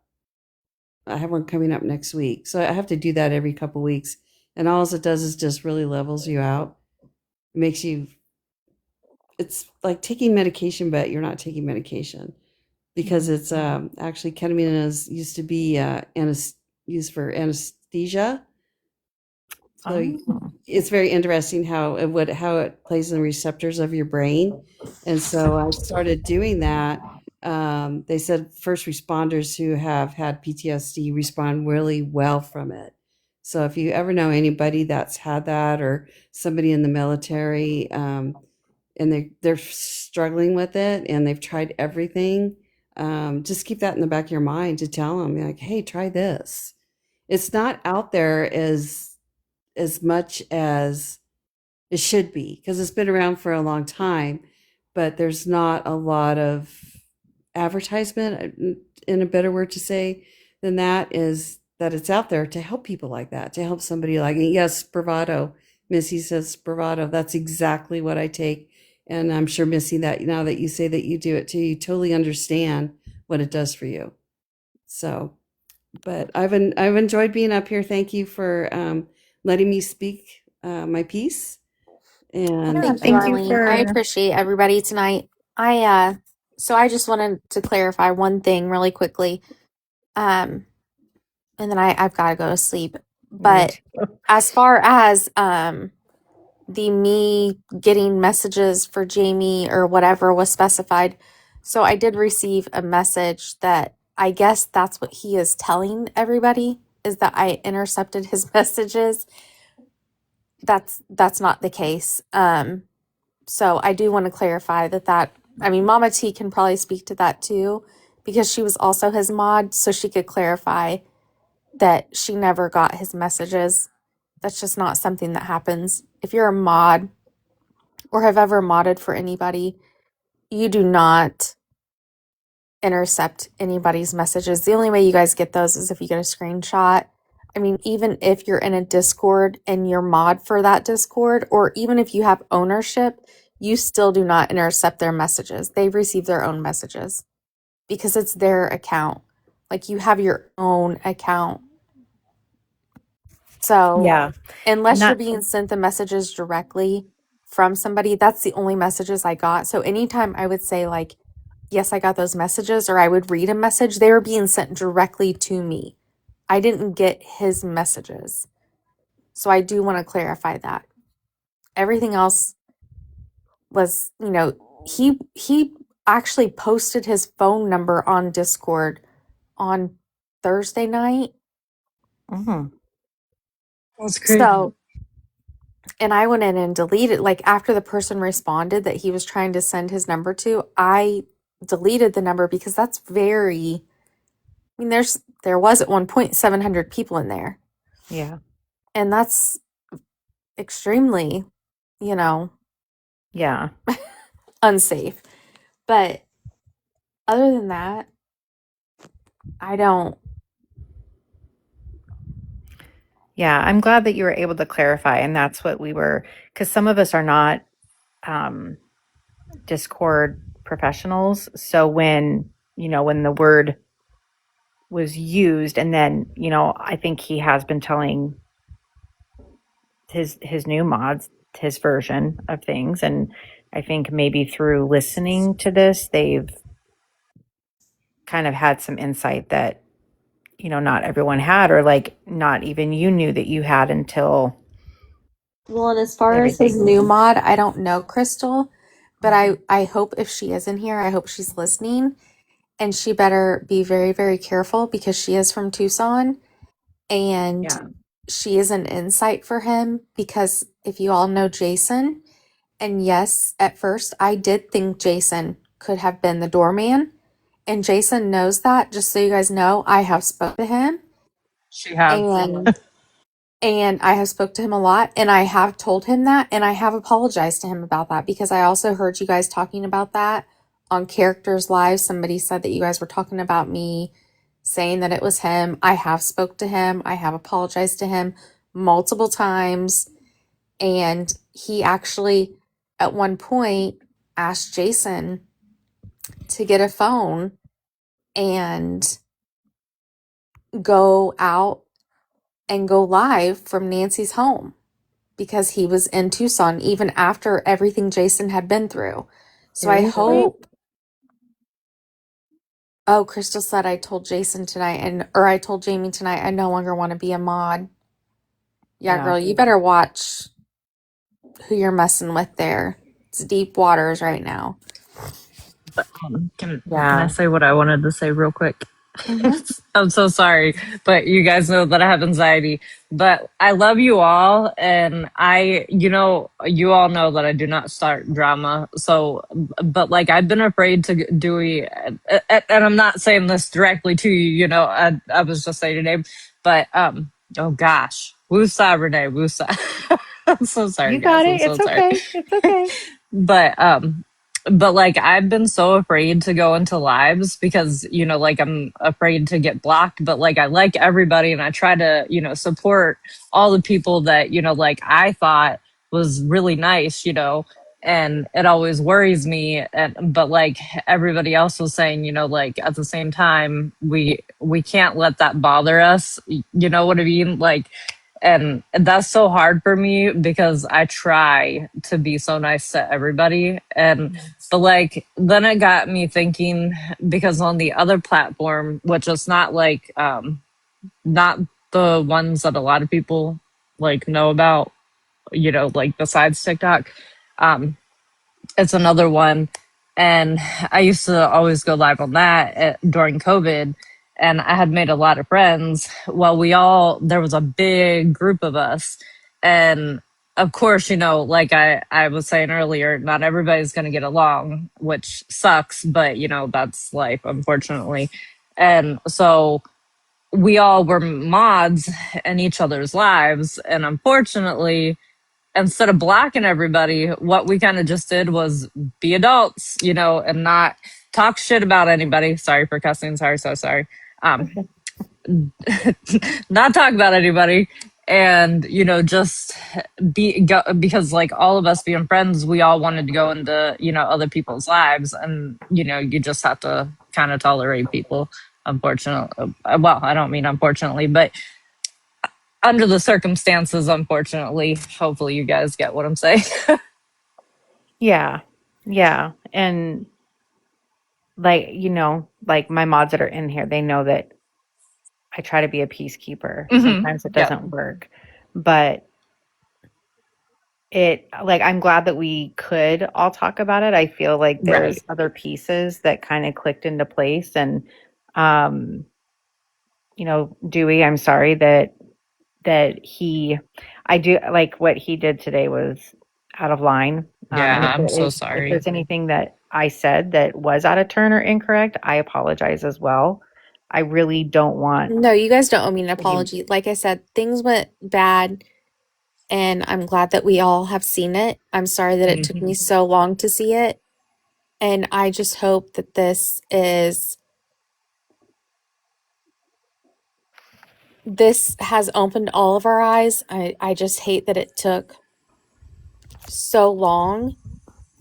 I have one coming up next week. So I have to do that every couple weeks. And all it does is just really levels you out. It makes you, it's like taking medication, but you're not taking medication, because it's actually ketamine is used to be used for anesthesia. So it's very interesting how it plays in the receptors of your brain. And so I started doing that. They said first responders who have had PTSD respond really well from it. So if you ever know anybody that's had that, or somebody in the military, and they're struggling with it and they've tried everything, just keep that in the back of your mind to tell them, like, hey, try this. It's not out there as much as it should be, because it's been around for a long time, but there's not a lot of advertisement, in a better word to say than that, is that it's out there to help people like that, to help somebody like me. Yes, bravado. Missy says bravado. That's exactly what I take. And I'm sure, Missy, that now that you say that you do it too, you totally understand what it does for you. So, but I've enjoyed being up here. Thank you for letting me speak my piece. And Thank you, Arlene. I appreciate everybody tonight. So I just wanted to clarify one thing really quickly. And then I've got to go to sleep. But as far as the me getting messages for Jamie or whatever was specified, so I did receive a message that I guess that's what he is telling everybody, is that I intercepted his messages. That's not the case. So I do want to clarify that I mean, Mama T can probably speak to that too, because she was also his mod, so she could clarify that she never got his messages. That's just not something that happens. If you're a mod or have ever modded for anybody, you do not intercept anybody's messages. The only way you guys get those is if you get a screenshot. I mean, even if you're in a Discord and you're mod for that Discord, or even if you have ownership, you still do not intercept their messages. They receive their own messages because it's their account. Like, you have your own account. So Yeah. unless And you're being sent the messages directly from somebody, that's the only messages I got. So anytime I would say, like, yes, I got those messages, or I would read a message, they were being sent directly to me. I didn't get his messages. So I do want to clarify that. Everything else was, he actually posted his phone number on Discord on Thursday night. That's crazy. So, and I went in and deleted, like, after the person responded that he was trying to send his number to, I deleted the number because that's very, I mean, there was at one point 700 people in there. Yeah. And that's extremely, Yeah. unsafe. But other than that, I don't. Yeah, I'm glad that you were able to clarify, and that's what we were, because some of us are not Discord professionals. So when the word was used, and then, I think he has been telling his new mods his version of things, and I think maybe through listening to this, they've kind of had some insight that not everyone had, or like not even you knew that you had until. Well, and as far as his new mod, I don't know, Crystal, but I hope if she is in here, I hope she's listening, and she better be very, very careful because she is from Tucson, and she is an insight for him, because if you all know Jason, and yes, at first I did think Jason could have been the doorman, and Jason knows that. Just so you guys know, I have spoke to him. She has. And I have spoke to him a lot, and I have told him that, and I have apologized to him about that, because I also heard you guys talking about that on Characters Live. Somebody said that you guys were talking about me, saying that it was him. I have spoke to him. I have apologized to him multiple times, and he actually at one point asked Jason to get a phone and go out and go live from Nancy's home, because he was in Tucson even after everything Jason had been through. So I hope. Oh, Crystal said I told Jason tonight, or I told Jamie tonight, I no longer want to be a mod. Yeah, girl, you better watch who you're messing with there. It's deep waters right now. Can I say what I wanted to say real quick? I'm so sorry, but you guys know that I have anxiety. But I love you all, and you all know that I do not start drama. So, but like, I've been afraid to do it, and I'm not saying this directly to you. I was just saying your name, but oh gosh, woosah, Renee, woosah. I'm so sorry, You got guys. I'm it. so It's sorry. okay. It's okay. But like, I've been so afraid to go into lives because like, I'm afraid to get blocked, but like, I like everybody, and I try to support all the people that like I thought was really nice, and it always worries me. But like, everybody else was saying, like, at the same time, we can't let that bother us, you know what I mean? Like, and that's so hard for me because I try to be so nice to everybody. But like, then it got me thinking, because on the other platform, which is not like, not the ones that a lot of people like know about, like besides TikTok, it's another one. And I used to always go live on that during COVID, and I had made a lot of friends. Well, there was a big group of us. And of course, like I was saying earlier, not everybody's going to get along, which sucks, but that's life, unfortunately. And so we all were mods in each other's lives. And unfortunately, instead of blocking everybody, what we kind of just did was be adults, and not talk shit about anybody. Sorry for cussing. Sorry, so sorry. Not talk about anybody, and just because like all of us being friends, we all wanted to go into other people's lives, and you just have to kind of tolerate people. Unfortunately, well, I don't mean unfortunately, but under the circumstances, unfortunately. Hopefully, you guys get what I'm saying. Yeah. Yeah. And like, like my mods that are in here, they know that I try to be a peacekeeper. Sometimes it Yep. doesn't work, but I'm glad that we could all talk about it. I feel like there's Right. other pieces that kind of clicked into place. And, um, Dewey, I'm sorry that I do like what he did today was out of line. And Yeah, I'm so if sorry. there's anything that I said that was out of turn or incorrect, I apologize as well. I really don't want No, you guys don't owe me an to be, apology. Like I said, things went bad, and I'm glad that we all have seen it. I'm sorry that it took me so long to see it. And I just hope that this has opened all of our eyes. I just hate that it took so long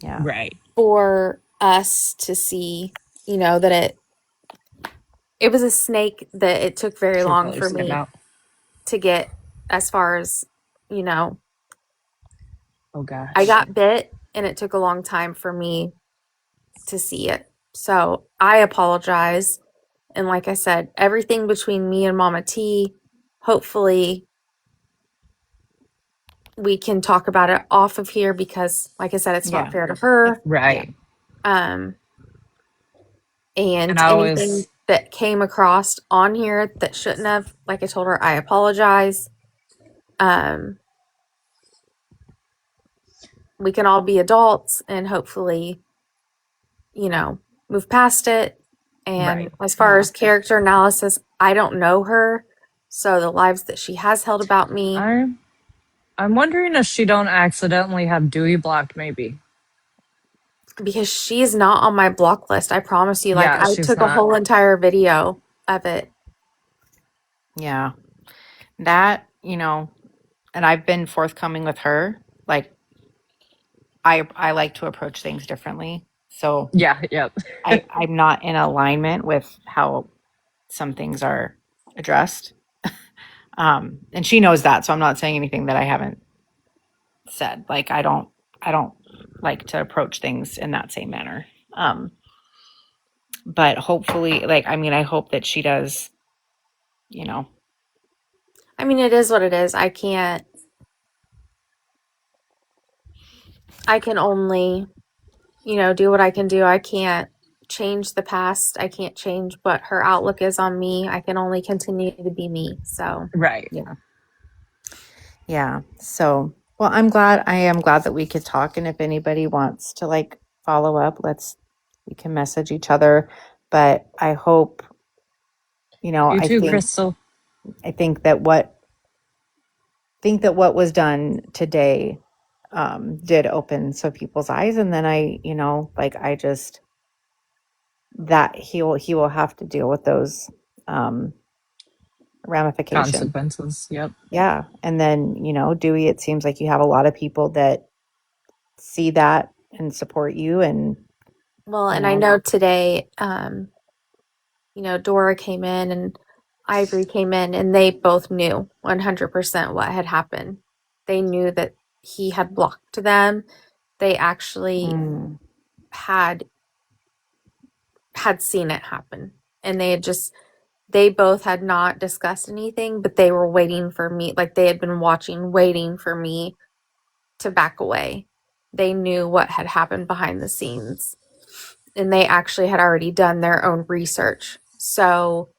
yeah. Right. for us to see, that it was a snake that it took very Should long probably for stand me out. to get as far as, Oh I gosh. got bit and it took a long time for me to see it. So I apologize. And like I said, everything between me and Mama T, hopefully we can talk about it off of here because like I said, it's not Yeah. fair to her. Yeah. Right. And And I anything always that came across on here that shouldn't have, like I told her, I apologize. We can all be adults and hopefully, move past it. And right. as far Yeah. as character analysis, I don't know her. So the lives that she has held about me, I'm wondering if she don't accidentally have Dewey blocked, maybe. because she's not on my block list, I promise you. Like Yeah, I she's took a not. whole entire video of it. Yeah. That, and I've been forthcoming with her. Like I like to approach things differently. So Yeah, yep. I'm not in alignment with how some things are addressed. And she knows that, so I'm not saying anything that I haven't said. Like I don't like to approach things in that same manner. But hopefully, I hope that she does, you know. I mean, it is what it is. I can only, do what I can do. I can't change the past. I can't change what her outlook is on me. I can only continue to be me. So, Right. Yeah. Yeah. So, well, I am glad that we could talk. And if anybody wants to follow up, we can message each other. But I hope, You too, Crystal. I think that what was done today did open some people's eyes. And then I just, that he will have to deal with those um, ramifications. Consequences. Yep. Yeah. And then, Dewey, it seems like you have a lot of people that see that and support you. And, well, and I know today, Dora came in and Ivory came in, and they both knew 100% what had happened. They knew that he had blocked them. They actually had seen it happen, and they both had not discussed anything, but they were waiting for me. Like they had been watching, waiting for me to back away. They knew what had happened behind the scenes, and they actually had already done their own research. So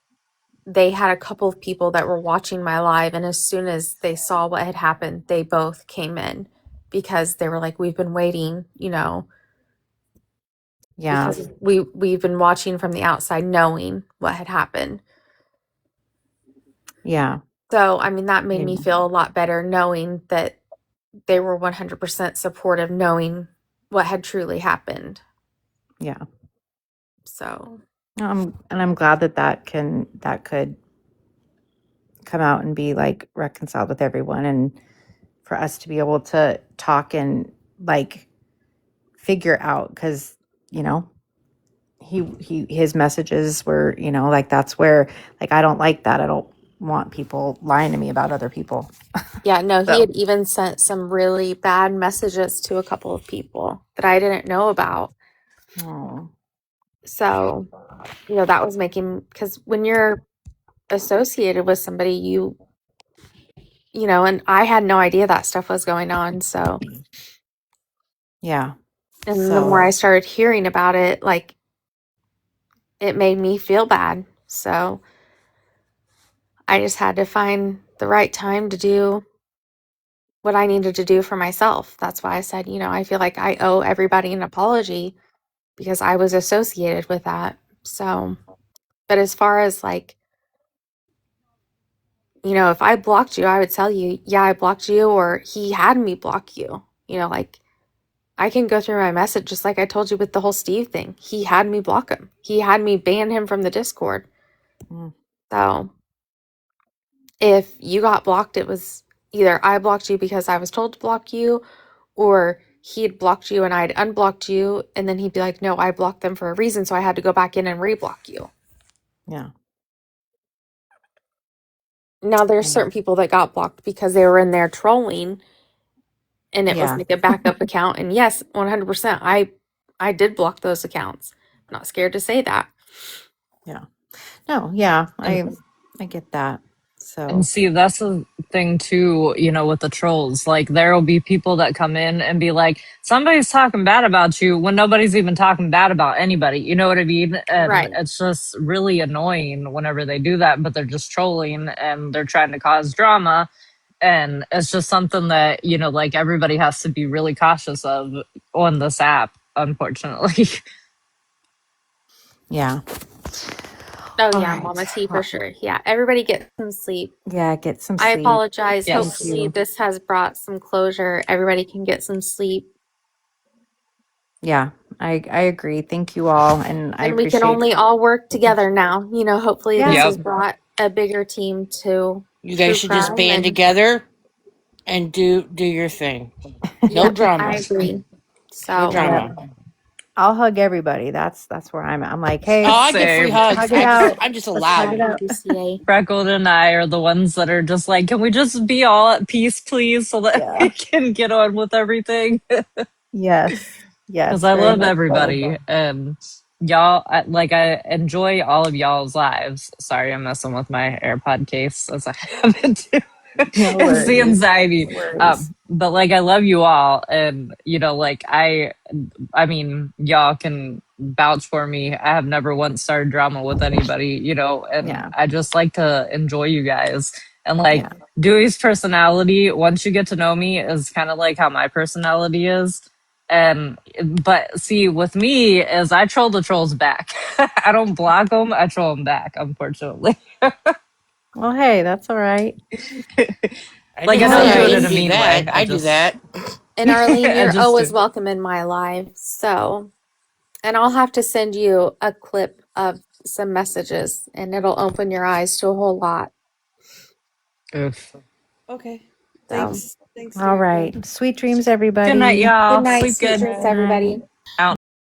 they had a couple of people that were watching my live, and as soon as they saw what had happened, they both came in because they were like, we've been waiting, yeah, because we've been watching from the outside, knowing what had happened. yeah. So, I mean, that made me Yeah. feel a lot better knowing that they were 100% supportive, knowing what had truly happened. Yeah. So And I'm glad that could come out and be like reconciled with everyone, and for us to be able to talk and like figure out, because his messages were, like, that's where, like, I don't like that. I don't want people lying to me about other people. yeah, no, he So, had even sent some really bad messages to a couple of people that I didn't know about. oh, So, that was making, because when you're associated with somebody, and I had no idea that stuff was going on. So, yeah. and the more I So, started hearing about it, like, it made me feel bad. So I just had to find the right time to do what I needed to do for myself. That's why I said, I feel like I owe everybody an apology because I was associated with that. So, but as far as like, if I blocked you, I would tell you, yeah, I blocked you, or he had me block you. Like, I can go through my message just like I told you with the whole Steve thing. He had me block him. He had me ban him from the Discord. mm, So if you got blocked, it was either I blocked you because I was told to block you, or he had blocked you and I'd unblocked you, and then he'd be like, no, I blocked them for a reason, so I had to go back in and reblock you. yeah. Now there's certain people that got blocked because they were in there trolling and it was Yeah. like a backup account. And yes, 100%, I did block those accounts. I'm not scared to say that. Yeah. No, yeah. And I get that. And So, see, that's the thing too, with the trolls. Like, there will be people that come in and be like, somebody's talking bad about you when nobody's even talking bad about anybody. You know what I mean? And Right. it's just really annoying whenever they do that, but they're just trolling and they're trying to cause drama. And it's just something that, like, everybody has to be really cautious of on this app, unfortunately. yeah. Oh All yeah, right. Mama T for Well, sure. Yeah, everybody get some sleep. yeah, get some I sleep. apologize. Thank Yes. Hopefully you. this has brought some closure. Everybody can get some sleep. Yeah, I agree. Thank you all, and I And we can appreciate. only all work together now. Hopefully this Yeah. has Yep. brought a bigger team to You guys true should just crime. band And together and do your thing. No yeah, I drama. agree. No So Yep. drama. I'll hug everybody. That's where I'm at. I'm like, Oh, hey, I get free Same. let's hugs. hug it out. I'm just Let's hug it allowed. thank out. you, CA. Freckled and I are the ones that are just like, can we just be all at peace, please, so that we Yeah. can get on with everything? Yes. Because Yes. I Very love much so. everybody. And y'all, I enjoy all of y'all's lives. Sorry, I'm messing with my AirPod case as I have it too. No It's the worries. anxiety. No worries. But like, I love you all. And, like, I mean, y'all can vouch for me. I have never once started drama with anybody, and Yeah. I just like to enjoy you guys. And like, Yeah. Dewey's personality, once you get to know me, is kind of like how my personality is. And but see, with me, is I troll the trolls back. I don't block them; I troll them back. Unfortunately, Well, hey, that's all right. I like, didn't I Well, don't say I do it in didn't a Arlene, do mean way. that. I do that. and Arlene, I you're just always do. welcome in my life. So, and I'll have to send you a clip of some messages, and it'll open your eyes to a whole lot. Oof. Okay. So, Thanks. Thanks, All everybody. right. Sweet dreams, Good night, everybody. good y'all. night, Sleep sweet good. dreams, Good night. everybody. Out.